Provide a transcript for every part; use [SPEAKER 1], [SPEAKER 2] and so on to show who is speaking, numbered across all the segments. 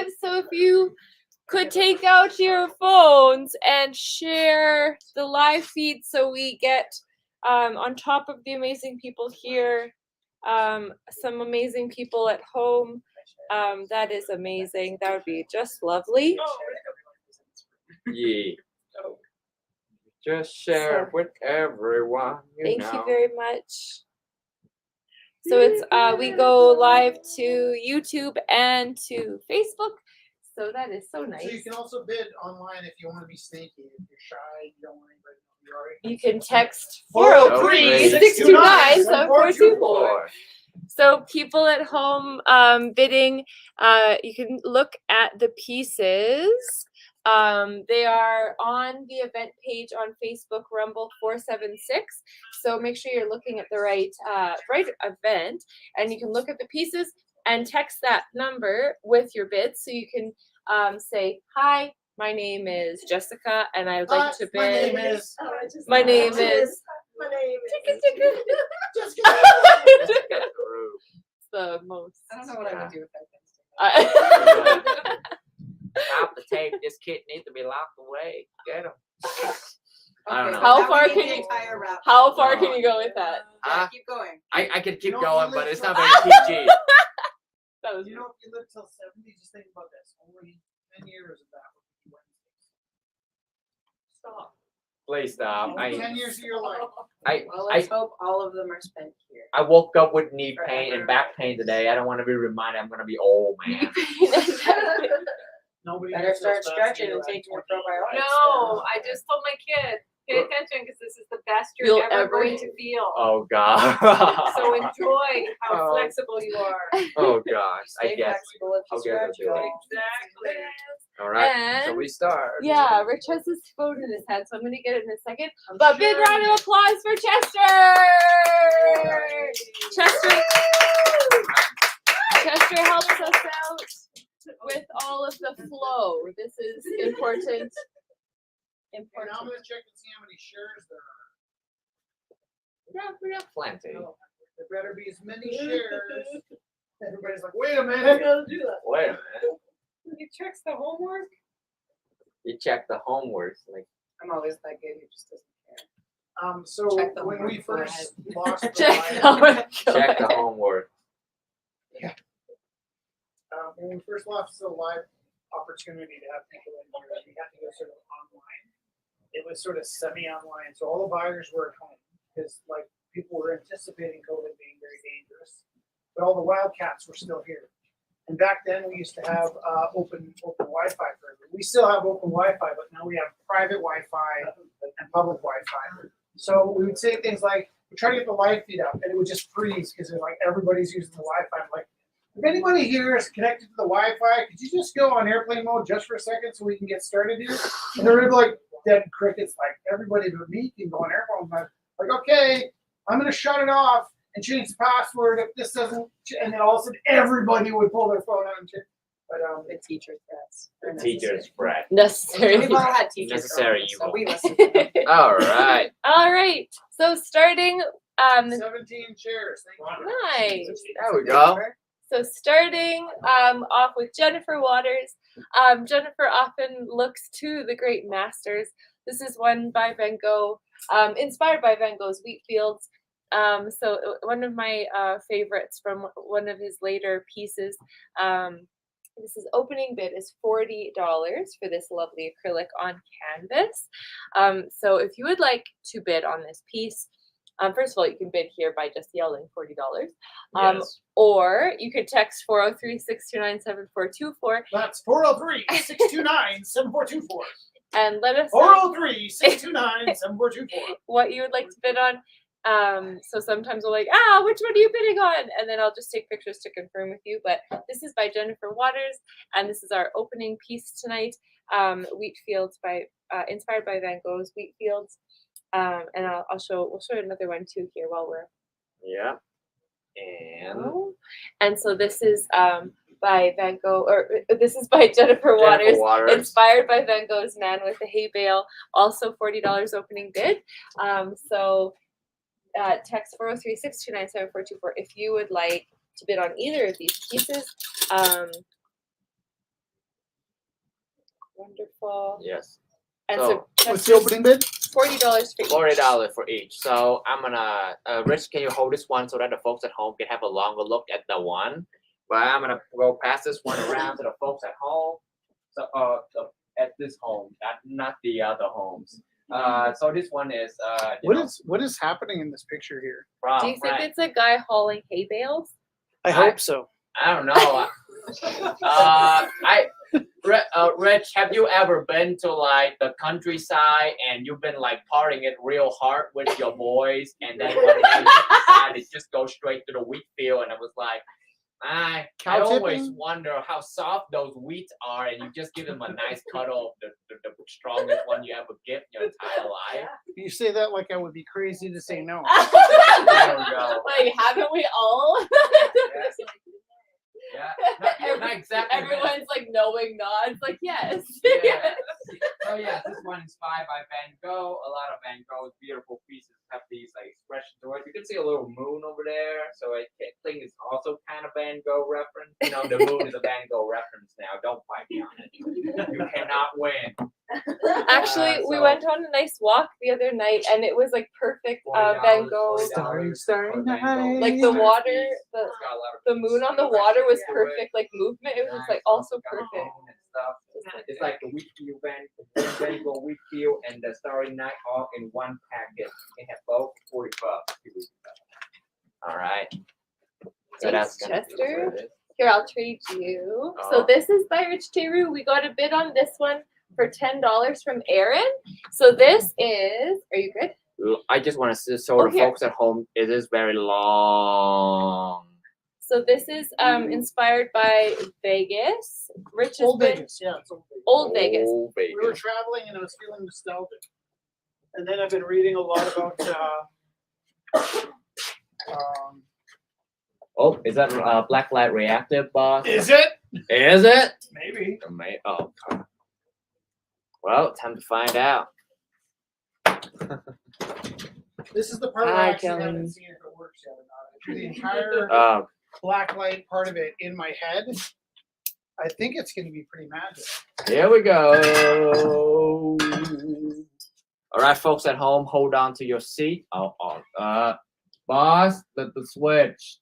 [SPEAKER 1] live. So if you could take out your phones and share the live feed so we get on top of the amazing people here, some amazing people at home. That is amazing. That would be just lovely.
[SPEAKER 2] Yeah. Just share with everyone.
[SPEAKER 1] Thank you very much. So it's we go live to YouTube and to Facebook. So that is so nice.
[SPEAKER 3] So you can also bid online if you want to be sneaky. If you're shy, you don't want anybody to know who you are.
[SPEAKER 1] You can text 403-629-7424. So people at home bidding, you can look at the pieces. They are on the event page on Facebook, Rumble 476. So make sure you're looking at the right event, and you can look at the pieces and text that number with your bid. So you can say, "Hi, my name is Jessica, and I would like to bid." My name is. Jessica. The most.
[SPEAKER 4] I don't know what I would do with that.
[SPEAKER 2] Stop the tape. This kid needs to be locked away. Get him. I don't know.
[SPEAKER 1] How far can you? How far can you go with that?
[SPEAKER 4] Keep going.
[SPEAKER 2] I can keep going, but it's not very PG.
[SPEAKER 1] That was
[SPEAKER 3] You know, if you live till 70, just think about this. Only 10 years of that would be Wednesdays. Stop.
[SPEAKER 2] Please stop.
[SPEAKER 3] 10 years of your life.
[SPEAKER 4] Well, let's hope all of them are spent here.
[SPEAKER 2] I woke up with knee pain and back pain today. I don't want to be reminded I'm going to be old, man.
[SPEAKER 3] Nobody
[SPEAKER 4] Better start stretching and taking your probiotics.
[SPEAKER 5] No, I just told my kid, pay attention because this is the best you're ever going to feel.
[SPEAKER 2] Oh, God.
[SPEAKER 5] So enjoy how flexible you are.
[SPEAKER 2] Oh, gosh.
[SPEAKER 4] Stay
[SPEAKER 2] I guess.
[SPEAKER 4] flexible if you
[SPEAKER 2] I'll get
[SPEAKER 4] stretch.
[SPEAKER 2] into it.
[SPEAKER 5] Exactly.
[SPEAKER 2] All right. So
[SPEAKER 1] And-
[SPEAKER 2] we start.
[SPEAKER 1] Yeah, Rich has his phone in his hand, so I'm going to get it in a second. But big round of applause for Chester! Chester helps us out with all of the flow. This is important.
[SPEAKER 3] And now I'm going to check and see how many shares there are.
[SPEAKER 2] We got plenty.
[SPEAKER 3] No, there better be as many shares. Everybody's like, wait a minute.
[SPEAKER 2] Wait a minute.
[SPEAKER 5] You checks the homework?
[SPEAKER 2] You check the homework. Like,
[SPEAKER 4] I'm always that good who just doesn't care.
[SPEAKER 3] So
[SPEAKER 4] Check the
[SPEAKER 3] when we
[SPEAKER 4] homework
[SPEAKER 3] first lost the
[SPEAKER 1] Check
[SPEAKER 3] live,
[SPEAKER 2] check the homework.
[SPEAKER 3] when we first lost the live opportunity to have people in here, we had to go sort of online. It was sort of semi-online, so all the buyers were at home because like people were anticipating COVID being very dangerous, but all the wildcats were still here. And back then we used to have open Wi-Fi for everyone. We still have open Wi-Fi, but now we have private Wi-Fi and public Wi-Fi. So we would say things like, we try to get the live feed up, and it would just freeze because like everybody's using the Wi-Fi. I'm like, if anybody here is connected to the Wi-Fi, could you just go on airplane mode just for a second so we can get started here? And they're like dead crickets, like everybody but me can go on airplane mode. Like, okay, I'm gonna shut it off and change the password if this doesn't, and then all of a sudden everybody would pull their phone out and check. But
[SPEAKER 4] The teacher threats.
[SPEAKER 2] The teacher's breath.
[SPEAKER 1] Necessary.
[SPEAKER 4] We've all had teachers.
[SPEAKER 2] Necessary
[SPEAKER 4] so
[SPEAKER 2] evil.
[SPEAKER 4] we listen to them.
[SPEAKER 2] All right.
[SPEAKER 1] All right. So starting
[SPEAKER 3] 17 shares. Thank you.
[SPEAKER 1] nice.
[SPEAKER 2] There we go.
[SPEAKER 1] So starting off with Jennifer Waters. Jennifer often looks to the great masters. This is one by Van Gogh, inspired by Van Gogh's Wheat Fields. So one of my favorites from one of his later pieces. This is opening bid is $40 for this lovely acrylic on canvas. So if you would like to bid on this piece, first of all, you can bid here by just yelling $40.
[SPEAKER 2] Yes.
[SPEAKER 1] Or you could text 403-629-7424.
[SPEAKER 3] That's 403-629-7424.
[SPEAKER 1] And let us know
[SPEAKER 3] 403-629-7424.
[SPEAKER 1] what you would like to bid on. So sometimes we're like, which one are you bidding on? And then I'll just take pictures to confirm with you. But this is by Jennifer Waters, and this is our opening piece tonight. Wheat Fields by inspired by Van Gogh's Wheat Fields. And we'll show another one too here while we're.
[SPEAKER 2] Yeah.
[SPEAKER 1] And so this is by Van Gogh, or this is by Jennifer Waters, inspired by Van Gogh's Man with the Hay Bale, also $40 opening bid. So text 403-629-7424 if you would like to bid on either of these pieces. Wonderful.
[SPEAKER 2] Yes.
[SPEAKER 1] And
[SPEAKER 2] So,
[SPEAKER 1] so
[SPEAKER 3] What's the opening bid?
[SPEAKER 1] $40 for each.
[SPEAKER 2] $40 for each. So I'm gonna, Rich, can you hold this one so that the folks at home can have a longer look at the one? But I'm gonna go pass this one around to the folks at home. So, at this home, not the other homes. So this one is,
[SPEAKER 3] What is happening in this picture here?
[SPEAKER 2] from
[SPEAKER 1] Do you think
[SPEAKER 2] Frank.
[SPEAKER 1] it's a guy hauling hay bales?
[SPEAKER 3] I hope so.
[SPEAKER 2] I don't know. Rich, have you ever been to like the countryside and you've been like partying it real hard with your boys, and then one day you decided to just go straight to the wheat field, and it was like, I
[SPEAKER 3] Cow
[SPEAKER 2] always
[SPEAKER 3] tipping?
[SPEAKER 2] wonder how soft those wheats are, and you just give them a nice cuddle of the strongest one you ever get in your entire life.
[SPEAKER 3] You say that like I would be crazy to say no.
[SPEAKER 2] There we go.
[SPEAKER 1] Like, haven't we all?
[SPEAKER 2] Yeah, not exactly. but-
[SPEAKER 1] Everyone's like knowing nods, like yes.
[SPEAKER 2] Yeah. Oh yeah, this one inspired by Van Gogh. A lot of Van Gogh's beautiful pieces have these like expressions to it. You can see a little moon over there, so I think it's also kind of Van Gogh reference. You know, the moon is a Van Gogh reference now. Don't fight me on it. You cannot win.
[SPEAKER 1] Actually, we
[SPEAKER 2] so-
[SPEAKER 1] went on a nice walk the other night, and it was like perfect Van Gogh.
[SPEAKER 2] $40
[SPEAKER 3] Starry
[SPEAKER 2] for Van Gogh.
[SPEAKER 3] night.
[SPEAKER 1] Like the water,
[SPEAKER 2] It's
[SPEAKER 1] the
[SPEAKER 2] got a lot of
[SPEAKER 1] the moon on the
[SPEAKER 2] expressions
[SPEAKER 1] water was
[SPEAKER 2] to it.
[SPEAKER 1] perfect, like movement. It was
[SPEAKER 2] Nice,
[SPEAKER 1] like also
[SPEAKER 2] got a
[SPEAKER 1] perfect.
[SPEAKER 2] moon and stuff. It's like the wheat field Van Gogh wheat field and the Starry Night all in one package. You can have both for $40. All right. So
[SPEAKER 1] Thanks,
[SPEAKER 2] that's gonna be
[SPEAKER 1] Chester.
[SPEAKER 2] what it is.
[SPEAKER 1] Here, I'll trade you.
[SPEAKER 2] Oh.
[SPEAKER 1] So this is by Rich Teru. We got a bid on this one for $10 from Aaron. So this is. Are you good?
[SPEAKER 2] I just want to show
[SPEAKER 1] Oh,
[SPEAKER 2] the
[SPEAKER 1] here.
[SPEAKER 2] folks at home. It is very long.
[SPEAKER 1] So this is inspired by Vegas. Rich has
[SPEAKER 3] Old
[SPEAKER 1] been
[SPEAKER 3] Vegas, yeah, it's Old Vegas.
[SPEAKER 1] Old Vegas.
[SPEAKER 2] Oh,
[SPEAKER 3] We were
[SPEAKER 2] Vegas.
[SPEAKER 3] traveling and I was feeling nostalgic. And then I've been reading a lot about
[SPEAKER 2] Oh, is that blacklight reactive, boss?
[SPEAKER 3] is it?
[SPEAKER 2] Is it?
[SPEAKER 3] Maybe.
[SPEAKER 2] Oh, God. Well, time to find out.
[SPEAKER 3] This is the part where
[SPEAKER 1] Hi,
[SPEAKER 3] I actually
[SPEAKER 1] Kelly.
[SPEAKER 3] haven't seen if it works yet or not. I do the entire black light part of it in my head. I think it's gonna be pretty magic.
[SPEAKER 2] Here we go. All right, folks at home, hold on to your seat. Boss, the switch.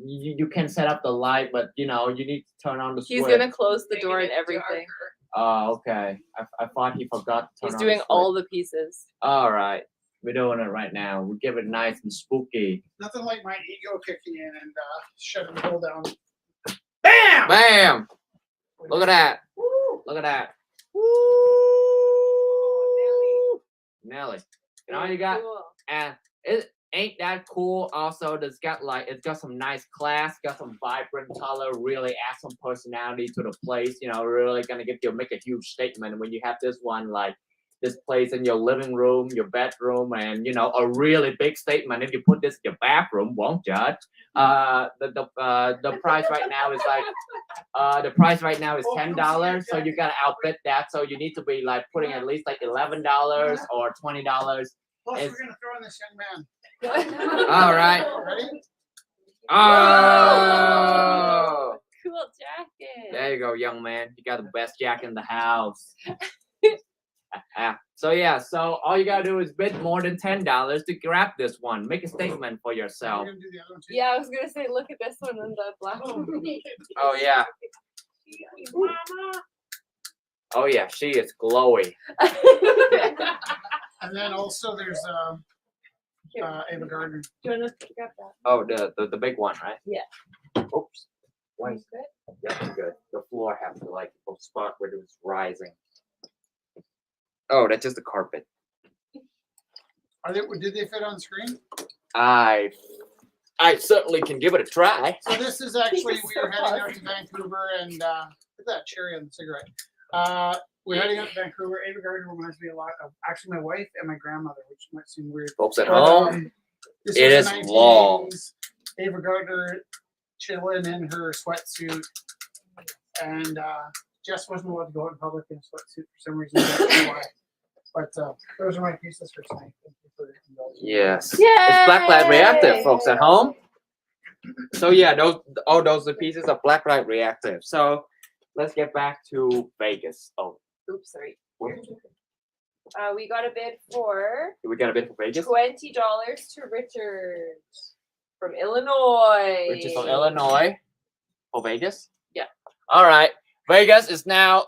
[SPEAKER 2] You can set up the light, but you know you need to turn on the
[SPEAKER 1] He's
[SPEAKER 2] switch.
[SPEAKER 1] gonna close the door and
[SPEAKER 5] Making it
[SPEAKER 1] everything.
[SPEAKER 2] Oh, okay. I thought he forgot to turn
[SPEAKER 1] He's
[SPEAKER 2] on
[SPEAKER 1] doing
[SPEAKER 2] the
[SPEAKER 1] all the pieces.
[SPEAKER 2] All right, we're doing it right now. We give it nice and spooky.
[SPEAKER 3] Nothing like my ego kicking in and shutting the whole down. Bam!
[SPEAKER 2] Bam! Look at that. Look at that. Nelly. You know you got,
[SPEAKER 1] Cool.
[SPEAKER 2] and it ain't that cool. Also, it's got some nice class, got some vibrant color, really add some personality to the place. You know, really gonna make a huge statement when you have this one like this place in your living room, your bedroom, and you know a really big statement. If you put this in your bathroom, won't judge. The price right now is like $10, so you gotta outbid that. So you need to be like putting at least like $11 or $20.
[SPEAKER 3] Plus,
[SPEAKER 2] It's-
[SPEAKER 3] we're gonna throw in this young man.
[SPEAKER 2] All right.
[SPEAKER 3] Ready?
[SPEAKER 2] Oh,
[SPEAKER 1] Cool jacket.
[SPEAKER 2] there you go, young man. You got the best jacket in the house. So yeah, so all you gotta do is bid more than $10 to grab this one. Make a statement for
[SPEAKER 3] We're
[SPEAKER 2] yourself.
[SPEAKER 3] gonna do the other one too.
[SPEAKER 1] Yeah, I was gonna say, look at this one in the black
[SPEAKER 3] Oh,
[SPEAKER 1] one.
[SPEAKER 2] Oh yeah. Oh yeah, she is glowy.
[SPEAKER 3] And then also there's
[SPEAKER 1] Here.
[SPEAKER 3] Ava Gardner.
[SPEAKER 1] Do you want to grab that?
[SPEAKER 2] Oh, the big one, right?
[SPEAKER 1] Yeah.
[SPEAKER 2] Oops. Why?
[SPEAKER 1] Good.
[SPEAKER 2] Yeah, good. The floor has to like a spot where it was rising. Oh, that's just the carpet.
[SPEAKER 3] Did they fit on screen?
[SPEAKER 2] I certainly can give it a try.
[SPEAKER 3] So this is actually we
[SPEAKER 1] So
[SPEAKER 3] were heading out
[SPEAKER 1] awesome.
[SPEAKER 3] to Vancouver and look at that cherry on the cigarette. We're heading out to Vancouver. Ava Gardner reminds me a lot of actually my wife and my grandmother, which might seem weird.
[SPEAKER 2] Folks at
[SPEAKER 3] But,
[SPEAKER 2] home,
[SPEAKER 3] this
[SPEAKER 2] it
[SPEAKER 3] was
[SPEAKER 2] is
[SPEAKER 3] the
[SPEAKER 2] long.
[SPEAKER 3] 1980s. Ava Gardner chilling in her sweatsuit, and Jess wasn't allowed to go out in public in a sweatsuit for some reason. I don't know why. But those are my pieces for tonight. Thank you for indulging me.
[SPEAKER 2] yes.
[SPEAKER 1] Yay!
[SPEAKER 2] It's Blacklight Reactive, folks at home. So yeah, those are pieces of Blacklight Reactive. So let's get back to Vegas. Oh,
[SPEAKER 1] Oops, sorry. We got a bid for
[SPEAKER 2] We got a bid for Vegas.
[SPEAKER 1] $20 to Richard from Illinois.
[SPEAKER 2] Which is from Illinois. For Vegas?
[SPEAKER 1] Yeah.
[SPEAKER 2] All right. Vegas is now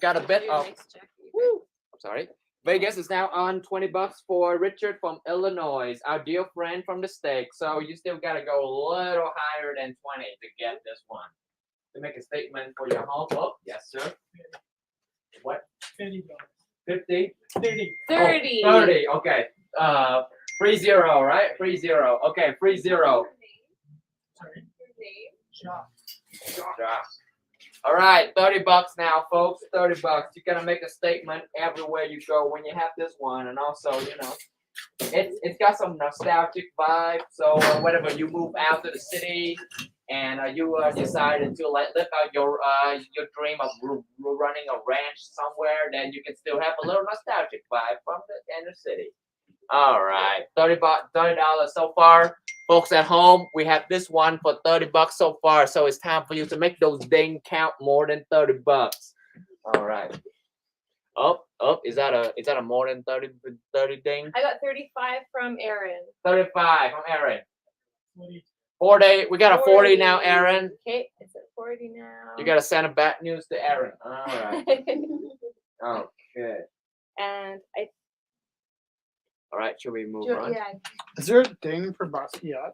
[SPEAKER 2] got a bid
[SPEAKER 1] Your
[SPEAKER 2] of
[SPEAKER 1] nice Jackie.
[SPEAKER 2] I'm sorry. Vegas is now on $20 for Richard from Illinois, our dear friend from the state. So you still gotta go a little higher than 20 to get this one. To make a statement for your home. Oh, yes, sir. What?
[SPEAKER 3] $50.
[SPEAKER 2] 50?
[SPEAKER 3] 30.
[SPEAKER 1] 30.
[SPEAKER 2] Oh, 30. Okay. 30, right? 30. Okay, 30.
[SPEAKER 3] Sorry.
[SPEAKER 2] All right, $30 now, folks. $30. You gotta make a statement everywhere you go when you have this one, and also, it's got some nostalgic vibe. So whenever you move out to the city and you decided to live out your dream of running a ranch somewhere, then you can still have a little nostalgic vibe from the inner city. All right, $30 so far. Folks at home, we have this one for $30 so far. So it's time for you to make those ding count more than $30. All right. Is that a more than 30 ding?
[SPEAKER 1] I got 35 from Aaron.
[SPEAKER 2] 35 from Aaron. 40. We got a 40 now, Aaron.
[SPEAKER 1] Okay, it's at 40 now.
[SPEAKER 2] You gotta send a bad news to Aaron. All right. Okay.
[SPEAKER 1] And I
[SPEAKER 2] All right. Should we move on?
[SPEAKER 1] yeah.
[SPEAKER 3] Is there a ding for Basquiat?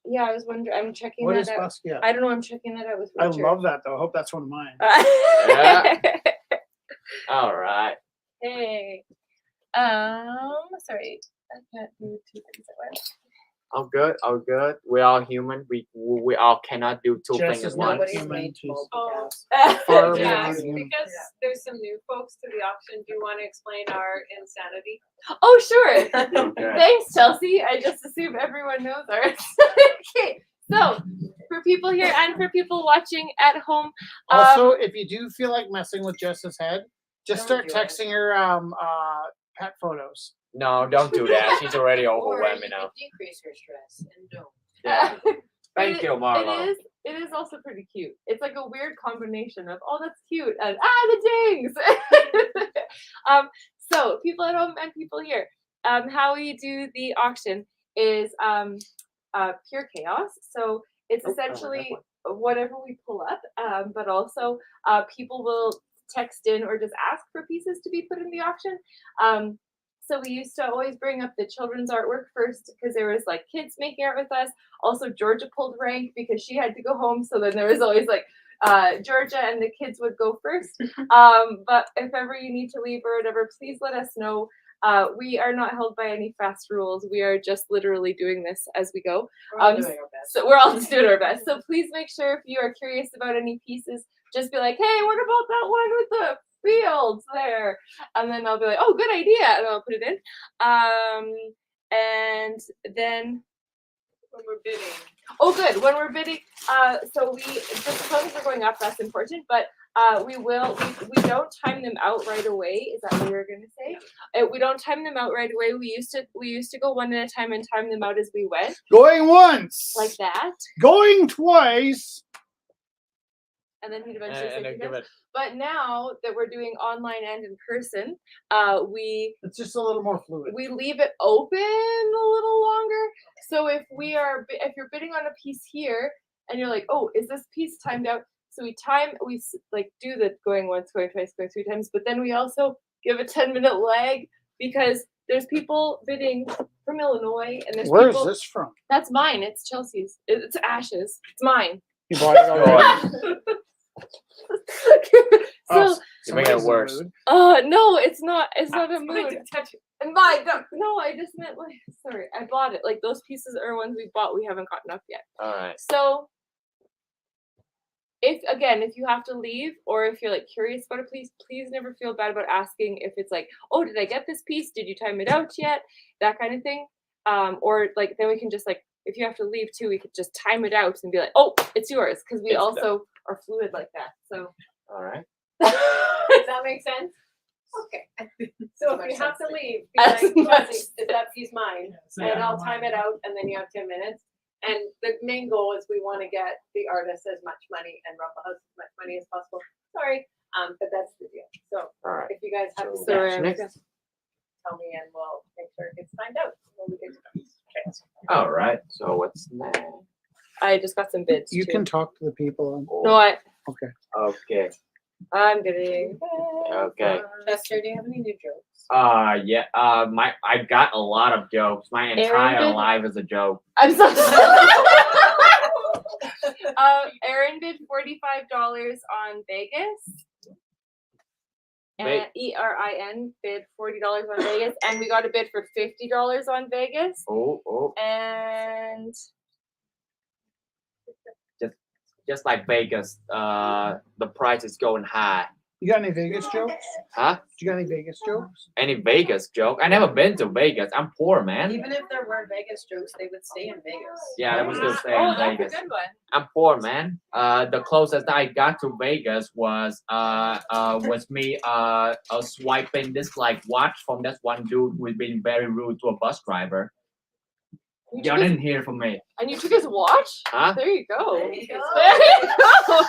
[SPEAKER 1] Yeah, I was wondering. I'm checking
[SPEAKER 3] What
[SPEAKER 1] that
[SPEAKER 3] is
[SPEAKER 1] out.
[SPEAKER 3] Basquiat?
[SPEAKER 1] I don't know. I'm checking that out with
[SPEAKER 3] I
[SPEAKER 1] Richard.
[SPEAKER 3] love that though. I hope that's one of mine.
[SPEAKER 2] Yeah. All right.
[SPEAKER 1] Hey. Sorry. I can't do two things at once.
[SPEAKER 2] I'm good. I'm good. We're all human. We all cannot do two
[SPEAKER 3] Jess
[SPEAKER 2] things
[SPEAKER 3] is
[SPEAKER 2] at
[SPEAKER 3] not
[SPEAKER 2] once.
[SPEAKER 4] Nobody's
[SPEAKER 3] human,
[SPEAKER 4] made
[SPEAKER 3] she's-
[SPEAKER 4] multitask.
[SPEAKER 3] Far
[SPEAKER 5] Yeah,
[SPEAKER 3] beyond human.
[SPEAKER 5] because there's some new folks to the auction. Do you want to explain our insanity?
[SPEAKER 1] Oh, sure.
[SPEAKER 2] Okay.
[SPEAKER 1] Thanks, Chelsea. I just assume everyone knows ours. Okay, so for people here and for people watching at home,
[SPEAKER 3] Also, if you do feel like messing with Jess's head, just
[SPEAKER 4] Don't
[SPEAKER 3] start
[SPEAKER 4] do it.
[SPEAKER 3] texting her pet photos.
[SPEAKER 2] No, don't do that. She's already
[SPEAKER 4] Or
[SPEAKER 2] overwhelmed
[SPEAKER 4] you
[SPEAKER 2] now.
[SPEAKER 4] could decrease her stress and don't.
[SPEAKER 2] Yeah. Thank
[SPEAKER 1] it-
[SPEAKER 2] you, Marlo.
[SPEAKER 1] It is also pretty cute. It's like a weird combination of that's cute and the dings. So people at home and people here, how we do the auction is pure chaos. So it's
[SPEAKER 2] Oh,
[SPEAKER 1] essentially whatever we pull up, but also people will text in or just ask for pieces to be put in the auction. So we used to always bring up the children's artwork first because there was like kids making art with us. Also, Georgia pulled rank because she had to go home. So then there was always like Georgia and the kids would go first. But if ever you need to leave or whatever, please let us know. We are not held by any fast rules. We are just literally doing this as we go.
[SPEAKER 4] We're all doing our best.
[SPEAKER 1] So we're all just doing our best. So please make sure if you are curious about any pieces, just be like, hey, what about that one with the fields there? And then I'll be like, oh, good idea. And I'll put it in. And then
[SPEAKER 5] When we're bidding.
[SPEAKER 1] oh, good. When we're bidding, so we just as long as we're going up, that's important. But we don't time them out right away. Is that what you were gonna say? We don't time them out right away. We used to go one at a time and time them out as we went,
[SPEAKER 3] Going once,
[SPEAKER 1] like that.
[SPEAKER 3] going twice.
[SPEAKER 1] And then he'd eventually
[SPEAKER 2] And
[SPEAKER 1] say
[SPEAKER 2] then give it.
[SPEAKER 1] But now that we're doing online and in person, we
[SPEAKER 3] It's just a little more fluid.
[SPEAKER 1] leave it open a little longer. So if you're bidding on a piece here and you're like, oh, is this piece timed out? So we do the going once, going twice, going three times, but then we also give a 10-minute lag because there's people bidding from Illinois and there's
[SPEAKER 3] Where is
[SPEAKER 1] people.
[SPEAKER 3] this from?
[SPEAKER 1] That's mine. It's Chelsea's. It's Ashes. It's mine.
[SPEAKER 3] You bought it already.
[SPEAKER 1] So
[SPEAKER 2] You're making it
[SPEAKER 3] somebody's in the
[SPEAKER 2] worse.
[SPEAKER 3] mood.
[SPEAKER 1] no, it's not. It's not a mood.
[SPEAKER 5] Touch it.
[SPEAKER 1] And mine. No, I just meant like. Sorry, I bought it. Like those pieces are ones we bought. We haven't gotten up yet.
[SPEAKER 2] All right.
[SPEAKER 1] So, if you have to leave or if you're like curious about it, please never feel bad about asking if it's like, oh, did I get this piece? Did you time it out yet? That kind of thing. Or like then we can just like if you have to leave too, we could just time it out and be like, oh, it's yours because we
[SPEAKER 2] It's
[SPEAKER 1] also are fluid like that. So.
[SPEAKER 2] All right.
[SPEAKER 5] Does that make sense? Okay. So if
[SPEAKER 4] Much
[SPEAKER 5] you have to
[SPEAKER 4] sense.
[SPEAKER 5] leave, be
[SPEAKER 1] As
[SPEAKER 5] like,
[SPEAKER 1] much
[SPEAKER 5] Chelsea, is that piece mine? And I'll time it out and then you have 10 minutes. And the main goal is we want to get the artist as much money and Rumble House as much money as possible. Sorry. But that's the deal. So
[SPEAKER 2] All right.
[SPEAKER 5] if you guys have
[SPEAKER 2] So
[SPEAKER 5] the
[SPEAKER 1] that's
[SPEAKER 5] story,
[SPEAKER 2] next.
[SPEAKER 5] tell me and we'll make sure it gets signed out. We'll get to go.
[SPEAKER 2] All right. So what's next?
[SPEAKER 1] I just got some bids.
[SPEAKER 3] You
[SPEAKER 1] too.
[SPEAKER 3] can talk to the people.
[SPEAKER 1] No,
[SPEAKER 2] Okay.
[SPEAKER 1] I'm getting.
[SPEAKER 2] Okay.
[SPEAKER 4] Chester, do you have any new jokes?
[SPEAKER 2] Yeah. I got a lot of jokes. My entire
[SPEAKER 1] did-
[SPEAKER 2] life is a joke.
[SPEAKER 1] I'm so Aaron bid $45 on Vegas. And ERIN bid $40 on Vegas, and we got a bid for $50 on Vegas.
[SPEAKER 2] Oh.
[SPEAKER 1] And
[SPEAKER 2] Just like Vegas, the price is going high.
[SPEAKER 3] You got any Vegas jokes?
[SPEAKER 2] Huh?
[SPEAKER 3] You got any Vegas jokes?
[SPEAKER 2] Any Vegas joke? I never been to Vegas. I'm poor, man.
[SPEAKER 4] Even if there weren't Vegas jokes, they would stay in Vegas.
[SPEAKER 2] Yeah, I was still staying
[SPEAKER 1] oh,
[SPEAKER 2] in
[SPEAKER 1] that's
[SPEAKER 2] Vegas.
[SPEAKER 1] a good one.
[SPEAKER 2] I'm poor, man. The closest I got to Vegas was me swiping this like watch from this one dude who's been very rude to a bus driver.
[SPEAKER 1] You
[SPEAKER 2] Y'all
[SPEAKER 1] took his-
[SPEAKER 2] didn't hear from me,
[SPEAKER 1] And you took his watch?
[SPEAKER 2] huh?
[SPEAKER 1] There you go.
[SPEAKER 4] There you go.
[SPEAKER 1] There you go.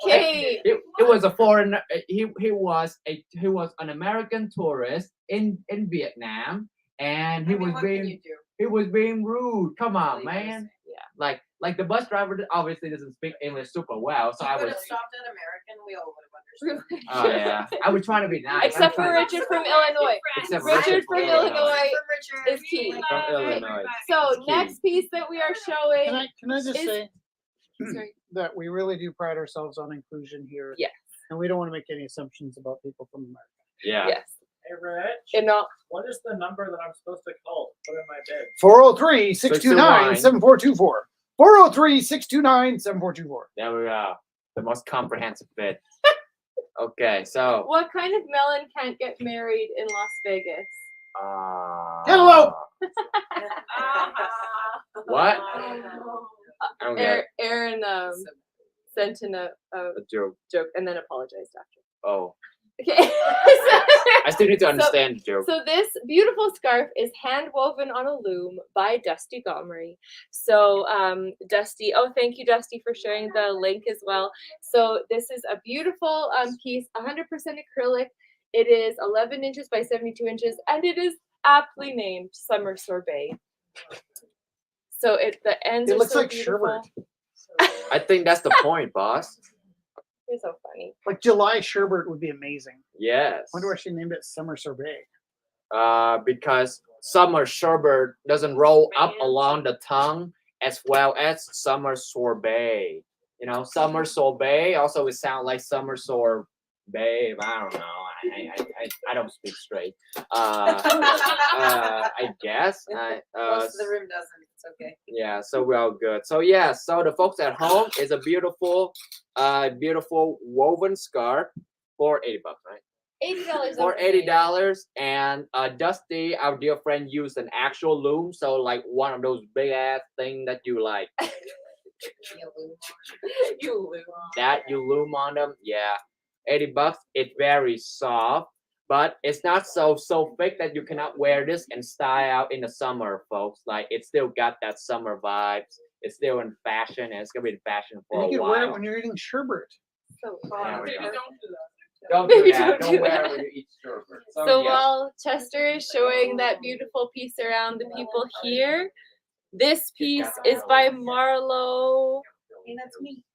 [SPEAKER 1] Okay.
[SPEAKER 2] It was a foreigner. He was an American tourist in Vietnam, and he was
[SPEAKER 4] What can
[SPEAKER 2] being
[SPEAKER 4] you do?
[SPEAKER 2] he was being rude. Come on,
[SPEAKER 4] Leave
[SPEAKER 2] man.
[SPEAKER 4] us.
[SPEAKER 2] Like the bus driver obviously doesn't speak English super well, so
[SPEAKER 4] You
[SPEAKER 2] I
[SPEAKER 4] could
[SPEAKER 2] was.
[SPEAKER 4] have stopped at American. We all would have understood.
[SPEAKER 2] Oh yeah, I was trying to be nice.
[SPEAKER 1] Except
[SPEAKER 2] I'm
[SPEAKER 1] for
[SPEAKER 2] trying-
[SPEAKER 1] Richard from Illinois.
[SPEAKER 2] Except
[SPEAKER 1] Richard from Illinois
[SPEAKER 4] From Richard.
[SPEAKER 1] is key.
[SPEAKER 2] From Illinois.
[SPEAKER 1] So
[SPEAKER 2] Key.
[SPEAKER 1] next piece that we are showing.
[SPEAKER 3] Can I just
[SPEAKER 1] Is-
[SPEAKER 3] say
[SPEAKER 1] Sorry.
[SPEAKER 3] that we really do pride ourselves on inclusion here.
[SPEAKER 1] Yes.
[SPEAKER 3] And we don't want to make any assumptions about people from America.
[SPEAKER 2] Yeah.
[SPEAKER 1] Yes.
[SPEAKER 6] Hey, Rich,
[SPEAKER 1] And all,
[SPEAKER 6] what is the number that I'm supposed to call? Put in my bid.
[SPEAKER 3] 403-629-7424. 403-629-7424.
[SPEAKER 2] There we go. The most comprehensive bit. Okay, so.
[SPEAKER 1] what kind of melon can't get married in Las Vegas?
[SPEAKER 3] Cantaloupe.
[SPEAKER 2] What? I don't get
[SPEAKER 1] Aaron sent in a
[SPEAKER 2] a joke.
[SPEAKER 1] joke and then apologized after.
[SPEAKER 2] Oh,
[SPEAKER 1] Okay.
[SPEAKER 2] I still need to understand the joke.
[SPEAKER 1] So this beautiful scarf is hand woven on a loom by Dusty Gomery. So Dusty, oh thank you Dusty for sharing the link as well. So this is a beautiful piece, 100% acrylic. It is 11 inches by 72 inches, and it is aptly named Summer Sorbet. So the ends
[SPEAKER 3] It
[SPEAKER 1] are
[SPEAKER 3] looks
[SPEAKER 1] so
[SPEAKER 3] like
[SPEAKER 1] beautiful.
[SPEAKER 3] sherbet.
[SPEAKER 2] I think that's the point, boss.
[SPEAKER 1] You're so funny.
[SPEAKER 3] Like July sherbet would be amazing.
[SPEAKER 2] Yes.
[SPEAKER 3] Wonder why she named it Summer Sorbet.
[SPEAKER 2] Because summer sherbet doesn't roll up along the tongue as well as summer sorbet. You know, summer sorbet also it sounds like summer sorbet. I don't know. I don't speak straight. I guess.
[SPEAKER 4] Most of the room doesn't. It's okay.
[SPEAKER 2] Yeah, so we're all good. So yeah, so the folks at home is a beautiful woven scarf for $80, right?
[SPEAKER 1] $80.
[SPEAKER 2] For $80, and Dusty, our dear friend, used an actual loom, so like one of those big ass thing that you like
[SPEAKER 1] You loom.
[SPEAKER 2] that you loom on them. Yeah, $80. It's very soft, but it's not so thick that you cannot wear this and style out in the summer, folks. Like it still got that summer vibes. It's still in fashion, and it's gonna be in fashion for
[SPEAKER 3] And
[SPEAKER 2] a
[SPEAKER 3] you can wear it
[SPEAKER 2] while.
[SPEAKER 3] when you're eating sherbet.
[SPEAKER 1] So
[SPEAKER 2] There
[SPEAKER 1] fun.
[SPEAKER 2] we go.
[SPEAKER 6] Maybe don't do that.
[SPEAKER 2] Don't do
[SPEAKER 1] Maybe
[SPEAKER 2] that.
[SPEAKER 1] don't
[SPEAKER 2] Don't
[SPEAKER 1] do
[SPEAKER 2] wear
[SPEAKER 1] that.
[SPEAKER 2] it when you eat sherbet.
[SPEAKER 1] So
[SPEAKER 2] yes.
[SPEAKER 1] while Chester is showing that beautiful piece around the people here, this piece is by Marlo.
[SPEAKER 4] Hey, that's me.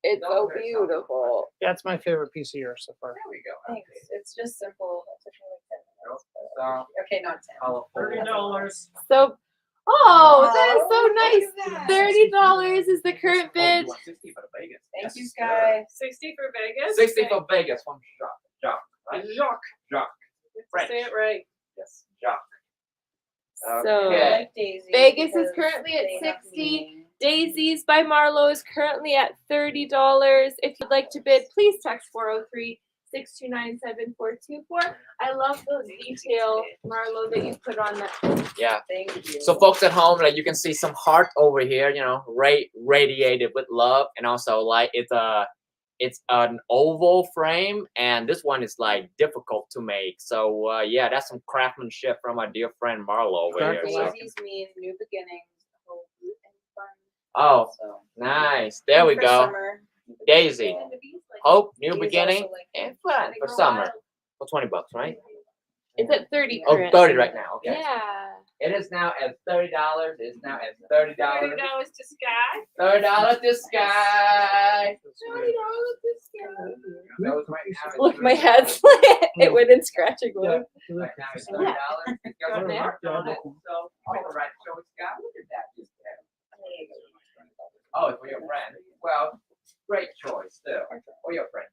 [SPEAKER 1] It's so beautiful.
[SPEAKER 3] That's my favorite piece of yours so far.
[SPEAKER 2] There we go.
[SPEAKER 4] Thanks. It's just simple. It took me like 10 minutes. but-
[SPEAKER 2] So
[SPEAKER 4] Okay, not 10.
[SPEAKER 2] colorful.
[SPEAKER 6] $30.
[SPEAKER 1] So, oh, that is so
[SPEAKER 4] look
[SPEAKER 1] nice.
[SPEAKER 4] at that.
[SPEAKER 1] $30 is the current
[SPEAKER 2] Oh, you
[SPEAKER 1] bid.
[SPEAKER 2] want 60 for the Vegas.
[SPEAKER 4] Thank
[SPEAKER 2] Yes,
[SPEAKER 4] you,
[SPEAKER 2] sir.
[SPEAKER 4] Sky.
[SPEAKER 5] 60 for Vegas.
[SPEAKER 2] 60 for Vegas from Jacques. Right?
[SPEAKER 6] Jacques.
[SPEAKER 2] Jacques. French.
[SPEAKER 5] Say it right.
[SPEAKER 2] Yes, Jacques.
[SPEAKER 1] So,
[SPEAKER 2] Okay.
[SPEAKER 4] I like Daisy
[SPEAKER 1] Vegas is
[SPEAKER 4] because
[SPEAKER 1] currently at
[SPEAKER 4] they have
[SPEAKER 1] 60.
[SPEAKER 4] meaning.
[SPEAKER 1] Daisies by Marlo is currently at $30. If you'd like to bid, please text 403-629-7424. I love the detail, Marlo, that you put on that.
[SPEAKER 2] Yeah.
[SPEAKER 4] Thank you.
[SPEAKER 2] So folks at home, like you can see some heart over here, you know, radiated with love, and also like it's an oval frame, and this one is like difficult to make. So yeah, that's some craftsmanship from our dear friend Marlo over here. So.
[SPEAKER 4] Daisies mean new beginnings, hope, and fun.
[SPEAKER 2] Oh,
[SPEAKER 4] So,
[SPEAKER 2] nice. There we
[SPEAKER 4] for
[SPEAKER 2] go.
[SPEAKER 4] summer.
[SPEAKER 2] Daisy. hope, new
[SPEAKER 4] He's
[SPEAKER 2] beginning,
[SPEAKER 4] also like,
[SPEAKER 2] and fun for summer. For $20, right?
[SPEAKER 1] It's at 30
[SPEAKER 2] Oh,
[SPEAKER 1] currently.
[SPEAKER 2] 30 right now. Okay.
[SPEAKER 1] Yeah.
[SPEAKER 2] It is now at $30. It's now at $30.
[SPEAKER 5] $30 to Sky.
[SPEAKER 2] $30 to Sky.
[SPEAKER 1] $30 to Sky.
[SPEAKER 2] Those right now is
[SPEAKER 1] Look, my
[SPEAKER 2] $30.
[SPEAKER 1] head's it went in scratching mode.
[SPEAKER 2] Right now it's $30. It's got a
[SPEAKER 1] Got
[SPEAKER 2] mark on it. So, all right, so Sky, look at that discount. Oh, it's for your friend. Well, great choice still. For your friend.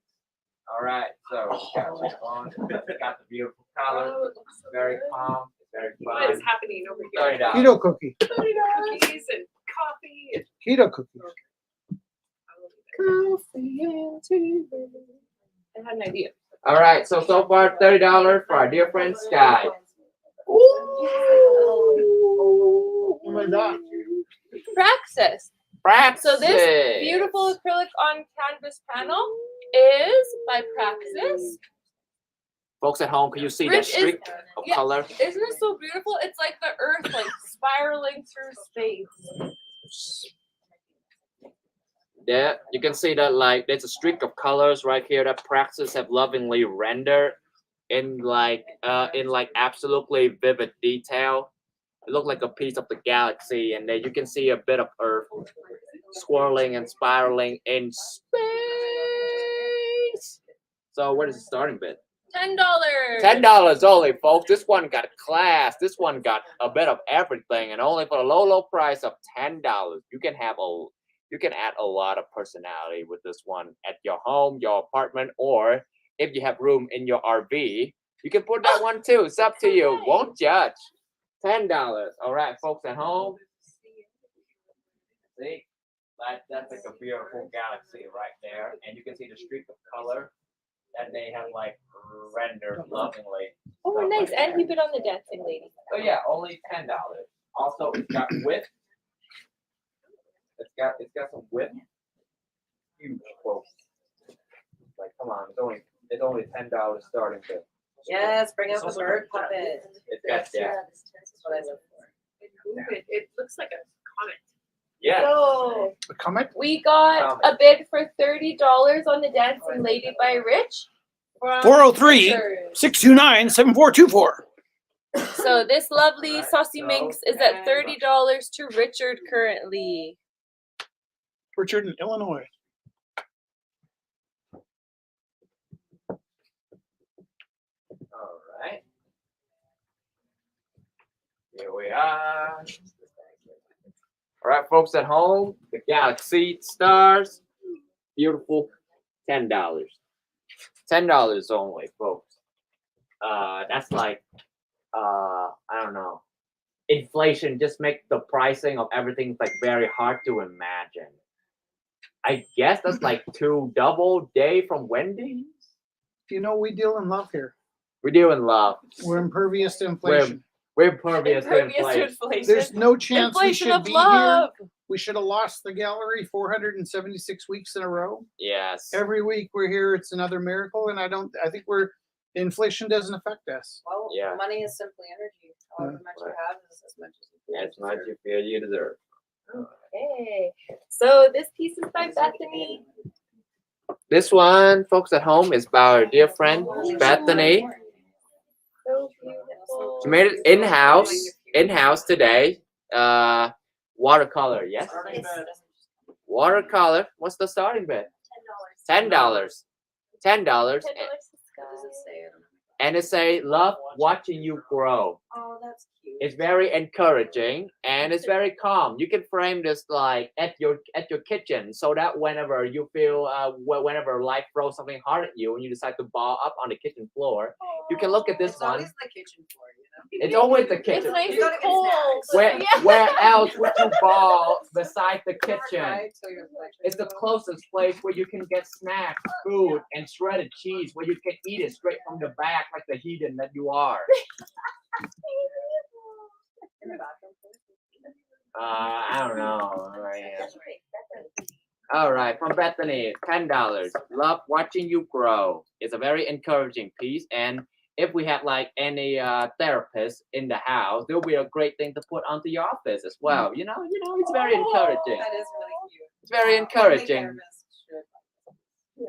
[SPEAKER 2] All right, so got this on. Got the beautiful color.
[SPEAKER 1] Oh, it looks so
[SPEAKER 2] Very
[SPEAKER 1] good.
[SPEAKER 2] calm. Very
[SPEAKER 5] What is
[SPEAKER 2] fun.
[SPEAKER 5] happening over here?
[SPEAKER 2] $30.
[SPEAKER 3] Keto cookie.
[SPEAKER 5] Cookies and coffee and
[SPEAKER 3] Keto cookies.
[SPEAKER 1] Coffee and tea. I had an idea.
[SPEAKER 2] All right, so far $30 for our dear friend Sky.
[SPEAKER 3] Oh my God.
[SPEAKER 1] Praxis.
[SPEAKER 2] Praxis.
[SPEAKER 1] So this beautiful acrylic on canvas panel is by Praxis.
[SPEAKER 2] Folks at home, can you see that
[SPEAKER 1] Rich is-
[SPEAKER 2] streak of
[SPEAKER 1] yeah.
[SPEAKER 2] color?
[SPEAKER 1] Isn't it so beautiful? It's like the earth like spiraling through space.
[SPEAKER 2] Yeah, you can see that like there's a streak of colors right here that Praxis have lovingly rendered in like absolutely vivid detail. It looked like a piece of the galaxy, and then you can see a bit of Earth swirling and spiraling in space. So what is the starting bid?
[SPEAKER 1] $10.
[SPEAKER 2] $10 only, folks. This one got class. This one got a bit of everything, and only for a low price of $10, you can add a lot of personality with this one at your home, your apartment, or if you have room in your RV, you can put that one too. It's up to you. Won't judge. $10. All right, folks at home. See, that's like a beautiful galaxy right there, and you can see the streak of color that they have like rendered lovingly.
[SPEAKER 1] Oh,
[SPEAKER 2] Stuff
[SPEAKER 1] nice.
[SPEAKER 2] like
[SPEAKER 1] And
[SPEAKER 2] that.
[SPEAKER 1] he bid on the dancing lady.
[SPEAKER 2] So yeah, only $10. Also, it's got width. It's got some width. Huge, folks. Like, come on, it's only $10 starting bid.
[SPEAKER 4] Yes, bring out the bird puppet.
[SPEAKER 2] It's got that.
[SPEAKER 4] That's what I look for.
[SPEAKER 5] it looks like a comet.
[SPEAKER 2] Yeah.
[SPEAKER 1] So
[SPEAKER 3] A comment?
[SPEAKER 1] we got a bid for $30 on the dancing lady by Rich. from
[SPEAKER 7] 403
[SPEAKER 1] Richard.
[SPEAKER 7] 629 7424.
[SPEAKER 1] So this lovely
[SPEAKER 2] Alright,
[SPEAKER 1] saucy
[SPEAKER 2] so-
[SPEAKER 1] minx is at $30 to Richard currently.
[SPEAKER 7] Richard in Illinois.
[SPEAKER 2] All right. Here we are. All right, folks at home, the galaxy stars, beautiful, $10. $10 only, folks. That's like, I don't know. Inflation just make the pricing of everything like very hard to imagine. I guess that's like 2 double day from Wendy's.
[SPEAKER 3] You know, we deal in love here.
[SPEAKER 2] We do in love.
[SPEAKER 3] We're impervious to inflation.
[SPEAKER 2] We're impervious to
[SPEAKER 1] Impervious to
[SPEAKER 2] inflation.
[SPEAKER 1] inflation.
[SPEAKER 3] There's no chance we
[SPEAKER 1] Inflation
[SPEAKER 3] should
[SPEAKER 1] of
[SPEAKER 3] be
[SPEAKER 1] love.
[SPEAKER 3] here. We should have lost the gallery 476 weeks in a row.
[SPEAKER 2] Yes.
[SPEAKER 3] Every week we're here. It's another miracle, and I think inflation doesn't affect us.
[SPEAKER 4] Well,
[SPEAKER 2] Yeah.
[SPEAKER 4] money is simply energy. However much you
[SPEAKER 2] Right.
[SPEAKER 4] have is as much as you feel.
[SPEAKER 2] As much you feel you deserve.
[SPEAKER 1] Okay. So this piece is by Bethany.
[SPEAKER 2] This one, folks at home, is by our dear friend Bethany.
[SPEAKER 1] So beautiful.
[SPEAKER 2] She made it in-house today. Watercolor, yes?
[SPEAKER 6] Starting bid.
[SPEAKER 2] Watercolor. What's the starting bid? $10. $10.
[SPEAKER 1] $10 to
[SPEAKER 4] What does it
[SPEAKER 1] Sky.
[SPEAKER 4] say? I don't know.
[SPEAKER 2] And it say, love watching you grow.
[SPEAKER 4] Oh, that's cute.
[SPEAKER 2] It's very encouraging and it's very calm. You can frame this like at your kitchen, so that whenever you feel whenever life throws something hard at you and you decide to ball up on the kitchen floor, you can look at this
[SPEAKER 4] It's
[SPEAKER 2] one.
[SPEAKER 4] always the kitchen floor, you know?
[SPEAKER 2] It's always the
[SPEAKER 1] It's
[SPEAKER 2] kitchen.
[SPEAKER 1] nice
[SPEAKER 4] You
[SPEAKER 1] and
[SPEAKER 4] gotta get
[SPEAKER 1] cold.
[SPEAKER 4] snacks.
[SPEAKER 2] Where
[SPEAKER 1] Yeah.
[SPEAKER 2] where else would you ball besides the kitchen?
[SPEAKER 4] Right, till you're like-
[SPEAKER 2] It's the closest place where you can get snacks, food, and shredded cheese, where you can eat it straight from the back like the heathen that you are.
[SPEAKER 4] In the bathroom, please.
[SPEAKER 2] I don't know. All right, from Bethany, $10. Love watching you grow. It's a very encouraging piece, and if we have like any therapists in the house, it'll be a great thing to put onto your office as well. You know, it's very encouraging.
[SPEAKER 4] That is really cute.
[SPEAKER 2] It's very
[SPEAKER 4] Only
[SPEAKER 2] encouraging.
[SPEAKER 4] therapists should.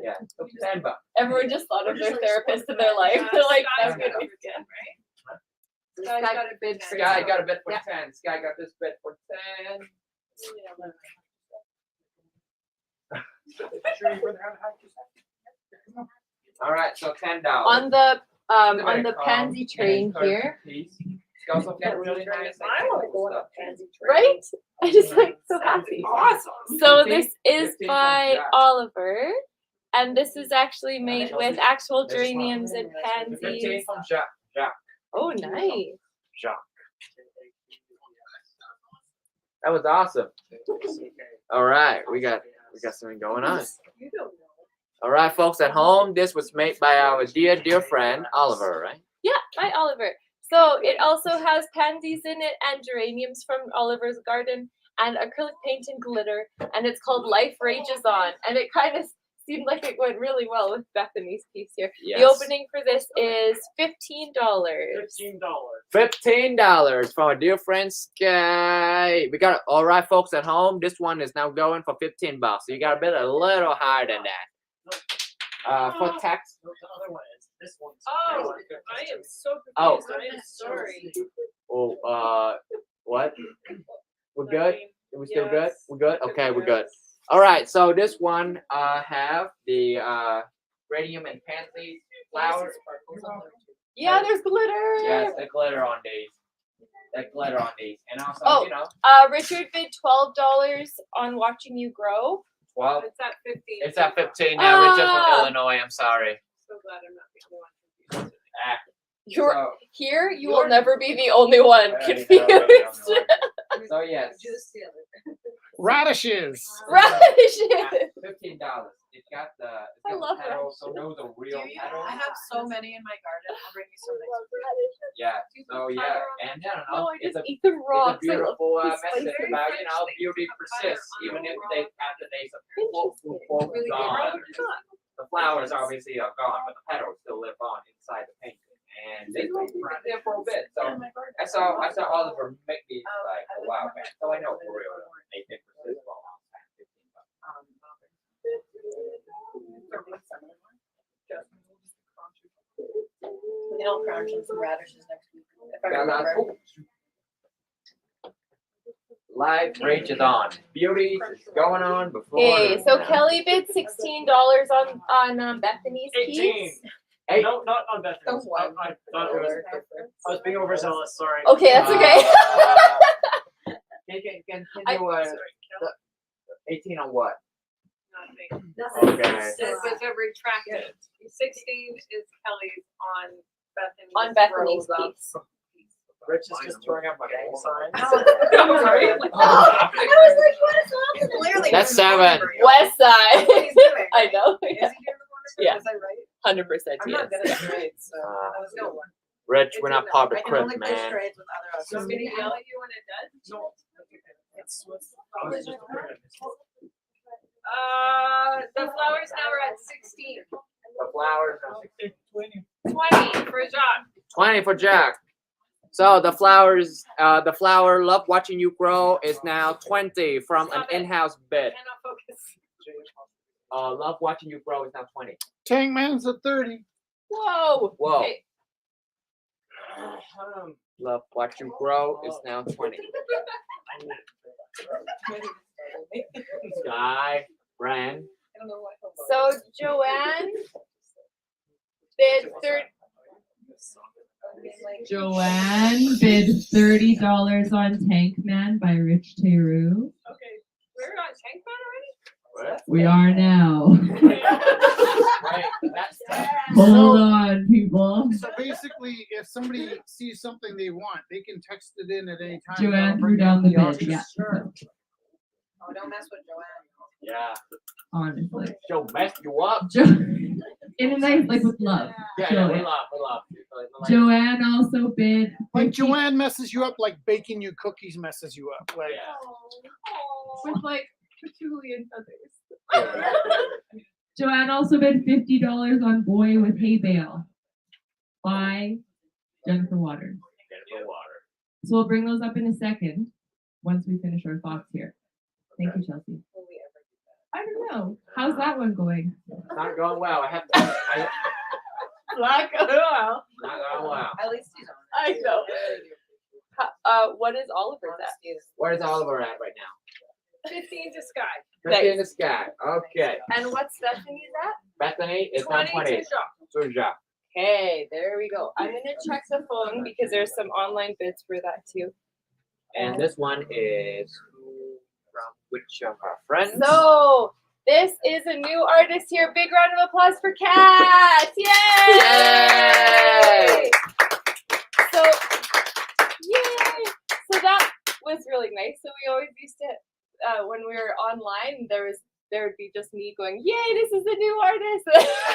[SPEAKER 2] Yeah, so $10.
[SPEAKER 1] Everyone just thought of
[SPEAKER 4] We're
[SPEAKER 1] their
[SPEAKER 4] just, like,
[SPEAKER 1] therapist in
[SPEAKER 4] splitting
[SPEAKER 1] their life.
[SPEAKER 4] it.
[SPEAKER 1] They're like,
[SPEAKER 5] Sky's
[SPEAKER 1] that's
[SPEAKER 5] got
[SPEAKER 1] good.
[SPEAKER 5] it for 10, right?
[SPEAKER 4] This
[SPEAKER 5] Sky's
[SPEAKER 4] guy
[SPEAKER 5] got it for
[SPEAKER 4] bid
[SPEAKER 5] 10.
[SPEAKER 4] for
[SPEAKER 2] Sky got a bid for
[SPEAKER 4] Yeah.
[SPEAKER 2] 10. Sky got this bid for 10.
[SPEAKER 3] Sure you were there on how
[SPEAKER 2] All right, so $10.
[SPEAKER 1] On the
[SPEAKER 2] Look at
[SPEAKER 1] on
[SPEAKER 2] that
[SPEAKER 1] the
[SPEAKER 2] calm
[SPEAKER 1] pansy
[SPEAKER 2] and
[SPEAKER 1] train
[SPEAKER 2] encouraging
[SPEAKER 1] here,
[SPEAKER 2] piece. It's also got really nice. like,
[SPEAKER 4] I want to
[SPEAKER 2] technical
[SPEAKER 4] go on a
[SPEAKER 2] stuff.
[SPEAKER 4] pansy train.
[SPEAKER 1] right? I just like so happy.
[SPEAKER 5] Awesome.
[SPEAKER 1] So
[SPEAKER 2] 15
[SPEAKER 1] this is
[SPEAKER 2] 15
[SPEAKER 1] by
[SPEAKER 2] from Jack.
[SPEAKER 1] Oliver, and this is actually made
[SPEAKER 2] Chelsea,
[SPEAKER 1] with actual
[SPEAKER 2] this is mine.
[SPEAKER 1] geraniums and
[SPEAKER 2] The 15
[SPEAKER 1] pansies.
[SPEAKER 2] from Jacques.
[SPEAKER 1] Oh, nice.
[SPEAKER 2] Jacques. That was awesome. All right, we got something going on.
[SPEAKER 4] You don't know.
[SPEAKER 2] All right, folks at home, this was made by our dear friend Oliver, right?
[SPEAKER 1] Yeah, by Oliver. So it also has pansies in it and geraniums from Oliver's garden and acrylic paint and glitter, and it's called Life Rages On. And it kind of seemed like it went really well with Bethany's piece here.
[SPEAKER 2] Yes.
[SPEAKER 1] The opening for this is $15.
[SPEAKER 6] $15.
[SPEAKER 2] $15 from our dear friend Sky. We got all right, folks at home. This one is now going for $15. So you got to bid a little higher than that. For tax.
[SPEAKER 6] The other one is this one's.
[SPEAKER 5] Oh, I am so
[SPEAKER 2] Oh.
[SPEAKER 5] confused. I am sorry.
[SPEAKER 2] Oh, what? We're good. Are we still good?
[SPEAKER 5] Yes.
[SPEAKER 2] We're good. Okay, we're good. All right. So this one have the radium and pansy flowers.
[SPEAKER 1] Yeah, there's glitter.
[SPEAKER 2] Yes, the glitter on these. The glitter on these, and also
[SPEAKER 1] Oh.
[SPEAKER 2] you know,
[SPEAKER 1] Richard bid $12 on Watching You Grow.
[SPEAKER 2] 12.
[SPEAKER 5] It's at 15.
[SPEAKER 2] It's at 15 now. We're just
[SPEAKER 1] Ah.
[SPEAKER 2] from Illinois. I'm sorry.
[SPEAKER 5] So glad I'm not the only one confused.
[SPEAKER 2] Ah,
[SPEAKER 1] You're
[SPEAKER 2] so,
[SPEAKER 1] here. You
[SPEAKER 2] You're-
[SPEAKER 1] will never be the only one
[SPEAKER 2] Right,
[SPEAKER 1] confused.
[SPEAKER 2] so yes.
[SPEAKER 4] Just the other.
[SPEAKER 7] Radishes.
[SPEAKER 1] Right.
[SPEAKER 2] $15. It's got the
[SPEAKER 1] I love
[SPEAKER 2] petals, so those are real
[SPEAKER 4] Do you?
[SPEAKER 2] petals.
[SPEAKER 4] I have so many in my garden. I'll bring you some next week.
[SPEAKER 2] Yeah.
[SPEAKER 5] Do you
[SPEAKER 2] So
[SPEAKER 5] put
[SPEAKER 2] yeah,
[SPEAKER 5] fire on
[SPEAKER 2] and
[SPEAKER 5] that?
[SPEAKER 2] I don't
[SPEAKER 1] No,
[SPEAKER 2] know.
[SPEAKER 1] I
[SPEAKER 2] It's
[SPEAKER 1] just
[SPEAKER 2] a
[SPEAKER 1] eat the
[SPEAKER 2] It's a
[SPEAKER 1] rocks. I love
[SPEAKER 2] beautiful
[SPEAKER 1] this
[SPEAKER 2] message
[SPEAKER 1] flavor.
[SPEAKER 2] about, you know,
[SPEAKER 5] French, they
[SPEAKER 2] beauty
[SPEAKER 5] put fire
[SPEAKER 2] persists
[SPEAKER 5] on
[SPEAKER 2] even
[SPEAKER 5] the
[SPEAKER 2] if
[SPEAKER 5] raw.
[SPEAKER 2] they after they full
[SPEAKER 5] Really good.
[SPEAKER 2] gone.
[SPEAKER 5] Good.
[SPEAKER 2] The flowers obviously are gone, but the petals still live on inside the painting. And they've been right there for a bit. So I saw Oliver make these like a while back. So I know for real they did persist for a long time.
[SPEAKER 4] We can all crunch on some radishes next week. If I
[SPEAKER 2] Got lots-
[SPEAKER 4] remember.
[SPEAKER 2] Life rages on. Beauty is going on before.
[SPEAKER 1] Okay, so
[SPEAKER 2] now.
[SPEAKER 1] Kelly bid $16 on Bethany's
[SPEAKER 6] 18.
[SPEAKER 1] piece.
[SPEAKER 2] Hey.
[SPEAKER 6] No, not on Bethany's.
[SPEAKER 4] Oh, wow.
[SPEAKER 6] I thought it was. I was being overzealous. Sorry.
[SPEAKER 1] Okay, that's okay.
[SPEAKER 2] Can
[SPEAKER 1] I-
[SPEAKER 2] you 18 on what?
[SPEAKER 5] Nothing.
[SPEAKER 2] Okay.
[SPEAKER 5] It was a retracted. 16 is Kelly's on Bethany's.
[SPEAKER 1] On Bethany's
[SPEAKER 5] rolled up
[SPEAKER 1] piece.
[SPEAKER 6] Rich is just throwing up my gang sign.
[SPEAKER 5] Sorry.
[SPEAKER 4] I was like, what is happening? Clearly.
[SPEAKER 2] That's
[SPEAKER 4] he's doing
[SPEAKER 2] 7.
[SPEAKER 4] the corner,
[SPEAKER 1] West side.
[SPEAKER 4] What he's doing,
[SPEAKER 1] I
[SPEAKER 4] right?
[SPEAKER 1] know.
[SPEAKER 4] Is he doing the corner?
[SPEAKER 1] Yeah.
[SPEAKER 4] Was I right?
[SPEAKER 1] 100%
[SPEAKER 4] I'm
[SPEAKER 1] yes.
[SPEAKER 4] not good at trades, so I was gonna learn.
[SPEAKER 2] Rich, we're not part of
[SPEAKER 4] I
[SPEAKER 2] the
[SPEAKER 4] can
[SPEAKER 2] crib,
[SPEAKER 4] only push
[SPEAKER 2] man.
[SPEAKER 4] trades with other
[SPEAKER 5] So I'm
[SPEAKER 4] artists.
[SPEAKER 5] gonna yell at you when it does.
[SPEAKER 6] No.
[SPEAKER 3] It's
[SPEAKER 6] I was just
[SPEAKER 5] The flowers now are at 16.
[SPEAKER 2] The flowers are
[SPEAKER 5] 20 for Jacques.
[SPEAKER 2] 20 for Jack. So the flowers, the flower Love Watching You Grow is now 20 from an
[SPEAKER 5] Stop it.
[SPEAKER 2] in-house bid.
[SPEAKER 5] Cannot focus.
[SPEAKER 2] Love Watching You Grow is now 20.
[SPEAKER 7] Tankman's at 30.
[SPEAKER 1] Whoa.
[SPEAKER 2] Whoa.
[SPEAKER 1] Okay.
[SPEAKER 2] Love Watch You Grow is now 20. Sky, Brand.
[SPEAKER 4] I don't know what.
[SPEAKER 1] So Joanne bid 30.
[SPEAKER 8] Joanne bid $30 on Tank Man by Rich Teru.
[SPEAKER 5] Okay, we're on Tank Man already?
[SPEAKER 8] We are now.
[SPEAKER 2] Right, that's
[SPEAKER 8] Hold on, people.
[SPEAKER 7] So basically, if somebody sees something they want, they can text it in at any time.
[SPEAKER 8] Joanne threw down the bid.
[SPEAKER 7] auction.
[SPEAKER 8] Yeah,
[SPEAKER 4] Oh, don't mess with Joanne.
[SPEAKER 2] yeah.
[SPEAKER 8] honestly.
[SPEAKER 2] She'll mess you up.
[SPEAKER 8] In a nice, like with love.
[SPEAKER 2] Yeah, we
[SPEAKER 8] Joanne.
[SPEAKER 2] love.
[SPEAKER 8] Joanne also bid.
[SPEAKER 7] Like
[SPEAKER 8] 50
[SPEAKER 7] Joanne messes you up, like baking you cookies messes you up. Like
[SPEAKER 1] With like patchouli and feathers.
[SPEAKER 8] Joanne also bid $50 on Boy with Hay Bale by Jennifer Waters. So we'll bring those up in a second once we finish our thoughts here. Thank you, Chelsea.
[SPEAKER 4] Will we ever do
[SPEAKER 8] I don't know. How's that one going?
[SPEAKER 2] Not going well. I have to.
[SPEAKER 1] Not going well.
[SPEAKER 2] Not going well.
[SPEAKER 4] At least he's on.
[SPEAKER 1] I know. What is Oliver's at?
[SPEAKER 4] Honesty is-
[SPEAKER 2] Where's Oliver at right now?
[SPEAKER 5] 15 to Sky.
[SPEAKER 2] Right in the sky. Okay.
[SPEAKER 1] And what's Stephanie's at?
[SPEAKER 2] Bethany is
[SPEAKER 5] 20
[SPEAKER 2] on 20.
[SPEAKER 5] to shop.
[SPEAKER 2] Good job.
[SPEAKER 1] Okay, there we go. I'm gonna check the phone because there's some online bids for that too.
[SPEAKER 2] And this one is from which of our friends?
[SPEAKER 1] So this is a new artist here. Big round of applause for Kat! Yay!
[SPEAKER 2] Yay!
[SPEAKER 1] So, yay! So that was really nice. So we always used to, when we were online, there would be just me going, "Yay! This is a new artist,"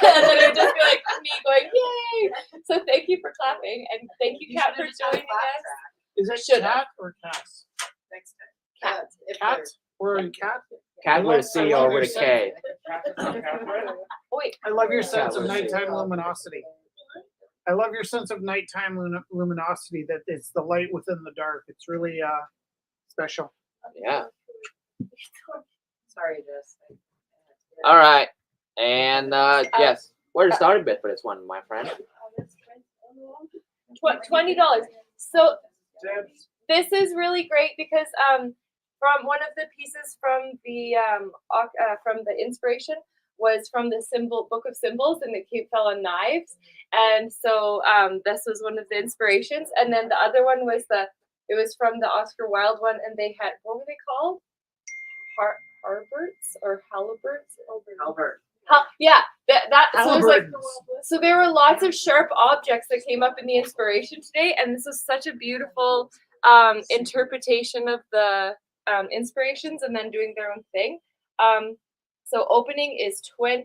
[SPEAKER 1] and then it would just be like me going, "Yay!" So thank you for clapping, and thank you,
[SPEAKER 4] You
[SPEAKER 1] Kat,
[SPEAKER 4] should
[SPEAKER 1] for
[SPEAKER 4] have just done
[SPEAKER 1] joining
[SPEAKER 4] clap
[SPEAKER 1] us.
[SPEAKER 4] track
[SPEAKER 7] Is it
[SPEAKER 1] Should
[SPEAKER 7] cat or Cass?
[SPEAKER 4] next time.
[SPEAKER 1] Cat.
[SPEAKER 4] If
[SPEAKER 7] Cat?
[SPEAKER 4] they're-
[SPEAKER 7] We're in cat.
[SPEAKER 2] Cat with a C
[SPEAKER 7] I
[SPEAKER 2] or
[SPEAKER 7] love
[SPEAKER 2] with a
[SPEAKER 7] your
[SPEAKER 2] K.
[SPEAKER 1] Wait,
[SPEAKER 7] I love your sense
[SPEAKER 2] Cat
[SPEAKER 7] of
[SPEAKER 2] with a C.
[SPEAKER 7] nighttime luminosity. I love your sense of nighttime luminosity. That it's the light within the dark. It's really special.
[SPEAKER 2] Yeah.
[SPEAKER 4] Sorry, Jess.
[SPEAKER 2] All right. And yes, where's the starting bid for this one, my friend?
[SPEAKER 1] $20. So this is really great because from one of the pieces from the inspiration was from the book of symbols, and it fell on knives, and so this was one of the inspirations, and then the other one was it was from the Oscar Wilde one, and they had, what were they called? Harberts or Haliburts?
[SPEAKER 6] Albert.
[SPEAKER 1] Yeah, that so it was like,
[SPEAKER 7] Halliburtons.
[SPEAKER 1] so there were lots of sharp objects that came up in the inspiration today, and this was such a beautiful interpretation of the inspirations and then doing their own thing. So opening is $20.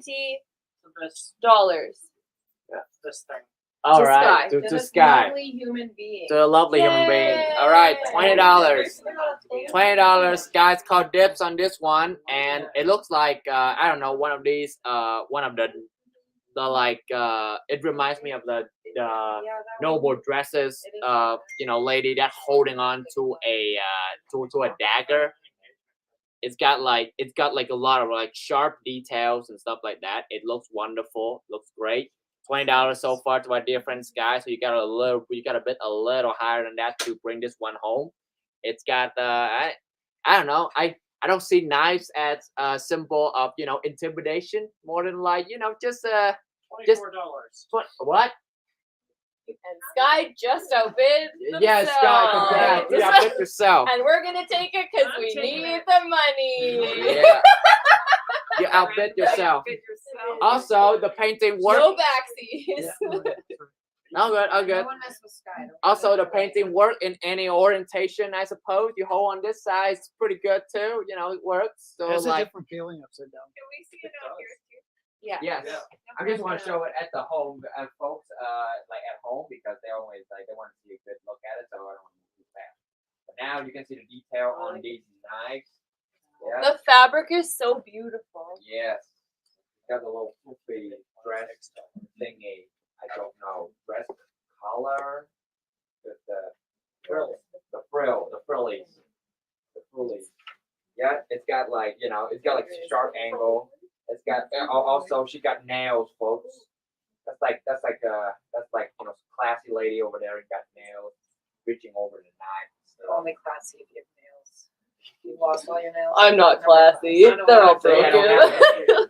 [SPEAKER 6] This thing.
[SPEAKER 2] All
[SPEAKER 1] To
[SPEAKER 2] right.
[SPEAKER 1] Sky.
[SPEAKER 2] To
[SPEAKER 4] this
[SPEAKER 2] Sky.
[SPEAKER 4] lovely human being.
[SPEAKER 2] To a lovely human being. All right. $20. $20. Guys, call dibs on this one, and it looks like I don't know, one of these one of the like it reminds me of the noble dresses lady that holding on to a to a dagger. It's got like a lot of like sharp details and stuff like that. It looks wonderful. Looks great. $20 so far to our dear friend Sky. So you got a bit a little higher than that to bring this one home. It's got I don't know. I don't see knives as a symbol of intimidation more than like just
[SPEAKER 6] $24.
[SPEAKER 2] what?
[SPEAKER 1] And Sky just outbid
[SPEAKER 2] Yeah, Sky, congrats. You outbid yourself.
[SPEAKER 1] and we're gonna take it because
[SPEAKER 5] I'm
[SPEAKER 1] we
[SPEAKER 5] taking
[SPEAKER 1] need
[SPEAKER 5] it.
[SPEAKER 1] the money.
[SPEAKER 2] Yeah. You outbid yourself.
[SPEAKER 5] Outbid yourself.
[SPEAKER 2] Also, the painting work.
[SPEAKER 1] No backsies.
[SPEAKER 2] Oh, good. Oh,
[SPEAKER 4] No
[SPEAKER 2] good.
[SPEAKER 4] one mess with Sky. don't
[SPEAKER 2] Also,
[SPEAKER 4] worry.
[SPEAKER 2] the painting work in any orientation, I suppose. You hold on this side, it's pretty good too. It works. So
[SPEAKER 7] It's a
[SPEAKER 2] like,
[SPEAKER 7] different feeling upside down.
[SPEAKER 5] Can we see it out here too?
[SPEAKER 1] Yeah.
[SPEAKER 2] yes. I just want to show it at the home, folks, like at home, because they always like they want to see a good look at it, so I don't want to move too fast. But now you can see the detail on these knives. Yeah.
[SPEAKER 1] The fabric is so beautiful.
[SPEAKER 2] Yes. Got the little poofy dress thingy. I don't know. Dress collar with the frills. The frillies. Yeah, it's got like it's got like a sharp angle. It's got also she got nails, folks. That's like classy lady over there and got nails reaching over the knife.
[SPEAKER 4] You're only classy if you have nails. You lost all your nails.
[SPEAKER 1] I'm not classy.
[SPEAKER 2] I don't
[SPEAKER 1] They're all
[SPEAKER 2] have any.
[SPEAKER 1] broken.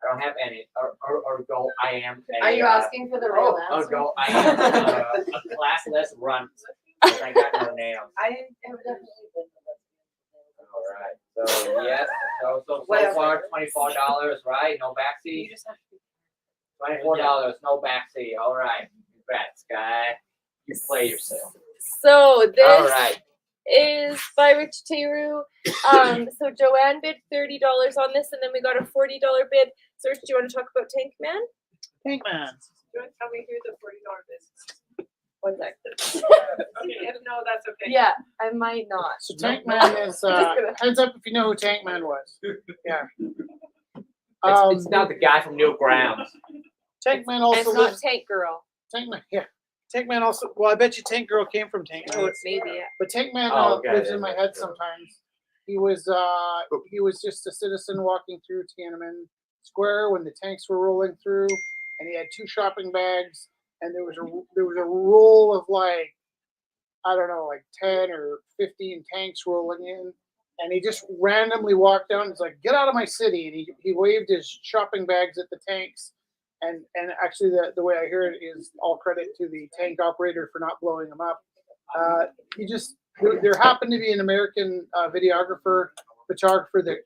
[SPEAKER 2] I don't have any. Or go. I am.
[SPEAKER 4] Are you asking for the real
[SPEAKER 2] Or
[SPEAKER 4] answer?
[SPEAKER 2] go. I am a classless runt. 'Cause I got no nails.
[SPEAKER 4] I have definitely been to
[SPEAKER 2] All right. So yes. So
[SPEAKER 4] Whatever.
[SPEAKER 2] far $24, right? No
[SPEAKER 4] You
[SPEAKER 2] backseat.
[SPEAKER 4] just have to be
[SPEAKER 2] $24, no backseat. All right. Congrats, guy. You play yourself.
[SPEAKER 1] So this
[SPEAKER 2] All right.
[SPEAKER 1] is by Rich Teru. So Joanne bid $30 on this, and then we got a $40 bid. So Rich, do you want to talk about Tank Man?
[SPEAKER 7] Tank Man.
[SPEAKER 5] Do you want to tell me who the $40 is?
[SPEAKER 1] 1 sec.
[SPEAKER 5] Okay, if no, that's okay.
[SPEAKER 1] Yeah, I might not.
[SPEAKER 7] So Tank Man is
[SPEAKER 1] Just gonna-
[SPEAKER 7] heads up if you know who Tank Man was. Yeah.
[SPEAKER 2] It's not the guy from Newgrounds.
[SPEAKER 7] Tank Man
[SPEAKER 1] And
[SPEAKER 7] also
[SPEAKER 1] it's not
[SPEAKER 7] lives.
[SPEAKER 1] Tank Girl.
[SPEAKER 7] Tank Man, yeah. Tank Man also. Well, I bet you Tank Girl came from Tank Man.
[SPEAKER 1] Maybe, yeah.
[SPEAKER 7] But Tank Man
[SPEAKER 2] Oh, okay,
[SPEAKER 7] lives
[SPEAKER 2] yeah,
[SPEAKER 7] in my
[SPEAKER 2] yeah,
[SPEAKER 7] head
[SPEAKER 2] sure.
[SPEAKER 7] sometimes. He was just a citizen walking through Tiananmen Square when the tanks were rolling through, and he had 2 shopping bags, and there was a roll of like, I don't know, like 10 or 15 tanks rolling in, and he just randomly walked down. He's like, "Get out of my city!" And he waved his shopping bags at the tanks, and actually the way I hear it is all credit to the tank operator for not blowing him up. There happened to be an American photographer that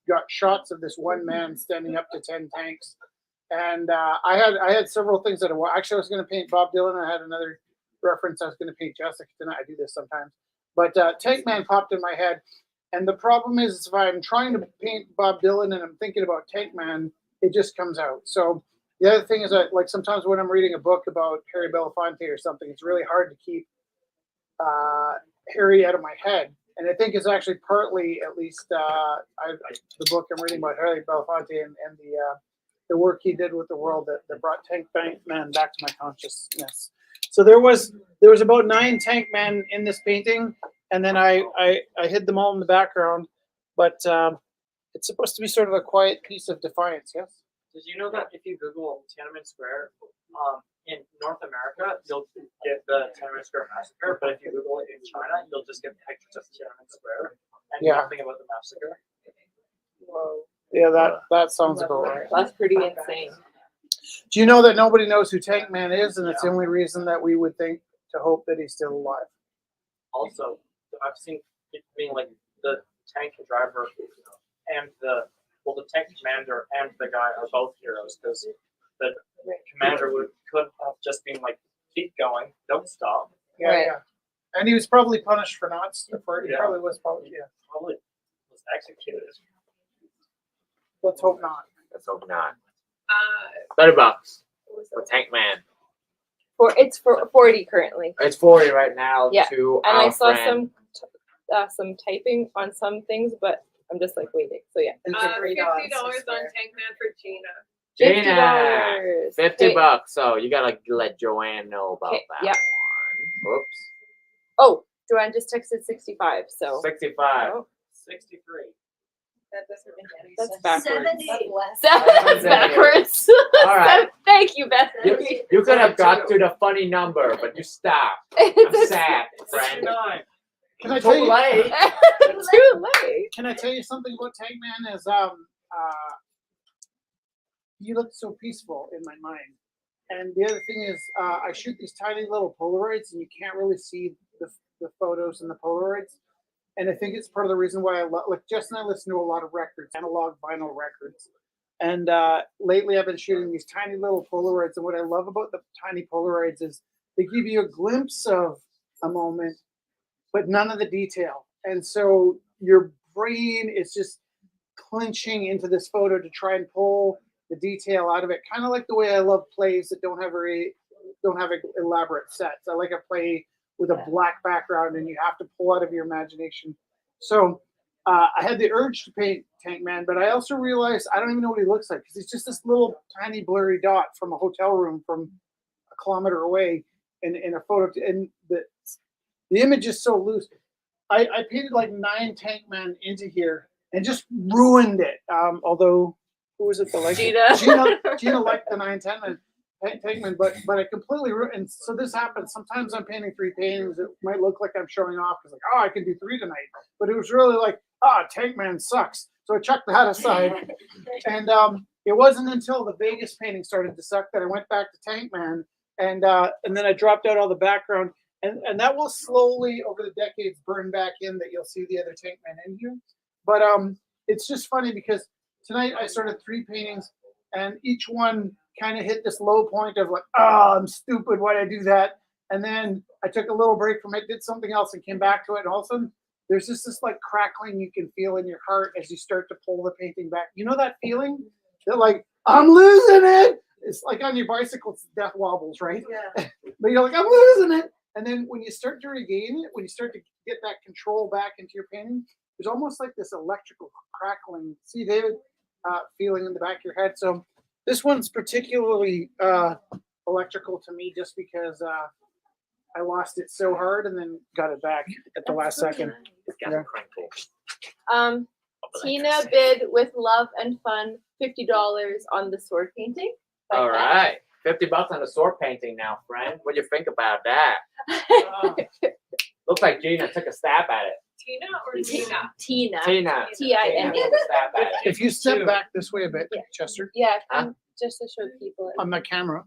[SPEAKER 7] got shots of this one man standing up to 10 tanks, and I had several things that actually I was going to paint Bob Dylan. I had another reference I was going to paint Jessica tonight. I do this sometimes, but Tank Man popped in my head, and the problem is if I'm trying to paint Bob Dylan and I'm thinking about Tank Man, it just comes out. So the other thing is that like sometimes when I'm reading a book about Harry Belafonte or something, it's really hard to keep Harry out of my head. And I think it's actually partly, at least, the book I'm reading about Harry Belafonte and the work he did with the world that brought Tank Man back to my consciousness. So there was about 9 Tank Men in this painting, and then I hid them all in the background. But it's supposed to be sort of a quiet piece of defiance. Yes.
[SPEAKER 6] Did you know that if you Google Tiananmen Square, in North America, you'll get the Tiananmen Square massacre, but if you Google it in China, you'll just get pictures of Tiananmen Square and nothing about the massacre.
[SPEAKER 4] Whoa.
[SPEAKER 7] Yeah, that sounds about right.
[SPEAKER 4] That's pretty insane.
[SPEAKER 7] Do you know that nobody knows who Tank Man is, and it's the only reason that we would think to hope that he's still alive?
[SPEAKER 6] Also, I've seen it being like the tank driver and the tank commander and the guy are both heroes because the commander could have just been like, keep going, don't stop.
[SPEAKER 7] Yeah,
[SPEAKER 4] Right.
[SPEAKER 7] yeah. And he was probably punished for not. He
[SPEAKER 6] Yeah.
[SPEAKER 7] probably was punished. Yeah.
[SPEAKER 6] Probably was executed.
[SPEAKER 7] Let's hope not.
[SPEAKER 2] Let's hope not.
[SPEAKER 5] Uh,
[SPEAKER 2] $30 for Tank Man.
[SPEAKER 1] It's for 40 currently.
[SPEAKER 2] It's 40 right now.
[SPEAKER 1] Yeah,
[SPEAKER 2] To
[SPEAKER 1] And
[SPEAKER 2] our
[SPEAKER 1] I saw
[SPEAKER 2] friend.
[SPEAKER 1] some typing on some things, but I'm just like waiting. So yeah,
[SPEAKER 4] And
[SPEAKER 5] $50
[SPEAKER 4] $3
[SPEAKER 5] on
[SPEAKER 4] is
[SPEAKER 5] Tank
[SPEAKER 4] there.
[SPEAKER 5] Man for Gina.
[SPEAKER 2] Gina,
[SPEAKER 1] $50.
[SPEAKER 2] $50. So you gotta let Joanne know about
[SPEAKER 1] Okay,
[SPEAKER 2] that
[SPEAKER 1] yeah.
[SPEAKER 2] one. Oops.
[SPEAKER 1] Oh, Joanne just texted 65. So
[SPEAKER 2] 65.
[SPEAKER 1] oh,
[SPEAKER 6] 63.
[SPEAKER 4] That doesn't make any
[SPEAKER 1] that's
[SPEAKER 4] sense.
[SPEAKER 1] backwards.
[SPEAKER 4] That's less.
[SPEAKER 1] That's backwards.
[SPEAKER 2] All right.
[SPEAKER 1] Thank you, Beth.
[SPEAKER 2] You could have got to the funny number, but you stopped. I'm sad, friend.
[SPEAKER 6] 69.
[SPEAKER 7] Can I tell
[SPEAKER 2] Too
[SPEAKER 7] you?
[SPEAKER 2] late.
[SPEAKER 1] Too late.
[SPEAKER 7] Can I tell you something about Tank Man? Is he looked so peaceful in my mind. And the other thing is, I shoot these tiny little Polaroids, and you can't really see the photos in the Polaroids. And I think it's part of the reason why like Jess and I listen to a lot of records, analog vinyl records. And lately I've been shooting these tiny little Polaroids. And what I love about the tiny Polaroids is they give you a glimpse of a moment, but none of the detail. And so your brain is just clenching into this photo to try and pull the detail out of it. Kind of like the way I love plays that don't have elaborate sets. I like a play with a black background and you have to pull out of your imagination. So I had the urge to paint Tank Man, but I also realized I don't even know what he looks like because he's just this little tiny blurry dot from a hotel room from a kilometer away in a photo. And the image is so loose. I painted like 9 Tank Men into here and just ruined it. Although, who was it that liked it? Gina liked the 910 Tank Men, but I completely ruined. And so this happens. Sometimes I'm painting 3 paintings. It might look like I'm showing off because like, oh, I can do 3 tonight. But it was really like, Tank Man sucks. So I chucked that aside. And it wasn't until the Vegas painting started to suck that I went back to Tank Man. And then I dropped out all the background. And that will slowly, over the decades, burn back in that you'll see the other Tank Man in here. But it's just funny because tonight I started 3 paintings, and each one kind of hit this low point of like, I'm stupid, why'd I do that? And then I took a little break from it, did something else, and came back to it. And all of a sudden, there's just this like crackling you can feel in your heart as you start to pull the painting back. You know that feeling? That like, I'm losing it. It's like on your bicycle, it's death wobbles, right?
[SPEAKER 4] Yeah.
[SPEAKER 7] But you're like, I'm losing it. And then when you start to regain it, when you start to get that control back into your painting, there's almost like this electrical crackling, see, David, feeling in the back of your head. So this one's particularly electrical to me just because I lost it so hard and then got it back at the last second.
[SPEAKER 2] It's got
[SPEAKER 7] Yeah.
[SPEAKER 2] crinkle.
[SPEAKER 1] Tina bid with love and fun $50 on the sword painting. by
[SPEAKER 2] All
[SPEAKER 1] Beth.
[SPEAKER 2] right. $50 on the sword painting now, friend. What do you think about that? Looks like Gina took a stab at it.
[SPEAKER 5] Tina or Tina?
[SPEAKER 1] Tina.
[SPEAKER 2] Tina.
[SPEAKER 1] T-I-N-A.
[SPEAKER 2] Tina took a stab at it.
[SPEAKER 7] If you step back this way a bit,
[SPEAKER 1] Yeah.
[SPEAKER 7] Chester,
[SPEAKER 1] Yeah,
[SPEAKER 2] Huh?
[SPEAKER 1] just to show people.
[SPEAKER 7] on the camera.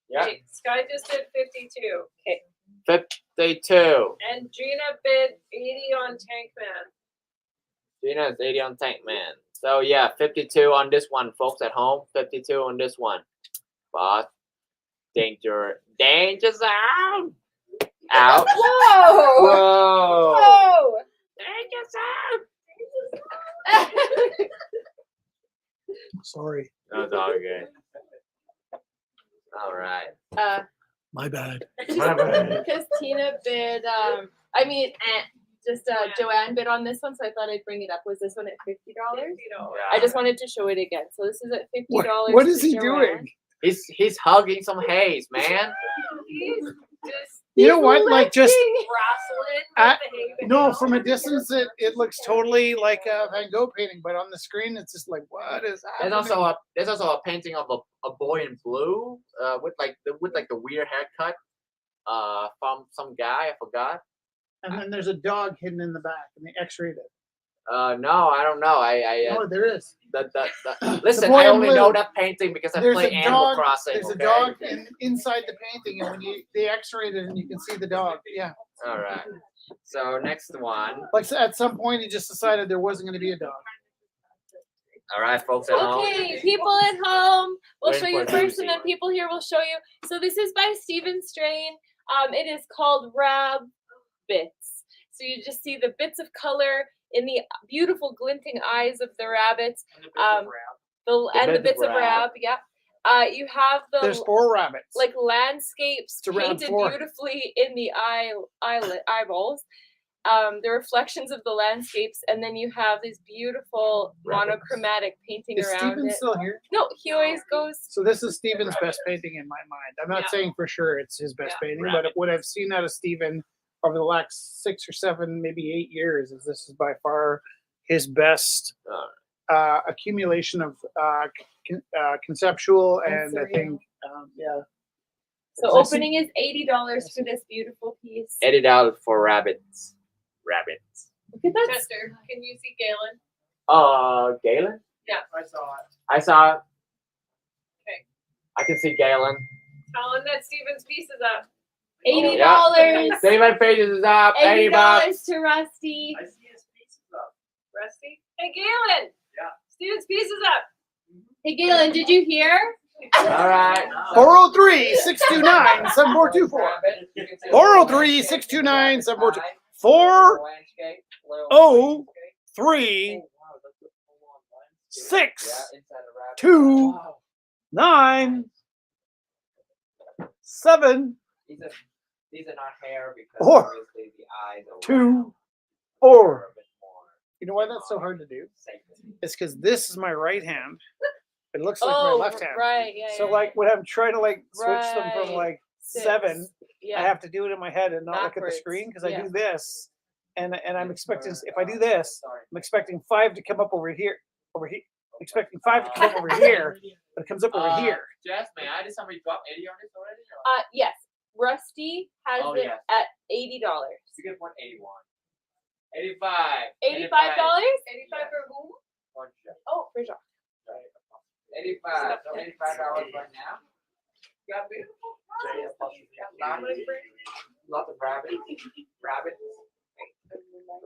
[SPEAKER 2] Yeah.
[SPEAKER 5] Okay, Sky just did 52.
[SPEAKER 2] 52.
[SPEAKER 5] And Gina bid 80 on Tank Man.
[SPEAKER 2] Gina is 80 on Tank Man. So yeah, 52 on this one, folks at home. 52 on this one. But danger zone. Out.
[SPEAKER 1] Whoa!
[SPEAKER 2] Whoa.
[SPEAKER 1] Whoa!
[SPEAKER 2] Danger zone.
[SPEAKER 7] Sorry,
[SPEAKER 2] That's all good. All right.
[SPEAKER 7] my bad.
[SPEAKER 1] Because Tina bid, Joanne bid on this one, so I thought I'd bring it up. Was this one at $50? I just wanted to show it again. So this is at $50.
[SPEAKER 7] What is
[SPEAKER 1] for
[SPEAKER 7] he
[SPEAKER 1] Joanne.
[SPEAKER 7] doing?
[SPEAKER 2] He's hugging some haze, man.
[SPEAKER 5] He's just
[SPEAKER 7] You know what? Like just
[SPEAKER 5] wrestling
[SPEAKER 7] I-
[SPEAKER 5] with the hay
[SPEAKER 7] no,
[SPEAKER 5] bale.
[SPEAKER 7] from a distance it looks totally like a Van Gogh painting, but on the screen it's just like, what is
[SPEAKER 2] There's
[SPEAKER 7] happening?
[SPEAKER 2] also a painting of a boy in blue, with the weird haircut, from some guy, I forgot.
[SPEAKER 7] And then there's a dog hidden in the back, and they X-rayed it.
[SPEAKER 2] No, I don't know.
[SPEAKER 7] Oh, there is.
[SPEAKER 2] Listen,
[SPEAKER 7] boy
[SPEAKER 2] I
[SPEAKER 7] in
[SPEAKER 2] only know
[SPEAKER 7] blue.
[SPEAKER 2] that painting because I
[SPEAKER 7] There's
[SPEAKER 2] play
[SPEAKER 7] a
[SPEAKER 2] Animal
[SPEAKER 7] dog.
[SPEAKER 2] Crossing.
[SPEAKER 7] There's a
[SPEAKER 2] okay?
[SPEAKER 7] dog inside the painting, and when they X-rayed it, and you can see the dog. Yeah,
[SPEAKER 2] All right. So next one.
[SPEAKER 7] like so at some point he just decided there wasn't going to be a dog.
[SPEAKER 2] All right, folks at home.
[SPEAKER 1] Okay, people at home, we'll
[SPEAKER 2] Waiting
[SPEAKER 1] show you
[SPEAKER 2] for
[SPEAKER 1] first,
[SPEAKER 2] Lucy.
[SPEAKER 1] and then people here will show you. So this is by Stephen Strain. It is called Rab Bits. So you just see the bits of color in the beautiful glinting eyes of the rabbits,
[SPEAKER 6] And
[SPEAKER 1] the
[SPEAKER 2] bits
[SPEAKER 1] bits
[SPEAKER 2] of
[SPEAKER 1] of
[SPEAKER 2] rab.
[SPEAKER 1] rab. Yeah. You have
[SPEAKER 7] There's
[SPEAKER 1] the
[SPEAKER 7] 4 rabbits.
[SPEAKER 1] like landscapes
[SPEAKER 7] It's around
[SPEAKER 1] painted
[SPEAKER 7] 4.
[SPEAKER 1] beautifully in the eyeballs. The reflections of the landscapes, and then you have these beautiful
[SPEAKER 2] Rabbits.
[SPEAKER 1] monochromatic painting
[SPEAKER 7] Is
[SPEAKER 1] around
[SPEAKER 7] Steven
[SPEAKER 1] it.
[SPEAKER 7] still here?
[SPEAKER 1] No, he always goes.
[SPEAKER 7] So this is Steven's best painting in my mind. I'm not
[SPEAKER 5] Yeah.
[SPEAKER 7] saying for sure it's his best
[SPEAKER 5] Yeah.
[SPEAKER 7] painting,
[SPEAKER 2] Rabbit.
[SPEAKER 7] but what I've seen out of Steven over the last 6 or 7, maybe 8 years is this is by far his best accumulation of conceptual and I
[SPEAKER 1] surreal.
[SPEAKER 7] think
[SPEAKER 1] So
[SPEAKER 7] Does that
[SPEAKER 1] opening is $80 for this beautiful piece.
[SPEAKER 2] $80 for rabbits. Rabbits.
[SPEAKER 1] Look at that.
[SPEAKER 5] Chester, can you see Galen?
[SPEAKER 2] Galen?
[SPEAKER 3] I saw it.
[SPEAKER 2] I saw it.
[SPEAKER 5] Okay.
[SPEAKER 2] I can see Galen.
[SPEAKER 5] Tell him that Steven's piece is up.
[SPEAKER 1] $80.
[SPEAKER 2] David Pages is up. $80
[SPEAKER 1] $80 to Rusty.
[SPEAKER 3] I see his pieces up.
[SPEAKER 5] Rusty? Hey, Galen!
[SPEAKER 3] Yeah.
[SPEAKER 5] Steven's piece is up.
[SPEAKER 1] Hey Galen, did you hear?
[SPEAKER 2] All right.
[SPEAKER 7] 403-629-7424. 403-629-7424. 403 6 2 9 7
[SPEAKER 2] These are not hair because
[SPEAKER 7] Or
[SPEAKER 2] obviously the eyes are
[SPEAKER 7] 2
[SPEAKER 2] round,
[SPEAKER 7] 4.
[SPEAKER 2] a bit more
[SPEAKER 7] You know why that's so hard to do?
[SPEAKER 2] sacred.
[SPEAKER 7] It's because this is my right hand. It looks like
[SPEAKER 1] Oh,
[SPEAKER 7] my left hand.
[SPEAKER 1] right, yeah.
[SPEAKER 7] So
[SPEAKER 1] yeah,
[SPEAKER 7] like when I'm trying to like switch them from
[SPEAKER 1] Right.
[SPEAKER 7] like
[SPEAKER 1] Six.
[SPEAKER 7] 7,
[SPEAKER 1] yeah.
[SPEAKER 7] I have to do it in my head and not look at the
[SPEAKER 1] Backwards,
[SPEAKER 7] screen because I
[SPEAKER 1] yeah.
[SPEAKER 7] do this, and I'm expecting if I do this, I'm expecting 5 to come up over here, I'm expecting 5 to come up over here, but it comes up over here.
[SPEAKER 2] Jess, may I? Did somebody drop 80 on this already? Or?
[SPEAKER 1] Yes. Rusty has
[SPEAKER 2] Oh,
[SPEAKER 1] it
[SPEAKER 2] yes.
[SPEAKER 1] at $80.
[SPEAKER 2] You get 181. 85.
[SPEAKER 1] $85?
[SPEAKER 5] 85 for whom?
[SPEAKER 2] One check.
[SPEAKER 1] Oh, for sure.
[SPEAKER 2] 85. So $85 right now. Got beautiful. Lots of rabbits.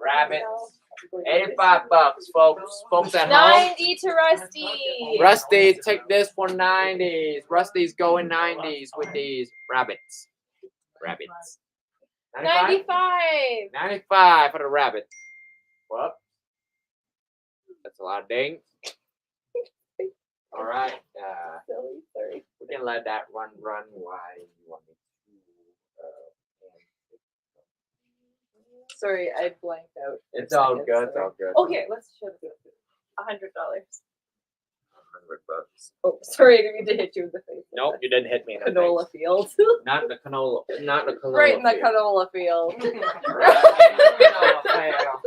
[SPEAKER 2] Rabbits. $85, folks. Folks at home.
[SPEAKER 1] 90 to Rusty.
[SPEAKER 2] Rusty, take this for 90s. Rusty's going 90s with these rabbits.
[SPEAKER 1] 95.
[SPEAKER 2] 95 for the rabbit. Whoop. That's a lot of dings. All right.
[SPEAKER 1] Sorry.
[SPEAKER 2] We can let that run. Why you want me to?
[SPEAKER 1] Sorry, I blanked out.
[SPEAKER 2] It's all
[SPEAKER 1] Second,
[SPEAKER 2] good. It's
[SPEAKER 1] sorry.
[SPEAKER 2] all good.
[SPEAKER 1] Oh, here, let's show this. $100.
[SPEAKER 2] $100.
[SPEAKER 1] Oh, sorry, I didn't mean to hit you in the face.
[SPEAKER 2] Nope, you didn't hit me. In the
[SPEAKER 1] Canola
[SPEAKER 2] face.
[SPEAKER 1] field.
[SPEAKER 2] Not the canola. Not the canola.
[SPEAKER 1] Right in the
[SPEAKER 2] field.
[SPEAKER 1] canola field.
[SPEAKER 2] Right in the canola field.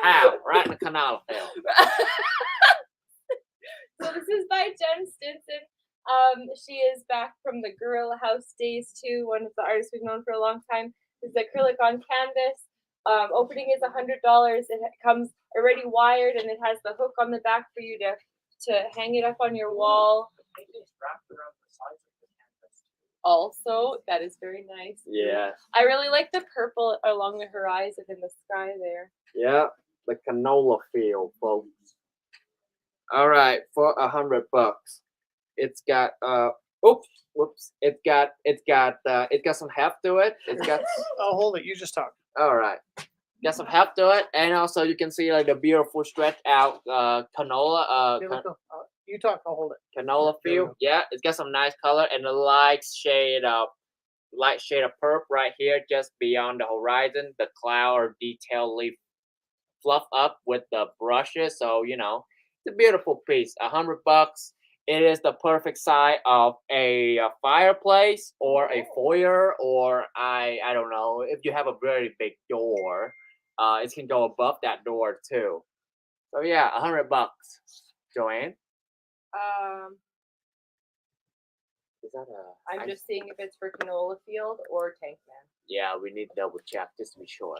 [SPEAKER 2] How? Right in the canal field.
[SPEAKER 1] So this is by Jen Stinson. She is back from the Gorilla House days too. One of the artists we've known for a long time. This is acrylic on canvas. Opening is $100. It comes already wired and it has the hook on the back for you to hang it up on your wall.
[SPEAKER 6] Maybe it's wrapped around the sides of the canvas.
[SPEAKER 1] Also, that is very nice.
[SPEAKER 2] Yeah.
[SPEAKER 1] I really like the purple along the horizon in the sky there.
[SPEAKER 2] Yeah. The canola field, folks. All right, for $100. It's got whoops. It's got some heft to it. It's got
[SPEAKER 3] Oh, hold it. You just talk.
[SPEAKER 2] all right. Got some heft to it, and also you can see like the beautiful stretch out canola
[SPEAKER 3] Okay, let's go. You talk. I'll hold it.
[SPEAKER 2] canola
[SPEAKER 3] There we
[SPEAKER 2] field. Yeah, it's got some nice color and a light shade of purple right here, just beyond the horizon. The cloud or detail leaf fluff up with the brushes, so you know it's a beautiful piece. $100. It is the perfect size of a fireplace or a foyer, or I don't know if you have a very big door. It can go above that door too. So yeah, $100. Joanne, is that a?
[SPEAKER 1] I'm just seeing if it's for canola field or tank man.
[SPEAKER 2] Yeah, we need to double check just to be sure.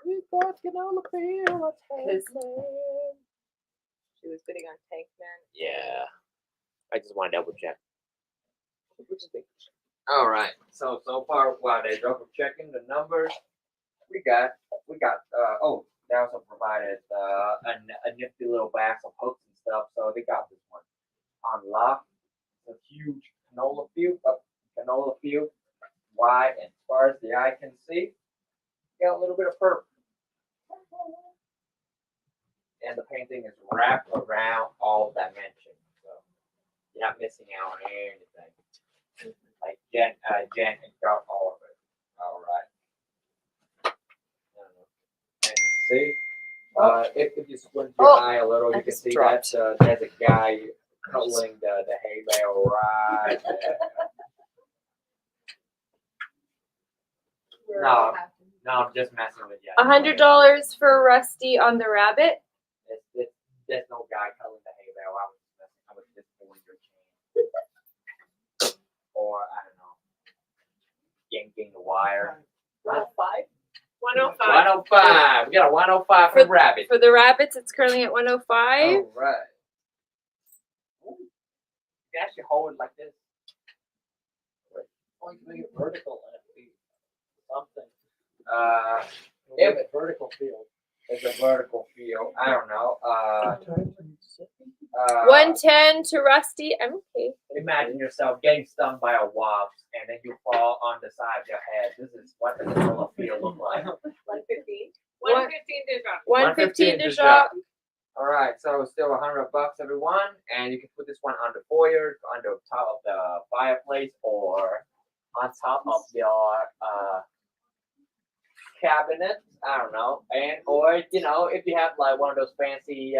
[SPEAKER 2] We got canola field. or tank
[SPEAKER 1] His-
[SPEAKER 2] man.
[SPEAKER 1] She was bidding on tank man.
[SPEAKER 2] Yeah, I just want to double check.
[SPEAKER 1] Which is big.
[SPEAKER 2] All right. So far, while they're double checking the numbers, we got. They also provided a nifty little box of hooks and stuff. So they got this one unlocked. A huge canola field, wide as far as the eye can see. Got a little bit of purple, and the painting is wrapped around all dimensions. So you're not missing out on anything. Like Jen got all of it. All right. And see, if you squint your eye a little, you can see that there's a guy cuddling the hay bale right there. No, I'm just messing with you.
[SPEAKER 1] $100 for Rusty on the rabbit.
[SPEAKER 2] There's no guy cuddling the hay bale. I was just pulling your chain. Or, I don't know, yanking the wire.
[SPEAKER 5] 105.
[SPEAKER 2] 105. We got a 105 for rabbit.
[SPEAKER 1] For the rabbits, it's currently at 105.
[SPEAKER 2] All right. You can actually hold it like this.
[SPEAKER 6] Or you can make it vertical and it be something.
[SPEAKER 2] If
[SPEAKER 6] a vertical field.
[SPEAKER 2] it's a vertical field, I don't know.
[SPEAKER 1] 110 to Rusty. Okay.
[SPEAKER 2] Imagine yourself getting stung by a wasp and then you fall on the side of your head. This is what the canola field look like.
[SPEAKER 5] 115.
[SPEAKER 1] One-
[SPEAKER 5] 115 to drop.
[SPEAKER 1] 115 to
[SPEAKER 2] 115
[SPEAKER 1] shop.
[SPEAKER 2] All right, so it's still $100 everyone, and you can put this one on the foyer, on the top of the fireplace, or on top of your cabinet. I don't know, and or you know, if you have like one of those fancy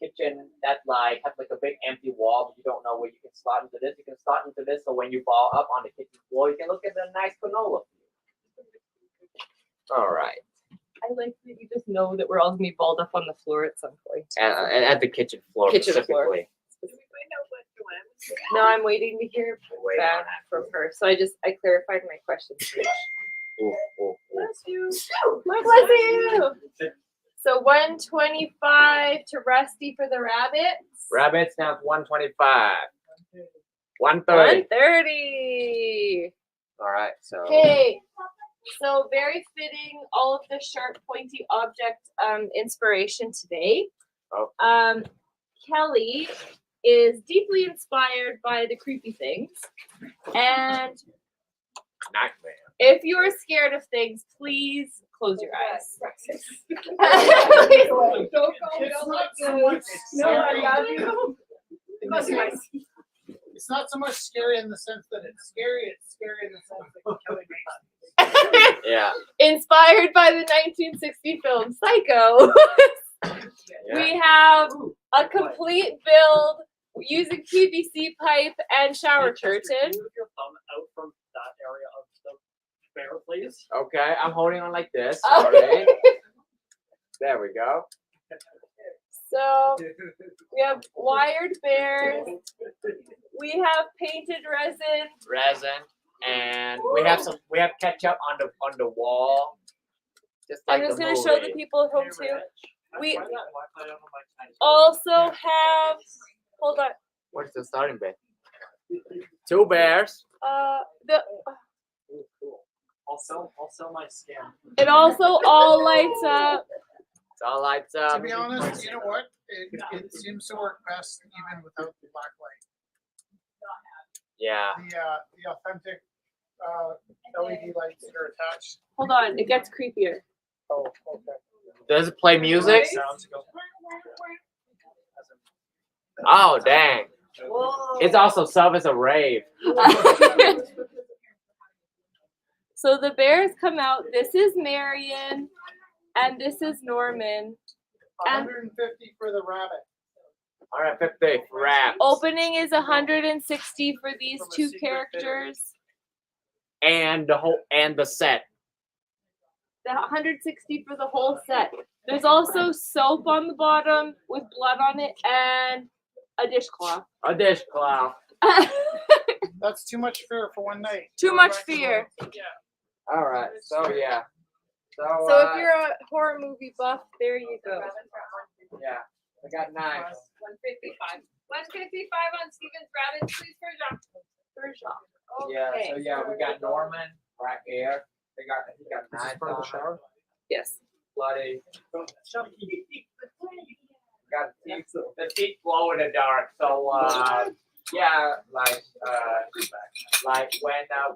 [SPEAKER 2] kitchen that like has like a big empty wall, but you don't know where you can slot into this. You can slot into this, so when you fall up on the kitchen floor, you can look at the nice canola field. All right.
[SPEAKER 1] I like that you just know that we're all gonna be balled up on the floor at some point.
[SPEAKER 2] At the kitchen floor
[SPEAKER 1] Kitchen floor.
[SPEAKER 2] specifically.
[SPEAKER 5] Did we find out what Joanne was saying?
[SPEAKER 1] No, I'm waiting to hear
[SPEAKER 2] Wait on
[SPEAKER 1] back from her. So I clarified my question.
[SPEAKER 2] Ooh, ooh, ooh.
[SPEAKER 5] Bless you.
[SPEAKER 1] Bless you. So 125 to Rusty for the rabbits.
[SPEAKER 2] Rabbits now it's 125. 130.
[SPEAKER 1] 130.
[SPEAKER 2] All right, so
[SPEAKER 1] Okay. So very fitting, all of the sharp, pointy object inspiration today.
[SPEAKER 2] Oh.
[SPEAKER 1] Kelly is deeply inspired by the creepy things. And
[SPEAKER 2] nightmare.
[SPEAKER 1] if you are scared of things, please close your eyes.
[SPEAKER 5] Don't go.
[SPEAKER 3] It's
[SPEAKER 5] Don't
[SPEAKER 3] not so
[SPEAKER 5] go.
[SPEAKER 3] much
[SPEAKER 5] No, I
[SPEAKER 3] scary
[SPEAKER 5] love you.
[SPEAKER 3] in the sense- It's not so much scary in the sense that it's scary. It's scary in the sense that Kelly makes it.
[SPEAKER 2] Yeah.
[SPEAKER 1] Inspired by the 1960 film Psycho. We have a complete build using PVC pipe and shower
[SPEAKER 6] Hey, Chester,
[SPEAKER 1] curtain.
[SPEAKER 6] Can you move your thumb out from that area of the bear, please?
[SPEAKER 2] Okay, I'm holding on like this.
[SPEAKER 1] Oh.
[SPEAKER 2] All right. There we go.
[SPEAKER 1] So we have wired bears. We have painted resin.
[SPEAKER 2] Resin, and we have ketchup on the wall. Just like
[SPEAKER 1] I'm just
[SPEAKER 2] the
[SPEAKER 1] gonna show the
[SPEAKER 2] movie.
[SPEAKER 1] people at home too. We
[SPEAKER 6] Try that Wi-Fi on my Chinese
[SPEAKER 1] also have. Hold on.
[SPEAKER 2] What's the starting bit? 2 bears.
[SPEAKER 1] The
[SPEAKER 6] Ooh, cool. I'll sell my scam.
[SPEAKER 1] it also all lights up.
[SPEAKER 2] It's all lights
[SPEAKER 7] To
[SPEAKER 2] up.
[SPEAKER 7] be honest, you know what? It seems to work best even without the black light.
[SPEAKER 2] Yeah.
[SPEAKER 7] The authentic LED lights that are attached.
[SPEAKER 1] Hold on, it gets creepier.
[SPEAKER 7] Oh, okay.
[SPEAKER 2] Does it play music?
[SPEAKER 6] Sounds go.
[SPEAKER 2] Oh dang! It's also served as a rave.
[SPEAKER 1] So the bears come out. This is Marion, and this is Norman. And
[SPEAKER 7] 150 for the rabbit.
[SPEAKER 2] All right, 50 wraps.
[SPEAKER 1] opening is 160 for these
[SPEAKER 6] From a
[SPEAKER 1] two
[SPEAKER 6] secret
[SPEAKER 1] characters.
[SPEAKER 2] And the set.
[SPEAKER 1] The 160 for the whole set. There's also soap on the bottom with blood on it and a dishcloth.
[SPEAKER 2] A dishcloth.
[SPEAKER 7] That's too much fear for one night.
[SPEAKER 1] Too much fear.
[SPEAKER 2] All right. So yeah. So
[SPEAKER 1] So if you're a horror movie buff, there you go.
[SPEAKER 2] yeah, we got knives.
[SPEAKER 5] 155. 155 on Steven's rabbit, please, for Jean.
[SPEAKER 1] For Jean.
[SPEAKER 2] Yeah.
[SPEAKER 1] Okay.
[SPEAKER 2] So yeah, we got Norman right here. He got
[SPEAKER 7] Is this
[SPEAKER 2] knives
[SPEAKER 7] part of
[SPEAKER 2] on
[SPEAKER 7] the shower?
[SPEAKER 1] Yes.
[SPEAKER 2] bloody. Got the teeth glow in the dark. So yeah, like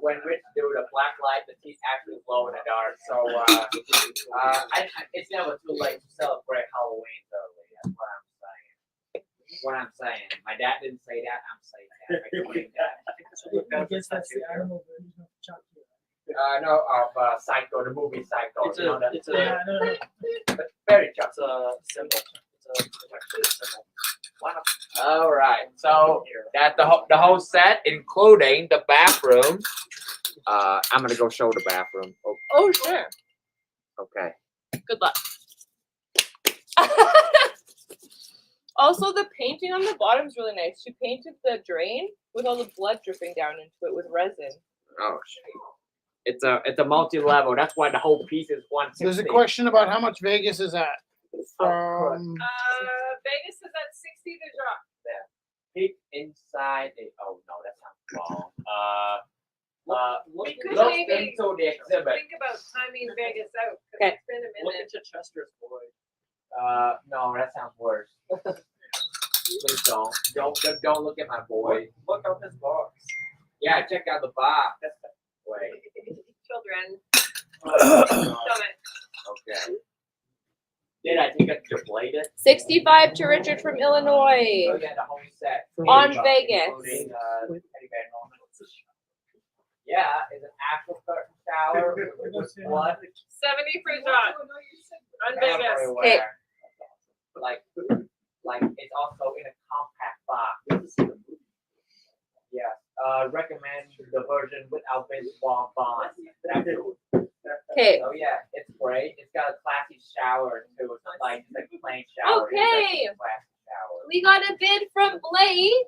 [SPEAKER 2] when Rich do the black light, the teeth actually glow in the dark. So it's never too late to celebrate Halloween thoroughly. That's what I'm saying. My dad didn't say that. I'm saying that. I claim that.
[SPEAKER 3] I guess that's the animal version of Chucky.
[SPEAKER 2] No, of Psycho, the movie Psycho.
[SPEAKER 6] It's
[SPEAKER 2] you know,
[SPEAKER 6] a
[SPEAKER 2] that-
[SPEAKER 6] it's a
[SPEAKER 3] Yeah, no.
[SPEAKER 2] but very Chucky.
[SPEAKER 6] it's a symbol. It's actually a symbol.
[SPEAKER 2] All right, so that the whole set, including the bathroom. I'm gonna go show the bathroom. Oh,
[SPEAKER 1] Oh, sure.
[SPEAKER 2] okay.
[SPEAKER 1] Good luck. Also, the painting on the bottom is really nice. She painted the drain with all the blood dripping down into it with resin.
[SPEAKER 2] Oh, shit. It's a multi-level. That's why the whole piece is 160.
[SPEAKER 7] There's a question about how much Vegas is at.
[SPEAKER 2] Oh,
[SPEAKER 5] Vegas is at 60 to drop.
[SPEAKER 2] Peek inside the. Oh no, that sounds wrong.
[SPEAKER 5] We could
[SPEAKER 2] Look
[SPEAKER 5] maybe
[SPEAKER 2] into the exhibit.
[SPEAKER 5] think about timing Vegas out. 'cause
[SPEAKER 1] Okay.
[SPEAKER 5] It's been a
[SPEAKER 6] Look
[SPEAKER 5] minute.
[SPEAKER 6] into Chester's boy.
[SPEAKER 2] No, that sounds worse. Please don't look at my boy.
[SPEAKER 6] Look up his box.
[SPEAKER 2] Yeah, check out the box. Wait.
[SPEAKER 5] Children.
[SPEAKER 2] Oh,
[SPEAKER 5] Stop it.
[SPEAKER 2] okay. Did I think I deflated?
[SPEAKER 1] 65 to Richard from Illinois.
[SPEAKER 2] Oh yeah, the whole set.
[SPEAKER 1] On
[SPEAKER 2] Including,
[SPEAKER 1] Vegas.
[SPEAKER 2] Teddy Bear Norman. Yeah, it's an actual curtain shower with blood
[SPEAKER 5] 70 for John. On Vegas.
[SPEAKER 2] everywhere. Like it's also in a compact box. Yeah. Recommend the version without baseball bond.
[SPEAKER 1] Okay.
[SPEAKER 2] So yeah, it's great. It's got a classy shower too. It's not like it's like a plain shower. It's
[SPEAKER 1] Okay.
[SPEAKER 2] like a classy shower.
[SPEAKER 1] We got a bid from Blake.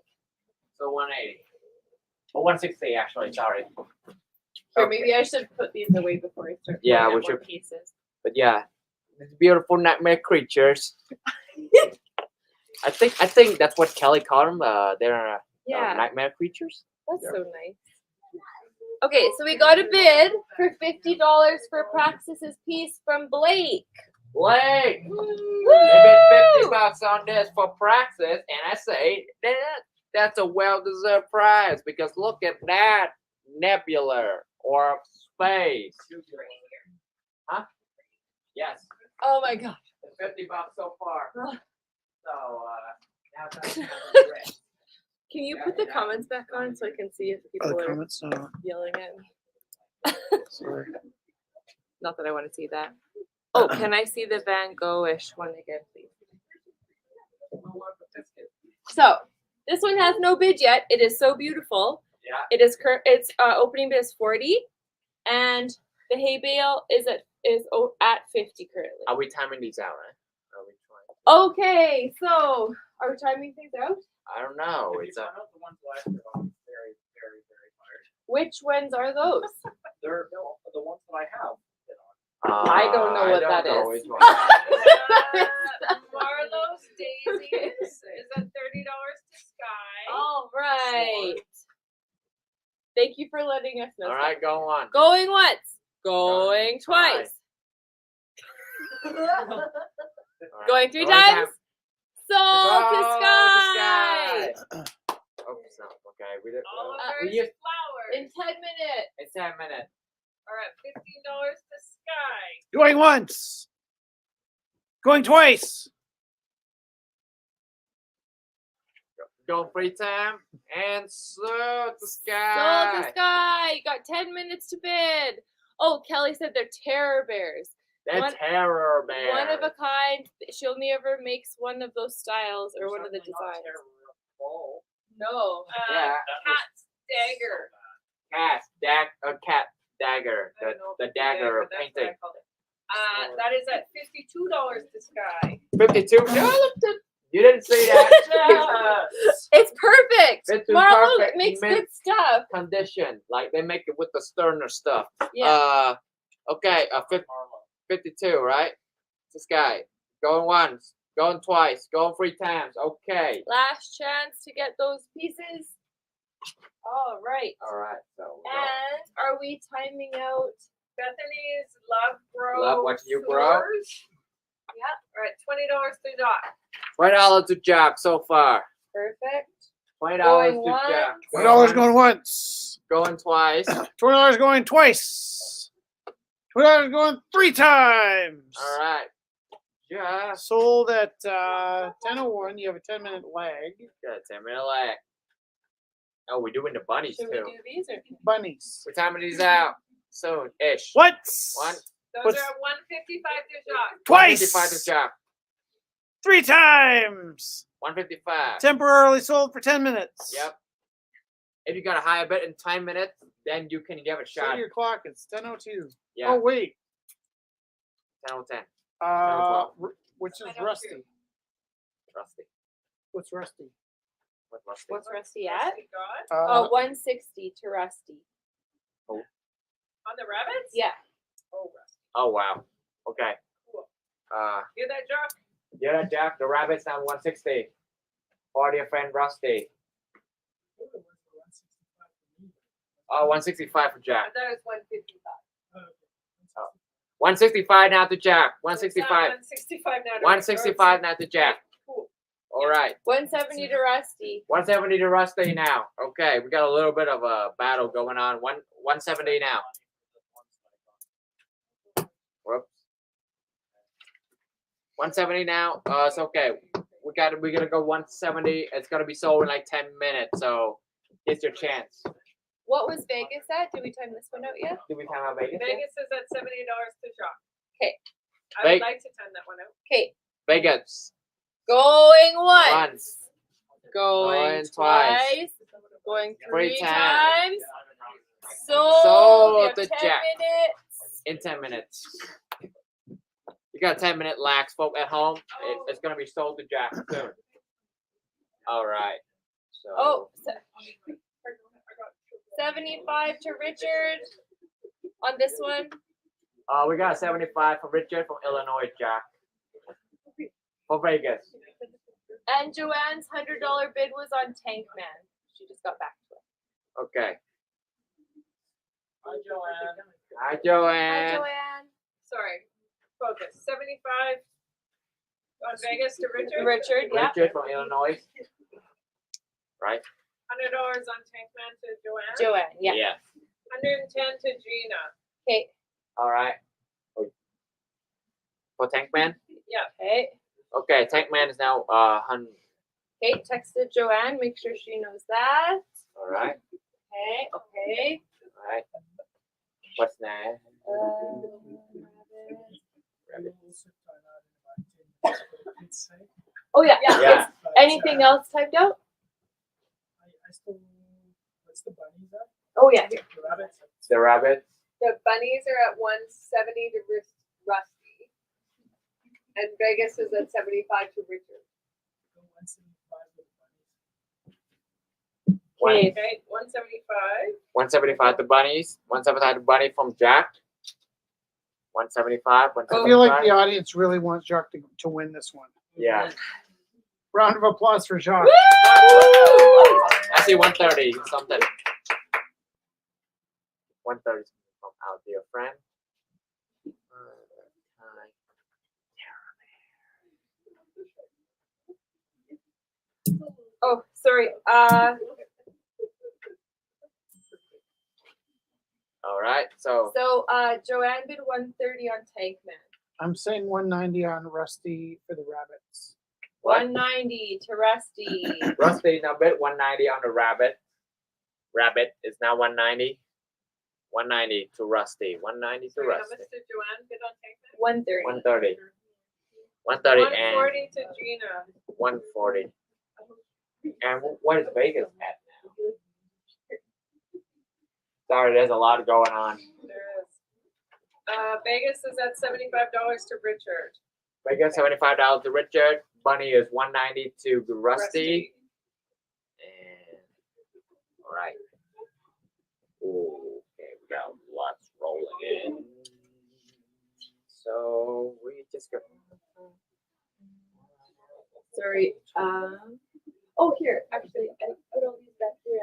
[SPEAKER 2] So 180. Or 160 actually, sorry.
[SPEAKER 1] Here, maybe I should put these away before I start.
[SPEAKER 2] Yeah,
[SPEAKER 1] pulling
[SPEAKER 2] we
[SPEAKER 1] out more
[SPEAKER 2] should.
[SPEAKER 1] pieces.
[SPEAKER 2] But yeah, these beautiful nightmare creatures. I think that's what Kelly called them. They're
[SPEAKER 1] Yeah,
[SPEAKER 2] nightmare creatures.
[SPEAKER 1] that's so nice. Okay, so we got a bid for $50 for Praxis's piece from Blake.
[SPEAKER 2] Blake,
[SPEAKER 1] Woo!
[SPEAKER 2] they bid $50 on this for Praxis, and I say that's a well-deserved prize because look at that nebula or space. Huh? Yes,
[SPEAKER 1] Oh my god.
[SPEAKER 2] it's $50 so far.
[SPEAKER 1] Ugh.
[SPEAKER 2] So now it's time to rest.
[SPEAKER 1] Can you put the comments back on so I can see if people are
[SPEAKER 7] comments?
[SPEAKER 1] yelling at me?
[SPEAKER 7] Sorry.
[SPEAKER 1] Not that I want to see that. Oh, can I see the Van Gogh-ish one again, please? So this one has no bid yet. It is so beautiful.
[SPEAKER 2] Yeah.
[SPEAKER 1] It is opening bid is 40, and the hay bale is at is at 50 currently.
[SPEAKER 2] Are we timing these out, right? Are we trying?
[SPEAKER 1] Okay, so are we timing things out?
[SPEAKER 2] I don't know.
[SPEAKER 6] If you
[SPEAKER 2] It's a
[SPEAKER 6] find out the ones last year, I'm very, very, very tired.
[SPEAKER 1] Which ones are those?
[SPEAKER 6] They're the ones that I have.
[SPEAKER 1] I don't know what that
[SPEAKER 2] know
[SPEAKER 1] is.
[SPEAKER 2] which one that is.
[SPEAKER 5] Marlowe's Daisies is at $30 to Sky.
[SPEAKER 1] All right. Thank you for letting us know.
[SPEAKER 2] All right, go on.
[SPEAKER 1] Going once. Going
[SPEAKER 2] Going
[SPEAKER 1] twice.
[SPEAKER 2] All right.
[SPEAKER 1] Going three
[SPEAKER 2] Going
[SPEAKER 1] times. Sold
[SPEAKER 2] Sold
[SPEAKER 1] to
[SPEAKER 2] to
[SPEAKER 1] sky.
[SPEAKER 2] Oh, so, okay. We did.
[SPEAKER 5] Oliver's
[SPEAKER 2] we used
[SPEAKER 5] Flowers
[SPEAKER 1] In 10 minutes.
[SPEAKER 2] in 10 minutes.
[SPEAKER 5] are at $15 to Sky.
[SPEAKER 7] Going once. Going twice.
[SPEAKER 2] Go free time and sold to
[SPEAKER 1] Sold
[SPEAKER 2] sky.
[SPEAKER 1] to sky. You got 10 minutes to bid. Oh, Kelly said they're terror bears.
[SPEAKER 2] They're
[SPEAKER 1] One-
[SPEAKER 2] terror bears.
[SPEAKER 1] One of a kind. She only ever makes one of those styles or one of the designs. No.
[SPEAKER 2] Yeah.
[SPEAKER 5] Cat's Dagger.
[SPEAKER 2] Cat dagger.
[SPEAKER 5] I don't know
[SPEAKER 2] The
[SPEAKER 5] if it's
[SPEAKER 2] dagger
[SPEAKER 5] but that's what I
[SPEAKER 2] painting.
[SPEAKER 5] call it. That is at $52 to Sky.
[SPEAKER 2] 52. You didn't see that.
[SPEAKER 1] It's perfect.
[SPEAKER 2] It's
[SPEAKER 1] Marlo
[SPEAKER 2] perfect
[SPEAKER 1] makes
[SPEAKER 2] mint.
[SPEAKER 1] good stuff.
[SPEAKER 2] Condition. Like they make it with the sterner stuff.
[SPEAKER 1] Yeah.
[SPEAKER 2] Okay. 52, right? This guy. Going once. Going twice. Going 3 times. Okay.
[SPEAKER 1] Last chance to get those pieces. All right.
[SPEAKER 2] All right. So. go.
[SPEAKER 1] And are we timing out?
[SPEAKER 5] Bethany's Love Grow.
[SPEAKER 2] Love Watching You Grow.
[SPEAKER 5] Tours. Yeah, are at $20 to Dot.
[SPEAKER 2] $20 to Jack so far.
[SPEAKER 1] Perfect.
[SPEAKER 2] $20
[SPEAKER 1] Going
[SPEAKER 2] to
[SPEAKER 1] once.
[SPEAKER 2] Jack.
[SPEAKER 7] $20 going once.
[SPEAKER 2] Going twice.
[SPEAKER 7] $20 going twice. $20 going 3 times.
[SPEAKER 2] All right. Yeah.
[SPEAKER 7] Sold at 10:01. You have a 10-minute lag.
[SPEAKER 2] Good. 10-minute lag. Oh, we're doing the bunnies
[SPEAKER 1] Should we
[SPEAKER 2] too.
[SPEAKER 1] do these or?
[SPEAKER 7] Bunnies.
[SPEAKER 2] We're timing these out soon-ish.
[SPEAKER 7] What?
[SPEAKER 2] One.
[SPEAKER 5] Those
[SPEAKER 7] What's-
[SPEAKER 5] are at $155 to Dot.
[SPEAKER 7] Twice.
[SPEAKER 2] 155 to Jack.
[SPEAKER 7] 3 times.
[SPEAKER 2] 155.
[SPEAKER 7] Temporarily sold for 10 minutes.
[SPEAKER 2] Yep. If you got a higher bet in 10 minutes, then you can give it a
[SPEAKER 7] Set
[SPEAKER 2] shot.
[SPEAKER 7] your clock. It's 10:02.
[SPEAKER 2] Yeah.
[SPEAKER 7] Oh wait.
[SPEAKER 2] 10 on 10.
[SPEAKER 7] Which is
[SPEAKER 5] 10:02.
[SPEAKER 7] Rusty?
[SPEAKER 2] Rusty.
[SPEAKER 7] What's Rusty?
[SPEAKER 2] What Rusty?
[SPEAKER 1] What's Rusty at?
[SPEAKER 5] We got
[SPEAKER 1] 160 to Rusty.
[SPEAKER 5] on the rabbits?
[SPEAKER 1] Yeah.
[SPEAKER 5] Oh, Rusty.
[SPEAKER 2] Oh, wow. Okay.
[SPEAKER 5] Cool.
[SPEAKER 2] Yeah,
[SPEAKER 5] Hear that, Jock?
[SPEAKER 2] Jack. The rabbit's down 160. For your friend Rusty. 165 for
[SPEAKER 5] I
[SPEAKER 2] Jack.
[SPEAKER 5] thought it was 155.
[SPEAKER 2] 165 now to Jack.
[SPEAKER 5] So it's not
[SPEAKER 2] 165.
[SPEAKER 5] 165 now. to
[SPEAKER 2] 165 now to Jack.
[SPEAKER 5] Cool.
[SPEAKER 2] All right.
[SPEAKER 1] 170 to Rusty.
[SPEAKER 2] 170 to Rusty now. Okay, we got a little bit of a battle going on. 170 now. Whoops. 170 now. It's okay. We're gonna go 170. It's gonna be sold in like 10 minutes. So it's your chance.
[SPEAKER 1] What was Vegas at? Did we time this one out yet?
[SPEAKER 2] Do we time out Vegas? yet?
[SPEAKER 5] Vegas is at $70 to Jock.
[SPEAKER 1] 'Kay.
[SPEAKER 5] I would
[SPEAKER 2] Ve-
[SPEAKER 5] like to time that one out.
[SPEAKER 1] Okay.
[SPEAKER 2] Vegas.
[SPEAKER 1] Going once.
[SPEAKER 2] Once.
[SPEAKER 1] Going
[SPEAKER 2] Going
[SPEAKER 1] twice.
[SPEAKER 2] twice.
[SPEAKER 1] Going
[SPEAKER 2] 3
[SPEAKER 1] 3
[SPEAKER 2] times.
[SPEAKER 1] times. Sold.
[SPEAKER 2] Sold
[SPEAKER 1] You have
[SPEAKER 2] to
[SPEAKER 1] 10
[SPEAKER 2] Jack.
[SPEAKER 1] minutes.
[SPEAKER 2] In 10 minutes. You got a 10-minute lax, folk at home. It's gonna be sold to Jack soon. All right. So.
[SPEAKER 1] Oh, 75 to Richard on this one.
[SPEAKER 2] We got a 75 for Richard from Illinois, Jack. For Vegas.
[SPEAKER 1] And Joanne's $100 bid was on Tank Man. She just got back to it.
[SPEAKER 2] Okay.
[SPEAKER 6] Hi, Joanne.
[SPEAKER 2] Hi,
[SPEAKER 1] Hi,
[SPEAKER 2] Joanne.
[SPEAKER 1] Joanne.
[SPEAKER 5] Sorry. Focus. 75 on Vegas to Richard.
[SPEAKER 1] Richard, yeah.
[SPEAKER 2] Richard from Illinois. Right?
[SPEAKER 5] $100 on Tankman to Joanne.
[SPEAKER 1] Joanne, yeah.
[SPEAKER 2] Yes.
[SPEAKER 5] 110 to Gina.
[SPEAKER 1] Okay.
[SPEAKER 2] All right. For Tankman?
[SPEAKER 5] Yeah.
[SPEAKER 1] Okay.
[SPEAKER 2] Okay, Tankman is now 100.
[SPEAKER 1] Okay, texted Joanne. Make sure she knows that.
[SPEAKER 2] All right.
[SPEAKER 1] Okay, okay.
[SPEAKER 2] All right. What's next? Rabbit.
[SPEAKER 1] Oh, yeah.
[SPEAKER 2] Yeah.
[SPEAKER 1] Anything else typed out?
[SPEAKER 3] What's the bunnies at?
[SPEAKER 1] Oh, yeah. Here.
[SPEAKER 3] The rabbits?
[SPEAKER 2] The rabbit.
[SPEAKER 5] The bunnies are at 170 to And Vegas is at 75 to Richard.
[SPEAKER 2] One,
[SPEAKER 1] Okay.
[SPEAKER 5] Okay, 175.
[SPEAKER 2] 175 to bunnies. 175 to bunny from Jack. 175.
[SPEAKER 7] I feel like
[SPEAKER 2] 175.
[SPEAKER 7] the audience really wants Jacques to win this one.
[SPEAKER 2] Yeah.
[SPEAKER 7] Round of applause for Jacques.
[SPEAKER 2] I see 130 something. 130 from our dear friend.
[SPEAKER 1] Oh, sorry.
[SPEAKER 2] All right. So
[SPEAKER 1] Joanne bid 130 on Tank Man.
[SPEAKER 7] I'm saying 190 on Rusty for the rabbits.
[SPEAKER 1] 190 to Rusty.
[SPEAKER 2] Rusty now bid 190 on the rabbit. Rabbit is now 190. 190 to Rusty. 190 to
[SPEAKER 5] Sorry, how
[SPEAKER 2] Rusty.
[SPEAKER 5] much did Joanne bid on Tank Man?
[SPEAKER 1] 130.
[SPEAKER 2] 130. 130 and
[SPEAKER 5] 140 to Gina.
[SPEAKER 2] 140. And what is Vegas at now? Sorry, there's a lot going on.
[SPEAKER 5] There is. Vegas is at $75 to Richard.
[SPEAKER 2] Vegas $75 to Richard. Bunny is 190 to Rusty. And all right. Ooh, okay, we got lots rolling in. So we just got.
[SPEAKER 1] Sorry. Oh, here. Actually, I put all these back here.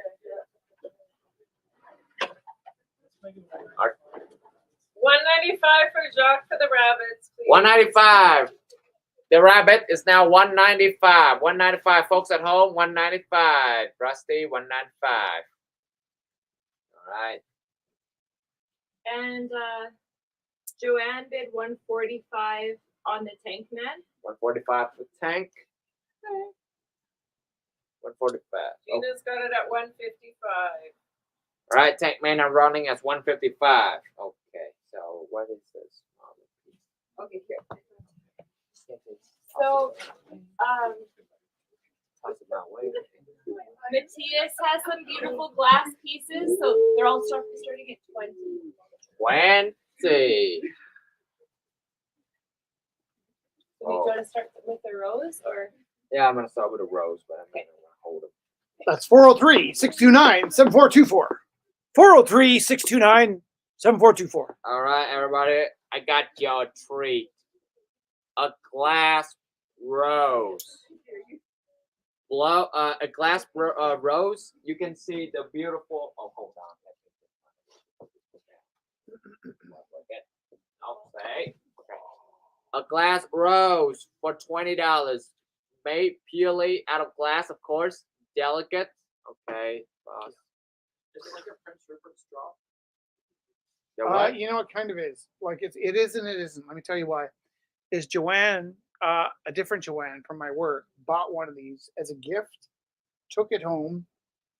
[SPEAKER 5] 195 for Jacques for the rabbits. Please.
[SPEAKER 2] 195. The rabbit is now 195. 195, folks at home. 195. Rusty, 195. All right.
[SPEAKER 1] And Joanne bid 145 on the Tank Man.
[SPEAKER 2] 145 for tank. 145. Oh.
[SPEAKER 5] Gina's got it at 155.
[SPEAKER 2] All right, tank man, I'm running as 155. Okay, so what is this?
[SPEAKER 1] Okay, here. So, Matthias has some beautiful glass pieces, so they're all starting at 20.
[SPEAKER 2] 20.
[SPEAKER 1] So we want to start with the rose, or
[SPEAKER 2] Yeah, I'm gonna start with a rose, but I'm not gonna hold it.
[SPEAKER 7] That's 403-629-7424. 403-629-7424.
[SPEAKER 2] All right, everybody, I got your treat. A glass rose. A glass rose. You can see the beautiful. Oh, hold on. Okay. A glass rose for $20. Made purely out of glass, of course. Delicate. Okay.
[SPEAKER 6] Is it like a Prince Rupert straw?
[SPEAKER 2] The what?
[SPEAKER 7] You know, it kind of is. Like it is and it isn't. Let me tell you why. Is Joanne, a different Joanne from my work, bought one of these as a gift, took it home,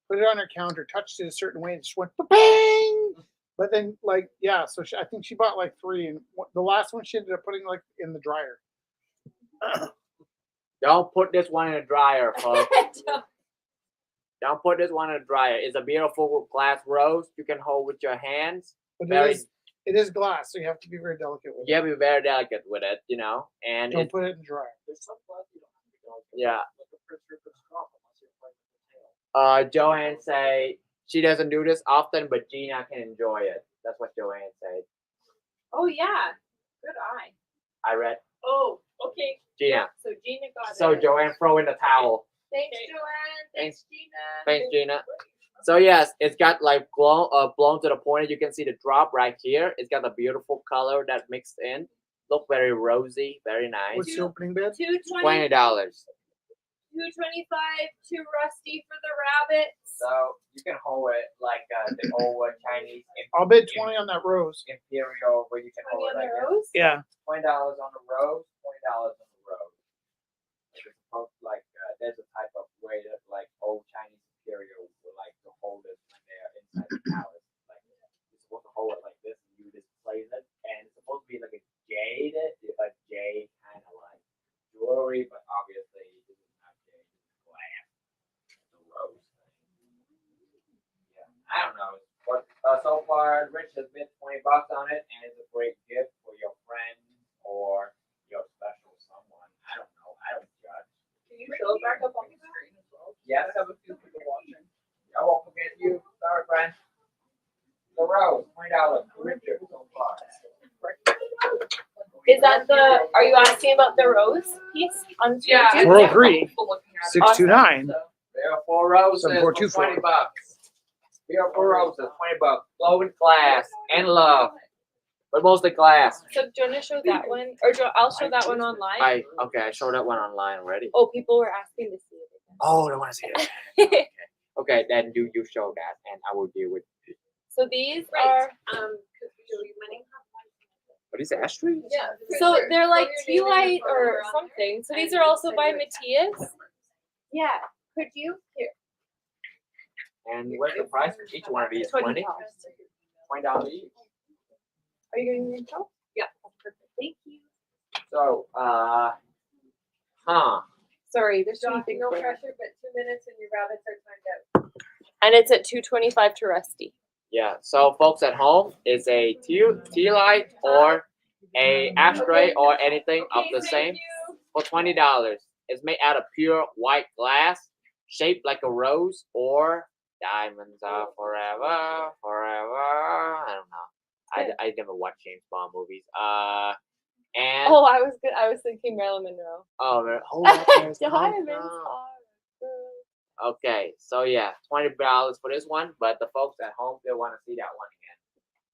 [SPEAKER 7] put it on her counter, touched it a certain way, and just went bang. But then, like, yeah, so I think she bought like 3, and the last one she ended up putting like in the dryer.
[SPEAKER 2] Don't put this one in the dryer, folks. Don't put this one in the dryer. It's a beautiful glass rose you can hold with your hands.
[SPEAKER 7] But
[SPEAKER 2] Very-
[SPEAKER 7] it is glass, so you have to be very delicate with
[SPEAKER 2] You
[SPEAKER 7] it.
[SPEAKER 2] have to be very delicate with it, you know. And
[SPEAKER 7] Don't
[SPEAKER 2] it's,
[SPEAKER 7] put it in the dryer.
[SPEAKER 6] There's some glass you don't have to be delicate.
[SPEAKER 2] yeah.
[SPEAKER 6] Like a Prince Rupert straw, unless you're playing with the tail.
[SPEAKER 2] Joanne say she doesn't do this often, but Gina can enjoy it. That's what Joanne said.
[SPEAKER 1] oh yeah, good eye.
[SPEAKER 2] I read
[SPEAKER 5] Oh, okay.
[SPEAKER 2] Gina.
[SPEAKER 1] So Gina got
[SPEAKER 2] So
[SPEAKER 1] it.
[SPEAKER 2] Joanne throw in the towel.
[SPEAKER 1] Thanks,
[SPEAKER 5] Okay.
[SPEAKER 1] Joanne. Thanks, Gina.
[SPEAKER 2] Thanks, Gina. So yes, it's got like blown to the point. You can see the drop right here. It's got a beautiful color that mixed in. Look very rosy, very nice.
[SPEAKER 7] What's the opening bid?
[SPEAKER 2] $20.
[SPEAKER 1] $225 to Rusty for the rabbits.
[SPEAKER 2] So you can hold it like the old Chinese
[SPEAKER 7] I'll bid 20 on that rose.
[SPEAKER 2] imperial, where you can
[SPEAKER 1] 20
[SPEAKER 2] hold it
[SPEAKER 1] on
[SPEAKER 2] like
[SPEAKER 1] the
[SPEAKER 2] this.
[SPEAKER 1] rose.
[SPEAKER 7] Yeah.
[SPEAKER 2] $20 on the rose. $20 on the rose. It's supposed like there's a type of way that like old Chinese imperial would like to hold it when they're inside the palace. Like you're supposed to hold it like this, and you just place it, and it's supposed to be like a jade kind of like jewelry, but obviously this is not jade, it's glass. The rose thing. Yeah, I don't know. But so far, Rich has bid $20 on it, and it's a great gift for your friend or your special $20 Richard so far.
[SPEAKER 1] Is that the? Are you asking about the rose piece on
[SPEAKER 5] Yeah.
[SPEAKER 1] YouTube?
[SPEAKER 7] 403,
[SPEAKER 5] Looking at it.
[SPEAKER 7] 629.
[SPEAKER 2] There are 4 roses for
[SPEAKER 7] 7424.
[SPEAKER 2] $20. Here are 4 roses, $20. Flow in class and love, but mostly class.
[SPEAKER 1] So do you want to show that one, or I'll show that one online?
[SPEAKER 2] I showed that one online already.
[SPEAKER 1] Oh, people were asking to see it.
[SPEAKER 2] Oh, I want to see it. Okay, then you show that, and I will deal with.
[SPEAKER 1] So these
[SPEAKER 5] Right.
[SPEAKER 1] are.
[SPEAKER 5] Could we do money?
[SPEAKER 2] What is ashtray?
[SPEAKER 5] Yeah.
[SPEAKER 1] So they're like
[SPEAKER 5] Throw your
[SPEAKER 1] tea
[SPEAKER 5] name and
[SPEAKER 1] light
[SPEAKER 5] your phone
[SPEAKER 1] or
[SPEAKER 5] number on there.
[SPEAKER 1] something. So these
[SPEAKER 5] And
[SPEAKER 1] are also
[SPEAKER 5] send
[SPEAKER 1] by
[SPEAKER 5] you a text.
[SPEAKER 1] Matthias. Yeah. Could you? Here.
[SPEAKER 2] And what's the price for each one of these? $20? $20 each.
[SPEAKER 1] Are you getting your info?
[SPEAKER 5] Yeah.
[SPEAKER 1] Perfect. Thank you.
[SPEAKER 2] So,
[SPEAKER 1] Sorry, there's two
[SPEAKER 5] John,
[SPEAKER 1] things.
[SPEAKER 5] no
[SPEAKER 1] going on.
[SPEAKER 5] pressure, but 2 minutes and your rabbits are timed out.
[SPEAKER 1] And it's at 225 to Rusty.
[SPEAKER 2] Yeah. So, folks at home, is a tea light or a ashtray or anything of
[SPEAKER 5] Okay,
[SPEAKER 2] the
[SPEAKER 5] thank
[SPEAKER 2] same
[SPEAKER 5] you.
[SPEAKER 2] for $20. It's made out of pure white glass, shaped like a rose, or diamonds are forever, forever. I don't know. I never watched James Bond movies. And
[SPEAKER 1] Oh, I was thinking Marilyn Monroe.
[SPEAKER 2] there's
[SPEAKER 1] Diamonds
[SPEAKER 2] no.
[SPEAKER 1] are
[SPEAKER 2] Okay, so yeah, $20 for this one, but the folks at home, they want to see that one again.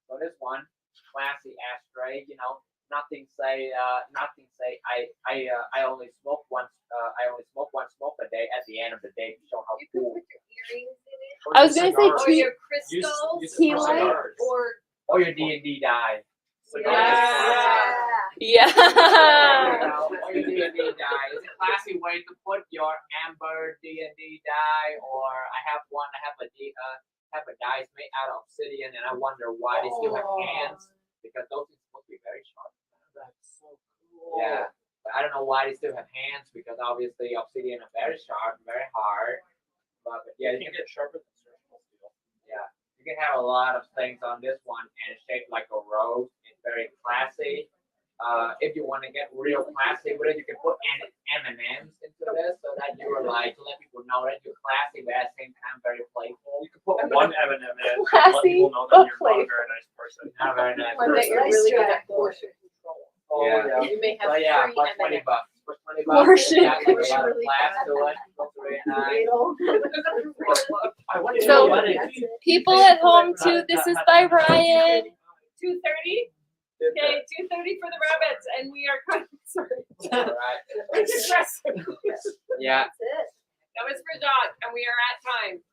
[SPEAKER 2] So this one, classy ashtray, nothing say I only smoke one smoke a day at the end of the day to show how
[SPEAKER 5] You can
[SPEAKER 2] cool.
[SPEAKER 5] put your earrings in it.
[SPEAKER 2] Or
[SPEAKER 1] I
[SPEAKER 2] your
[SPEAKER 1] was gonna say
[SPEAKER 2] cigars.
[SPEAKER 5] Or
[SPEAKER 1] tea-
[SPEAKER 5] your crystals.
[SPEAKER 2] use
[SPEAKER 1] tea
[SPEAKER 2] for
[SPEAKER 1] light
[SPEAKER 2] cigars.
[SPEAKER 5] Or
[SPEAKER 2] Or your D&D die.
[SPEAKER 1] Yeah.
[SPEAKER 2] Or your D&D die. It's a classy way to put your amber D&D die, or I have a dice made out of obsidian, and I wonder why they still have hands, because those things supposed to be very sharp.
[SPEAKER 6] That's so cool.
[SPEAKER 2] Yeah, but I don't know why they still have hands, because obviously obsidian are very sharp, very hard. But yeah,
[SPEAKER 6] You can get sharper than surgical steel.
[SPEAKER 2] yeah, you can have a lot of things on this one, and it's shaped like a rose. It's very classy. If you want to get real classy with it, you can put M&Ms into this, so that you are like to let people know that you're classy, but at the same time very playful.
[SPEAKER 6] You can put one M&M in and let
[SPEAKER 1] Classy,
[SPEAKER 6] people know
[SPEAKER 1] but
[SPEAKER 6] that you're not a
[SPEAKER 1] playful.
[SPEAKER 6] very nice person.
[SPEAKER 2] Not a very nice
[SPEAKER 5] One that
[SPEAKER 2] person.
[SPEAKER 5] you're really good at portion control.
[SPEAKER 6] Oh,
[SPEAKER 2] Yeah.
[SPEAKER 5] You may have
[SPEAKER 2] So yeah,
[SPEAKER 5] three
[SPEAKER 2] for
[SPEAKER 5] M&Ms.
[SPEAKER 2] $20. For $20,
[SPEAKER 1] Portion
[SPEAKER 2] it's got like a lot of
[SPEAKER 5] control.
[SPEAKER 2] class to it. Looks very nice.
[SPEAKER 6] I went to
[SPEAKER 1] So-
[SPEAKER 6] a wedding.
[SPEAKER 1] People at home too. This is by Ryan.
[SPEAKER 5] 2:30. Okay, 2:30 for the rabbits, and we are kind of sorry.
[SPEAKER 2] Alright.
[SPEAKER 5] It's stressful.
[SPEAKER 2] Yeah,
[SPEAKER 5] That was for Doc, and we are at time.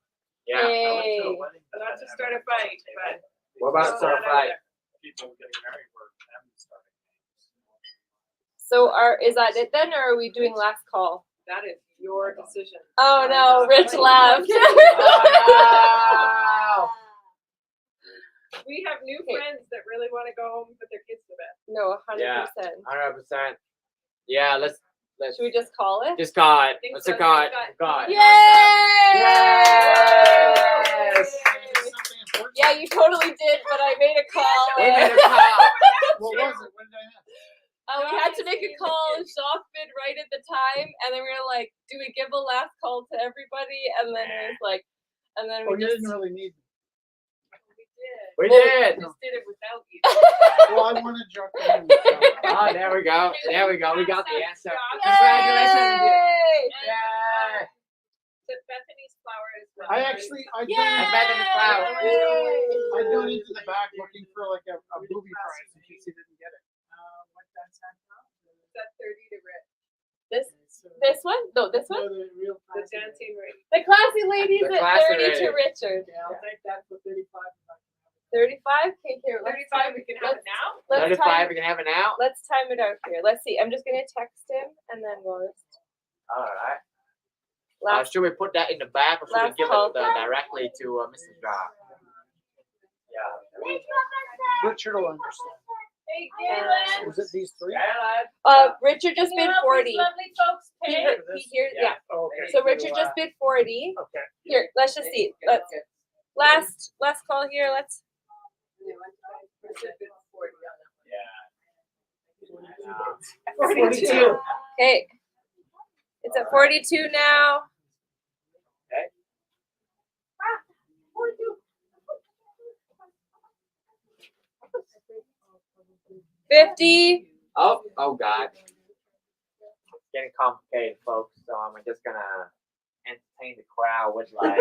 [SPEAKER 2] yeah.
[SPEAKER 6] I went to
[SPEAKER 1] Yay.
[SPEAKER 6] a wedding.
[SPEAKER 5] Not to start a fight, but
[SPEAKER 2] What about
[SPEAKER 5] throw that out
[SPEAKER 2] certified?
[SPEAKER 5] there.
[SPEAKER 6] People getting married were them starting.
[SPEAKER 1] So is that it then, or are we doing last call?
[SPEAKER 5] That is your decision.
[SPEAKER 1] Oh no, Rich left.
[SPEAKER 2] Oh,
[SPEAKER 5] We have new
[SPEAKER 1] Okay.
[SPEAKER 5] friends that really want to go home and put their kids to bed.
[SPEAKER 1] No, 100%.
[SPEAKER 2] Yeah. 100%. Yeah, let's
[SPEAKER 1] Should we just call it?
[SPEAKER 2] just call it.
[SPEAKER 5] Think
[SPEAKER 2] Let's
[SPEAKER 5] so.
[SPEAKER 2] call it.
[SPEAKER 5] We've
[SPEAKER 2] Call it.
[SPEAKER 1] Yay!
[SPEAKER 2] Yes!
[SPEAKER 7] Something important?
[SPEAKER 1] Yeah, you totally did, but I made a call.
[SPEAKER 2] We made a call.
[SPEAKER 7] What was it? What did I have?
[SPEAKER 1] We had to make a call. Jacques bid right at the time, and then we were like, "Do we give a last call to everybody?" And then it was like, and then
[SPEAKER 7] Oh,
[SPEAKER 1] we
[SPEAKER 7] you
[SPEAKER 1] just.
[SPEAKER 7] didn't really need.
[SPEAKER 5] We did.
[SPEAKER 2] We did.
[SPEAKER 5] Just did it without you.
[SPEAKER 7] Well, I wanted Jock to win.
[SPEAKER 2] Oh, there we go. There we go. We got the answer.
[SPEAKER 5] Yay!
[SPEAKER 2] Congratulations.
[SPEAKER 1] Yay!
[SPEAKER 2] Yeah.
[SPEAKER 5] The Bethany's flowers.
[SPEAKER 7] I actually, I
[SPEAKER 1] Yay!
[SPEAKER 7] gone into the back looking for like a booby prize in case he didn't get it.
[SPEAKER 5] That 30 to Rich.
[SPEAKER 1] This one? No, this one.
[SPEAKER 5] The dancing ring.
[SPEAKER 1] The classy ladies
[SPEAKER 2] The
[SPEAKER 1] at
[SPEAKER 2] classy
[SPEAKER 1] 30 to
[SPEAKER 2] lady.
[SPEAKER 1] Richard.
[SPEAKER 3] Yeah, I'll take that for 35.
[SPEAKER 1] 35? Okay, here. Let's
[SPEAKER 5] 35, we can have it now?
[SPEAKER 1] Let's
[SPEAKER 2] 35,
[SPEAKER 1] time,
[SPEAKER 2] we can have it now.
[SPEAKER 1] let's time it out here. Let's see. I'm just gonna text him and then we'll just
[SPEAKER 2] All right.
[SPEAKER 1] last.
[SPEAKER 2] Should we put that in the back, or should we
[SPEAKER 1] last
[SPEAKER 2] give
[SPEAKER 1] call.
[SPEAKER 2] it directly to Mr. Jock? Yeah.
[SPEAKER 7] Richard will understand.
[SPEAKER 5] Hey,
[SPEAKER 1] Galen.
[SPEAKER 7] Was it these three?
[SPEAKER 1] Richard just bid 40.
[SPEAKER 5] Lovely folks
[SPEAKER 1] He
[SPEAKER 5] pay.
[SPEAKER 1] heard- he hears, yeah.
[SPEAKER 7] Oh, okay.
[SPEAKER 1] So Richard just bid 40.
[SPEAKER 7] Okay.
[SPEAKER 1] Here, let's just see. Let's last call here. Let's.
[SPEAKER 2] Yeah.
[SPEAKER 5] 42.
[SPEAKER 1] Okay. It's at 42 now. 50.
[SPEAKER 2] Oh God. It's getting complicated, folks. So I'm just gonna entertain the crowd with like.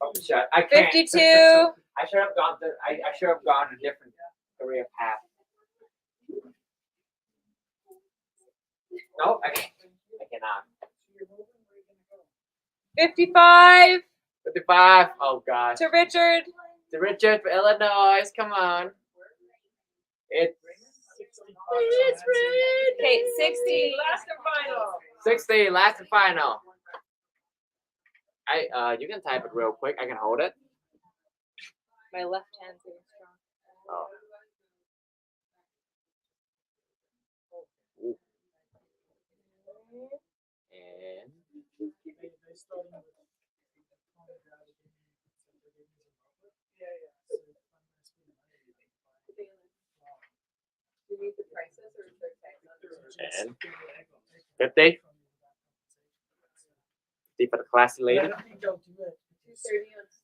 [SPEAKER 2] Oh, shit, I can't.
[SPEAKER 1] 52.
[SPEAKER 2] I should have gone to. I should have gone a different career path. No, I cannot.
[SPEAKER 1] 55
[SPEAKER 2] 55. Oh God.
[SPEAKER 1] to Richard.
[SPEAKER 2] To Richard for Illinois. Come on. It's
[SPEAKER 1] Okay, 60.
[SPEAKER 5] Last and final.
[SPEAKER 2] 60. Last and final. You can type it real quick. I can hold it.
[SPEAKER 1] My left hand's really strong.
[SPEAKER 2] Oh. Ooh. And
[SPEAKER 5] Do you need the prices or is there tax on it?
[SPEAKER 2] and 50. 50 for the classy lady.
[SPEAKER 5] 230 on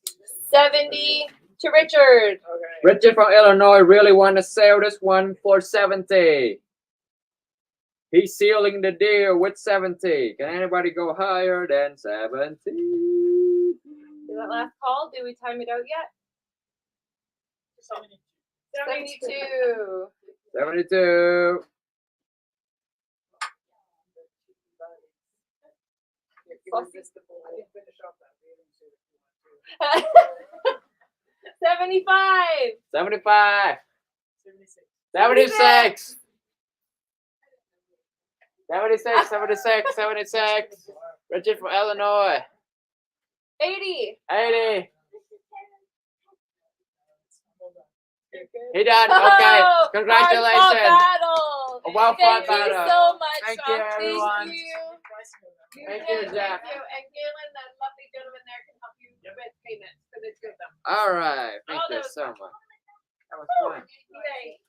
[SPEAKER 5] Steven.
[SPEAKER 1] 70 to Richard.
[SPEAKER 3] Okay.
[SPEAKER 2] Richard from Illinois really want to sell this one for 70. He's sealing the deal with 70. Can anybody go higher than 70?
[SPEAKER 1] Is that last call? Did we time it out yet? 72.
[SPEAKER 2] 72.
[SPEAKER 5] Irresistible.
[SPEAKER 3] I can finish off that meeting too if you want to.
[SPEAKER 1] 75.
[SPEAKER 2] 75.
[SPEAKER 3] 76.
[SPEAKER 2] 76. 76, 76, 76. Richard from Illinois.
[SPEAKER 1] 80.
[SPEAKER 2] 80. He done. Okay.
[SPEAKER 1] Oh,
[SPEAKER 2] Congratulations.
[SPEAKER 1] hard-fought battle.
[SPEAKER 2] A well-fought
[SPEAKER 1] Thank you
[SPEAKER 2] battle.
[SPEAKER 1] so much,
[SPEAKER 2] Thank
[SPEAKER 1] Sean.
[SPEAKER 2] you, everyone.
[SPEAKER 1] Thank you.
[SPEAKER 2] Thank you, Jeff.
[SPEAKER 5] Thank you. And Galen, that lovely gentleman there can help you with payments for the two of them.
[SPEAKER 2] All right. Thank
[SPEAKER 5] Oh,
[SPEAKER 2] you
[SPEAKER 5] that was
[SPEAKER 2] so
[SPEAKER 5] fun.
[SPEAKER 2] much. That was fun.
[SPEAKER 5] Yay.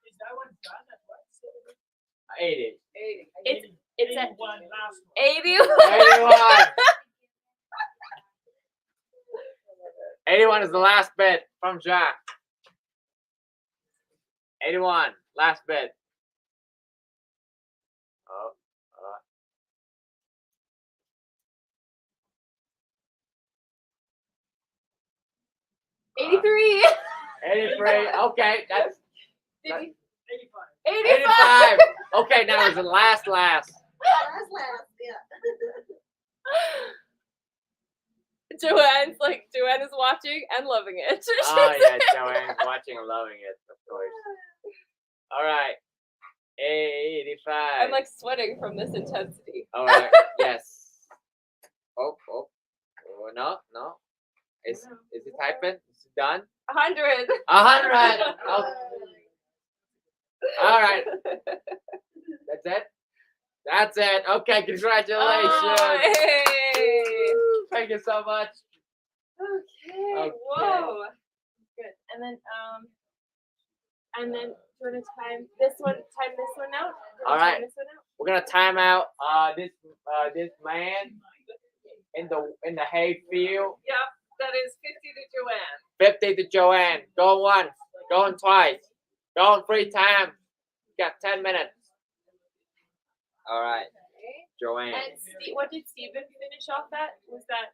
[SPEAKER 3] Is that one done at what?
[SPEAKER 2] 80.
[SPEAKER 5] 80.
[SPEAKER 1] It's at
[SPEAKER 3] 81 last one.
[SPEAKER 1] 81.
[SPEAKER 2] 81. 81 is the last bid from Jack. 81. Last bid. Oh.
[SPEAKER 1] 83.
[SPEAKER 2] 83. Okay. That's
[SPEAKER 1] Did we?
[SPEAKER 3] 85.
[SPEAKER 2] 85. Okay, now it's the last.
[SPEAKER 1] Joanne is watching and loving it.
[SPEAKER 2] Oh, yeah. Joanne's watching and loving it, of course. All right. 85.
[SPEAKER 1] I'm like sweating from this intensity.
[SPEAKER 2] All right. Yes. Oh. No. Is it typing? Is it done?
[SPEAKER 1] 100.
[SPEAKER 2] 100. Oh, all right. That's it. That's it. Okay. Congratulations.
[SPEAKER 1] Oh, hey.
[SPEAKER 2] Thank you so much.
[SPEAKER 1] Okay. Whoa. Good. And then do you want to time this one out?
[SPEAKER 2] All right.
[SPEAKER 1] Time this one out?
[SPEAKER 2] We're gonna time out this man in the hay field.
[SPEAKER 5] Yep, that is 50 to Joanne.
[SPEAKER 2] 50 to Joanne. Going once, going twice, going 3 times. You got 10 minutes. All right, Joanne.
[SPEAKER 1] And what did Steven finish off at? Was that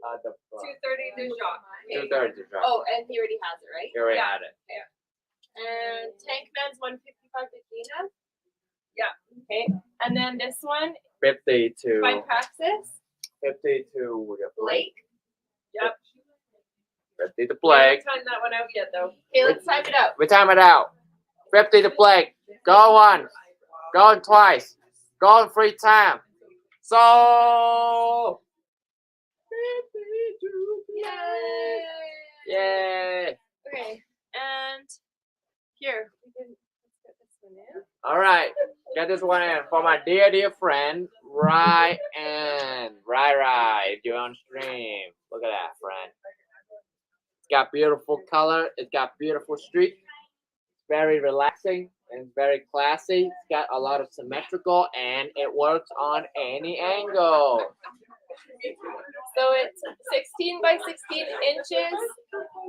[SPEAKER 2] The
[SPEAKER 5] 230 to Jacques.
[SPEAKER 2] 2/3 to Joanne.
[SPEAKER 1] Oh, and he already has it, right?
[SPEAKER 2] You already
[SPEAKER 5] yeah.
[SPEAKER 2] had it.
[SPEAKER 1] And Tank Man's 155 to Gina.
[SPEAKER 5] Yeah.
[SPEAKER 1] Okay. And then this one
[SPEAKER 2] 50 to
[SPEAKER 1] by Praxis.
[SPEAKER 2] 50 to
[SPEAKER 1] Blake.
[SPEAKER 5] Yep.
[SPEAKER 2] 50 to
[SPEAKER 5] We
[SPEAKER 2] Blake.
[SPEAKER 5] haven't timed that one out yet, though.
[SPEAKER 1] Okay, let's time it out.
[SPEAKER 2] We time it out. 50 to Blake. Go once, going twice, going 3 times. So. 50 to
[SPEAKER 1] Yay!
[SPEAKER 2] Yay!
[SPEAKER 1] Okay. And here we didn't. Let's get this one in.
[SPEAKER 2] All right, get this one in for my dear friend, Ryan. If you're on stream, look at that, friend. It's got beautiful color. It's got beautiful streak. It's very relaxing and very classy. It's got a lot of symmetrical, and it works on any angle.
[SPEAKER 1] So it's 16 by 16 inches.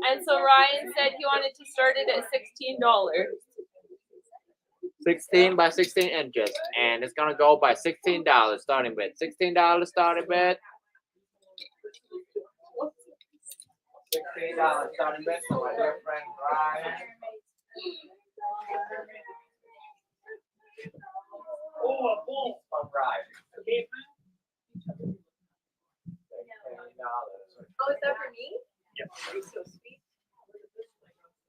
[SPEAKER 1] And so Ryan said he wanted to start it at $16.
[SPEAKER 2] 16 by 16 inches, and it's gonna go by $16 starting bid. $16 starting bid. $16 starting bid for my dear friend Ryan.
[SPEAKER 6] Oh, a bull.
[SPEAKER 2] From Ryan. $16.
[SPEAKER 5] Oh, is that for me?
[SPEAKER 6] Yep.
[SPEAKER 5] You're so sweet.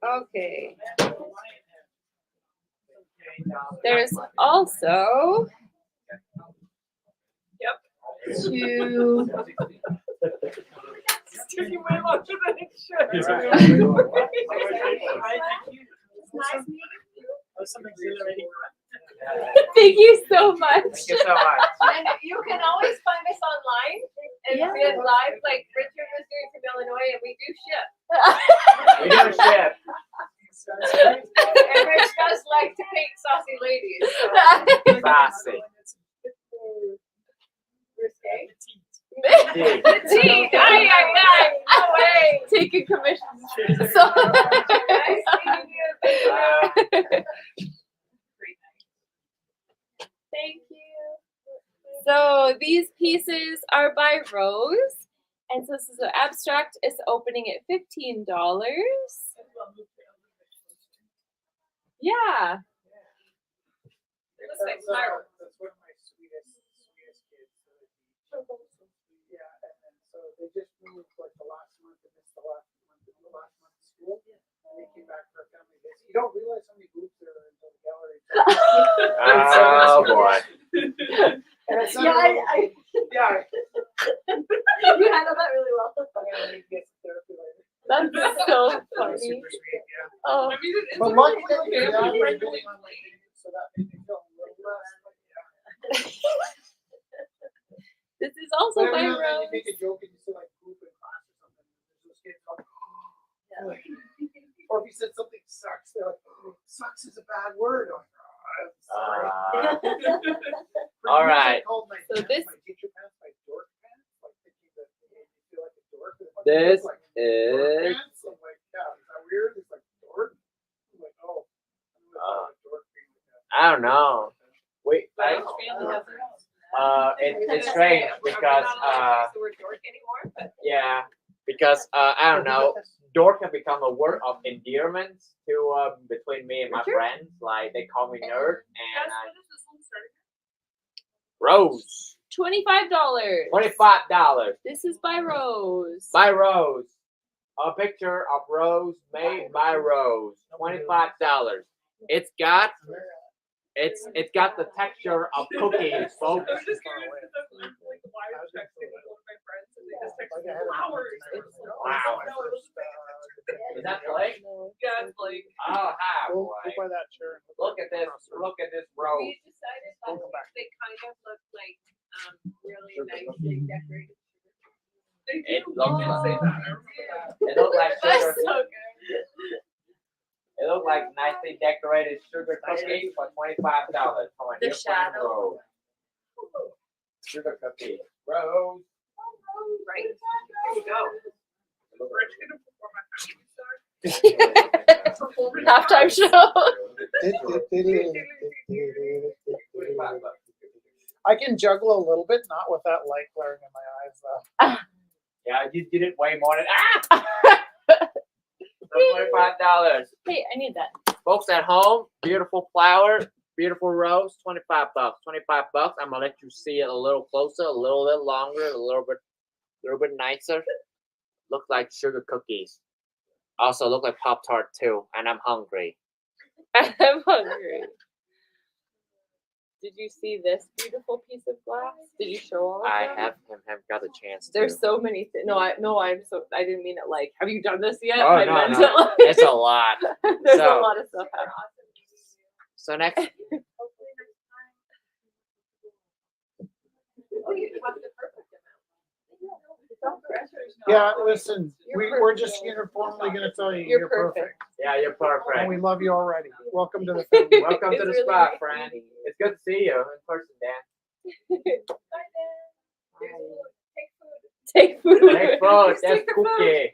[SPEAKER 4] Okay.
[SPEAKER 1] There's also two.
[SPEAKER 5] Took you way longer than it should.
[SPEAKER 6] Nice meeting you. Some exhilarating.
[SPEAKER 1] Thank you so much.
[SPEAKER 2] Thank you so much.
[SPEAKER 5] And you can always find us online and
[SPEAKER 1] Yeah.
[SPEAKER 5] see it live, like Richard was doing from Illinois, and we do ship.
[SPEAKER 2] We do ship.
[SPEAKER 5] And Rich does like to paint saucy ladies. So.
[SPEAKER 2] Sassy.
[SPEAKER 5] Risque.
[SPEAKER 2] Tea.
[SPEAKER 5] Tea. Ay, ay, ay. No way.
[SPEAKER 1] Taking commissions. So
[SPEAKER 5] Nice meeting you. Thank you.
[SPEAKER 1] thank you. So these pieces are by Rose. And so this is an abstract. It's opening at $15. Yeah.
[SPEAKER 5] It looks like spiral.
[SPEAKER 3] That's one of my sweetest kids. Yeah, and then so they just moved like the last month and missed the last month of school. And they came back for a family visit. You don't realize how many groups there are until the gallery.
[SPEAKER 2] Oh boy.
[SPEAKER 3] And it's
[SPEAKER 4] Yeah,
[SPEAKER 3] yeah.
[SPEAKER 4] you handled that really well.
[SPEAKER 3] I'm gonna need to get some therapy later.
[SPEAKER 1] That's so
[SPEAKER 3] That was
[SPEAKER 1] funny.
[SPEAKER 3] super sweet, yeah.
[SPEAKER 1] Oh,
[SPEAKER 5] I mean, it is
[SPEAKER 3] But
[SPEAKER 5] a
[SPEAKER 3] luckily,
[SPEAKER 5] really
[SPEAKER 3] like,
[SPEAKER 5] family
[SPEAKER 3] the dad was
[SPEAKER 5] friendly.
[SPEAKER 3] really on my team, so that made me feel a little less. But yeah.
[SPEAKER 1] this is also
[SPEAKER 3] But
[SPEAKER 1] by
[SPEAKER 3] every now and then
[SPEAKER 1] Rose.
[SPEAKER 3] you make a joke and you say like poop in class or something. There's those kids go, like, or if you said something sucks, they're like, sucks is a bad word. I'm like, oh, I'm sorry. For
[SPEAKER 2] all
[SPEAKER 3] years,
[SPEAKER 2] right.
[SPEAKER 3] I called my
[SPEAKER 1] So
[SPEAKER 3] pants,
[SPEAKER 1] this-
[SPEAKER 3] my teacher pants, my dork pants, like thinking that it made me feel like a dork. But it
[SPEAKER 2] This
[SPEAKER 3] was like, dork
[SPEAKER 2] is
[SPEAKER 3] pants? I'm like, yeah, is that weird? It's like dork. I'm like, oh, I'm like, dork being like that.
[SPEAKER 2] I don't know. Wait,
[SPEAKER 5] But each family has their own.
[SPEAKER 2] it's strange because
[SPEAKER 5] We're not allowed to use the word dork anymore, but
[SPEAKER 2] yeah, because I don't know, dork can become a word of endearment to between me and my friends. Like they call me nerd and
[SPEAKER 5] Jess, what is this one starting?
[SPEAKER 2] Rose.
[SPEAKER 1] $25.
[SPEAKER 2] $25
[SPEAKER 1] This is by Rose.
[SPEAKER 2] by Rose. A picture of Rose made by Rose. $25. It's got the texture of cookies, folks.
[SPEAKER 5] I was just curious because I'm like wire texting with one of my friends and they just texted me flowers.
[SPEAKER 2] Flowers.
[SPEAKER 5] No, it was fantastic.
[SPEAKER 2] Is that Blake?
[SPEAKER 5] Yeah, it's like
[SPEAKER 2] Oh hi,
[SPEAKER 7] Go
[SPEAKER 2] boy.
[SPEAKER 7] by that chair.
[SPEAKER 2] Look at this Rose.
[SPEAKER 5] we decided last week they kind of look like really nicely decorated. They
[SPEAKER 2] It
[SPEAKER 5] do.
[SPEAKER 2] looks
[SPEAKER 5] We did
[SPEAKER 2] like-
[SPEAKER 5] say that. I remember that.
[SPEAKER 2] It looked like
[SPEAKER 1] That's
[SPEAKER 2] sugar.
[SPEAKER 1] so good.
[SPEAKER 2] It looked like nicely decorated sugar cookies for $25 from a
[SPEAKER 1] The
[SPEAKER 2] dear friend
[SPEAKER 1] shadow.
[SPEAKER 2] Rose. Sugar cookie. Rose.
[SPEAKER 5] Right. Here we go. Rich gonna perform at Performance
[SPEAKER 1] Halftime show.
[SPEAKER 7] I can juggle a little bit, not with that light glaring in my eyes though.
[SPEAKER 2] Yeah, you did it way more than for $25.
[SPEAKER 1] Hey, I need that.
[SPEAKER 2] Folks at home, beautiful flower, beautiful rose, $25. $25. I'm gonna let you see it a little closer, a little bit longer, a little bit nicer. Look like sugar cookies. Also look like Pop-Tart too, and I'm hungry.
[SPEAKER 1] I'm hungry. Did you see this beautiful piece of glass? Did you show all of
[SPEAKER 2] I
[SPEAKER 1] them?
[SPEAKER 2] haven't got a chance to.
[SPEAKER 1] There's so many things. I didn't mean it like, have you done this yet?
[SPEAKER 2] Oh,
[SPEAKER 1] I
[SPEAKER 2] no,
[SPEAKER 1] meant
[SPEAKER 2] no.
[SPEAKER 1] it like-
[SPEAKER 2] It's a lot.
[SPEAKER 1] There's
[SPEAKER 2] So-
[SPEAKER 1] a lot of stuff happening.
[SPEAKER 2] So next,
[SPEAKER 7] Yeah, listen, we're just uniformly gonna tell you
[SPEAKER 1] You're perfect.
[SPEAKER 2] yeah, you're
[SPEAKER 7] And
[SPEAKER 2] perfect.
[SPEAKER 7] we love you already. Welcome to the family.
[SPEAKER 2] Welcome to
[SPEAKER 1] It's
[SPEAKER 2] the
[SPEAKER 1] really
[SPEAKER 2] spot,
[SPEAKER 1] nice
[SPEAKER 2] friend.
[SPEAKER 1] meeting you.
[SPEAKER 2] It's good to see you in person, Dan.
[SPEAKER 5] Bye, Dan. Here's a little- take
[SPEAKER 1] Take food.
[SPEAKER 2] Take food. That's
[SPEAKER 1] Take the food.
[SPEAKER 2] cookie.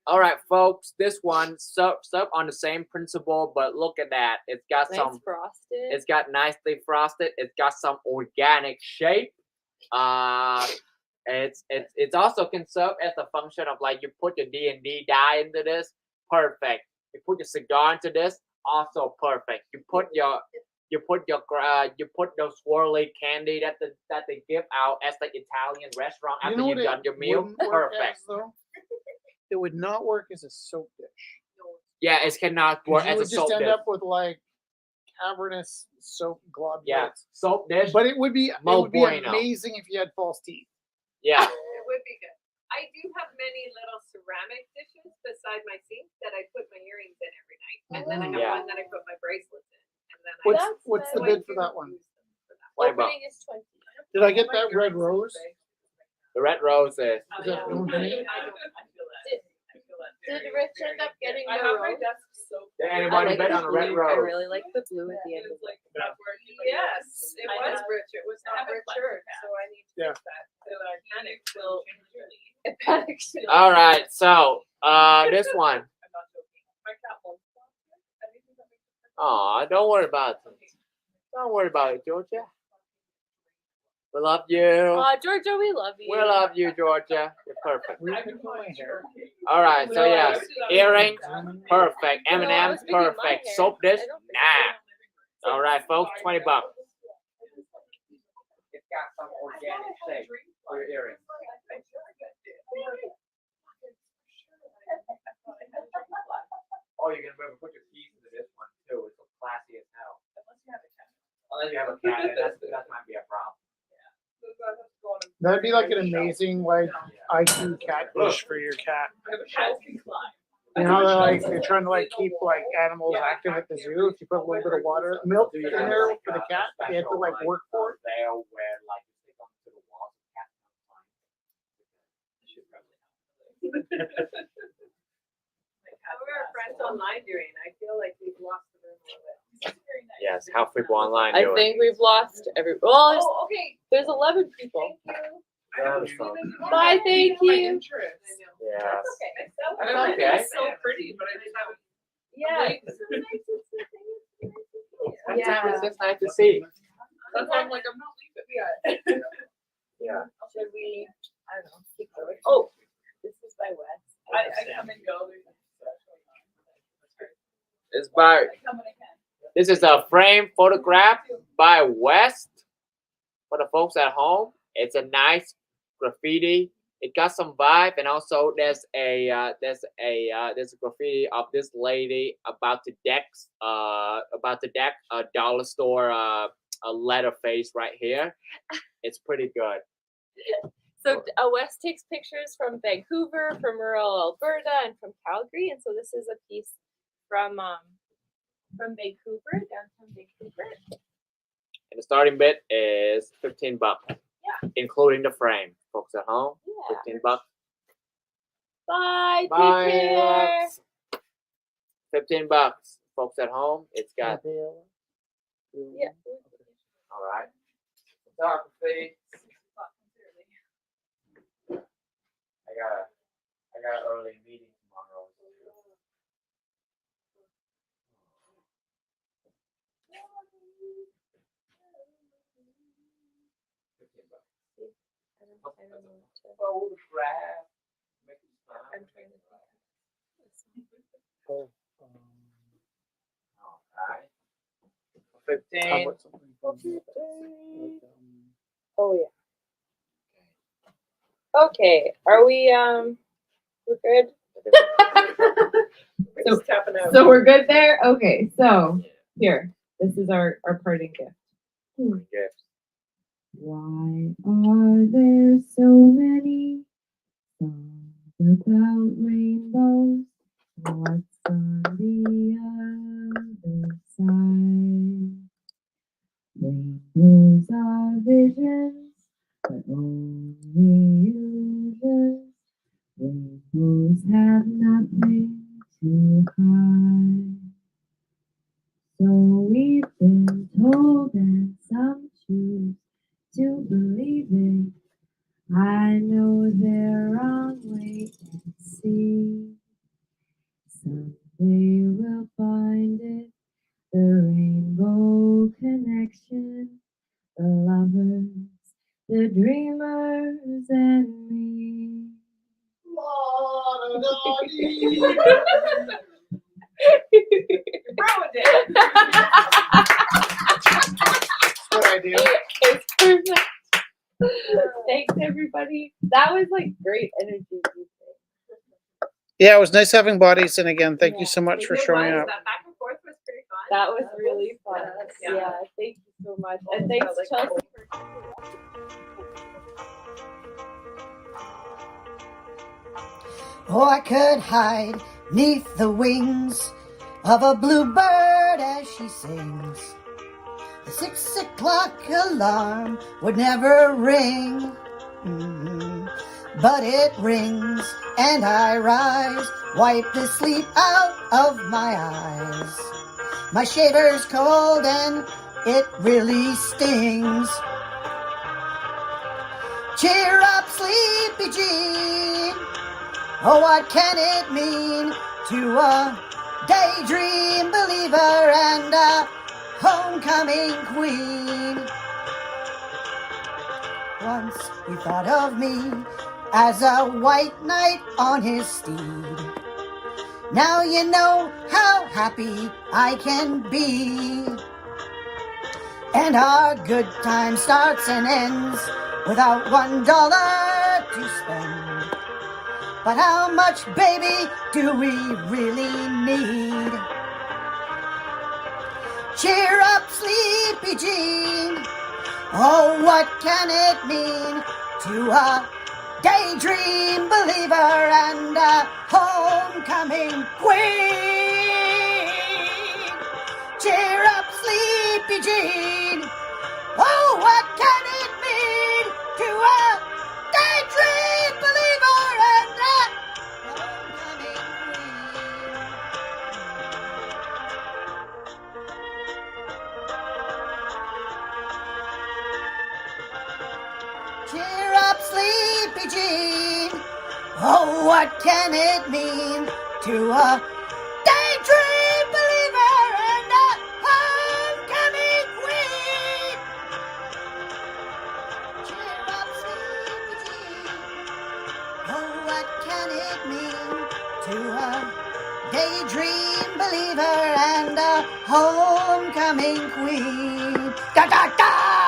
[SPEAKER 2] All right, folks. This one served on the same principle, but look at that. It's got
[SPEAKER 1] Nice
[SPEAKER 2] some.
[SPEAKER 1] frosted.
[SPEAKER 2] It's got nicely frosted. It's got some organic shape. It's also can serve as a function of like you put your D&D die into this, perfect. You put your cigar into this, also perfect. You put those swirly candy that they give out as the Italian restaurant after
[SPEAKER 7] what
[SPEAKER 2] you've
[SPEAKER 7] it
[SPEAKER 2] done your meal,
[SPEAKER 7] wouldn't work
[SPEAKER 2] perfect.
[SPEAKER 7] as, though? It would not work as a soap dish.
[SPEAKER 2] Yeah, it cannot work
[SPEAKER 7] 'Cause you
[SPEAKER 2] as a
[SPEAKER 7] would
[SPEAKER 2] soap
[SPEAKER 7] just end
[SPEAKER 2] dish.
[SPEAKER 7] up with like cavernous soap globules.
[SPEAKER 2] Yeah, soap dish.
[SPEAKER 7] But it would be
[SPEAKER 2] Mo bueno.
[SPEAKER 7] amazing if you had false teeth.
[SPEAKER 2] Yeah.
[SPEAKER 5] It would be good. I do have many little ceramic dishes beside my sink that I put my earrings in every night, and then I have
[SPEAKER 2] Yeah.
[SPEAKER 5] one that I put my bracelets in, and then
[SPEAKER 7] What's
[SPEAKER 5] I.
[SPEAKER 1] That's
[SPEAKER 7] what's the
[SPEAKER 1] nice.
[SPEAKER 7] bid for that one?
[SPEAKER 2] What about
[SPEAKER 1] Opening is 20.
[SPEAKER 7] Did I get that red rose?
[SPEAKER 2] the red roses?
[SPEAKER 7] Is that going to me?
[SPEAKER 1] Did Rich end up getting
[SPEAKER 4] I
[SPEAKER 1] the
[SPEAKER 4] have my
[SPEAKER 1] rose?
[SPEAKER 4] desk so.
[SPEAKER 2] Did
[SPEAKER 1] I
[SPEAKER 2] anybody
[SPEAKER 1] like
[SPEAKER 2] bet
[SPEAKER 1] the
[SPEAKER 2] on the red
[SPEAKER 1] blue. I
[SPEAKER 2] rose?
[SPEAKER 1] really like the blue at the end of it.
[SPEAKER 5] Yes, it
[SPEAKER 4] I
[SPEAKER 5] was
[SPEAKER 4] have-
[SPEAKER 5] rich. It was
[SPEAKER 4] I
[SPEAKER 5] not
[SPEAKER 4] have a
[SPEAKER 5] Richard,
[SPEAKER 4] flat
[SPEAKER 5] so I need to
[SPEAKER 7] Yeah.
[SPEAKER 5] fix that. So I panic will.
[SPEAKER 1] Actually.
[SPEAKER 2] All right, so this one.
[SPEAKER 4] I'm not joking. My cat wants one. I think that makes sense.
[SPEAKER 2] Aw, don't worry about it. Don't worry about it, Georgia. We love you.
[SPEAKER 1] Georgia, we love you.
[SPEAKER 2] We love you, Georgia. You're perfect.
[SPEAKER 7] Were you picking my hair?
[SPEAKER 2] All right, so yes, earrings, perfect.
[SPEAKER 1] No, I
[SPEAKER 2] M&M's,
[SPEAKER 1] was picking my
[SPEAKER 2] perfect.
[SPEAKER 1] hair.
[SPEAKER 2] Soap dish,
[SPEAKER 1] I don't think
[SPEAKER 2] nah. All right, folks, $20. It's got some organic shape for your earrings. Oh, you're gonna remember put your keys into this one too. It's so classy as hell. Unless you have a cat, then that might be a problem.
[SPEAKER 7] That'd be like an amazing like IQ cat dish for your cat. You know, they're trying to like keep like animals active at the zoo. If you put a little bit of water, milk in there for the cat, they have to like work for it.
[SPEAKER 2] There where like you stick them to the wall, the cat can climb.
[SPEAKER 5] We were friends online doing. I feel like we've lost the room a little bit.
[SPEAKER 2] Yes, how people online
[SPEAKER 1] I
[SPEAKER 2] do it.
[SPEAKER 1] think we've lost every. Well,
[SPEAKER 5] Oh, okay.
[SPEAKER 1] there's 11 people.
[SPEAKER 2] That was fun.
[SPEAKER 1] Bye, thank you.
[SPEAKER 2] Yes.
[SPEAKER 5] That's okay.
[SPEAKER 2] That's okay.
[SPEAKER 4] It's so pretty, but I just haven't.
[SPEAKER 1] Yeah.
[SPEAKER 2] Yeah. It's just nice to see.
[SPEAKER 4] That's why I'm like, I'm not leaving.
[SPEAKER 2] Yeah.
[SPEAKER 1] Should we? I don't know. Keep going. Oh, this is by Wes.
[SPEAKER 4] I come and go.
[SPEAKER 2] It's by.
[SPEAKER 4] I come when I can.
[SPEAKER 2] This is a frame photograph by West. For the folks at home, it's a nice graffiti. It got some vibe, and also there's a graffiti of this lady about to deck a dollar store a letter face right here. It's pretty good.
[SPEAKER 1] So Wes takes pictures from Vancouver, from rural Alberta, and from Calgary, and so this is a piece from Vancouver, downtown Vancouver.
[SPEAKER 2] And the starting bid is $15, including the frame. Folks at home,
[SPEAKER 1] Yeah.
[SPEAKER 2] $15.
[SPEAKER 1] Bye.
[SPEAKER 2] Bye.
[SPEAKER 1] Take care.
[SPEAKER 2] $15. Folks at home, it's got.
[SPEAKER 1] Yeah.
[SPEAKER 2] All right. Photography. I got an early meeting tomorrow. Photograph. Make it smile.
[SPEAKER 1] I'm trying to
[SPEAKER 2] All right. 15.
[SPEAKER 1] Oh yeah. Okay. Are we we're good?
[SPEAKER 4] We're just tapping out.
[SPEAKER 8] So we're good there? Okay, so here. This is our parting gift.
[SPEAKER 2] Gifts.
[SPEAKER 8] Why are there so many songs about rainbows? What's on the other side? Rainbows are visions, but only illusions. Rainbows have nothing to hide. So we've been told, and some choose to believe it. I Someday we'll find it, the rainbow connection, the lovers, the dreamers, and me.
[SPEAKER 4] Ruined it.
[SPEAKER 3] That's what I do.
[SPEAKER 1] It's perfect. Thanks, everybody. That was like great energy.
[SPEAKER 7] Yeah, it was nice having bodies. And again, thank
[SPEAKER 1] Yeah.
[SPEAKER 7] you so much for
[SPEAKER 5] It
[SPEAKER 7] showing
[SPEAKER 5] was,
[SPEAKER 7] up.
[SPEAKER 5] That back and forth was pretty fun.
[SPEAKER 1] That was really fun.
[SPEAKER 4] Yeah.
[SPEAKER 1] Yeah, thank you so much. And thanks,
[SPEAKER 4] Almost
[SPEAKER 1] Chelsea.
[SPEAKER 4] felt
[SPEAKER 9] Oh, I could hide neath the wings of a bluebird as she sings. The 6 o'clock alarm would never ring. But it rings and I rise, wipe the sleep out of my eyes. My shaver's cold and it really stings. Cheer up, Sleepy Jean. Oh, what can it mean to a daydream believer and a homecoming queen? Once he thought of me as a white knight on his steed. Now you know how happy I can be. And our good time starts and ends without $1 to spend. But how much, baby, do we really need? Cheer up, Sleepy Jean. Oh, what can it mean to a daydream believer and a homecoming queen? Cheer up, Sleepy Jean. Oh, what can it mean to a daydream believer and a homecoming queen? Cheer up, Sleepy Jean. Oh, what can it mean to a daydream believer and a homecoming queen? Cheer up, Sleepy Jean. Oh, what can it mean to a daydream believer and a homecoming queen? Da da da!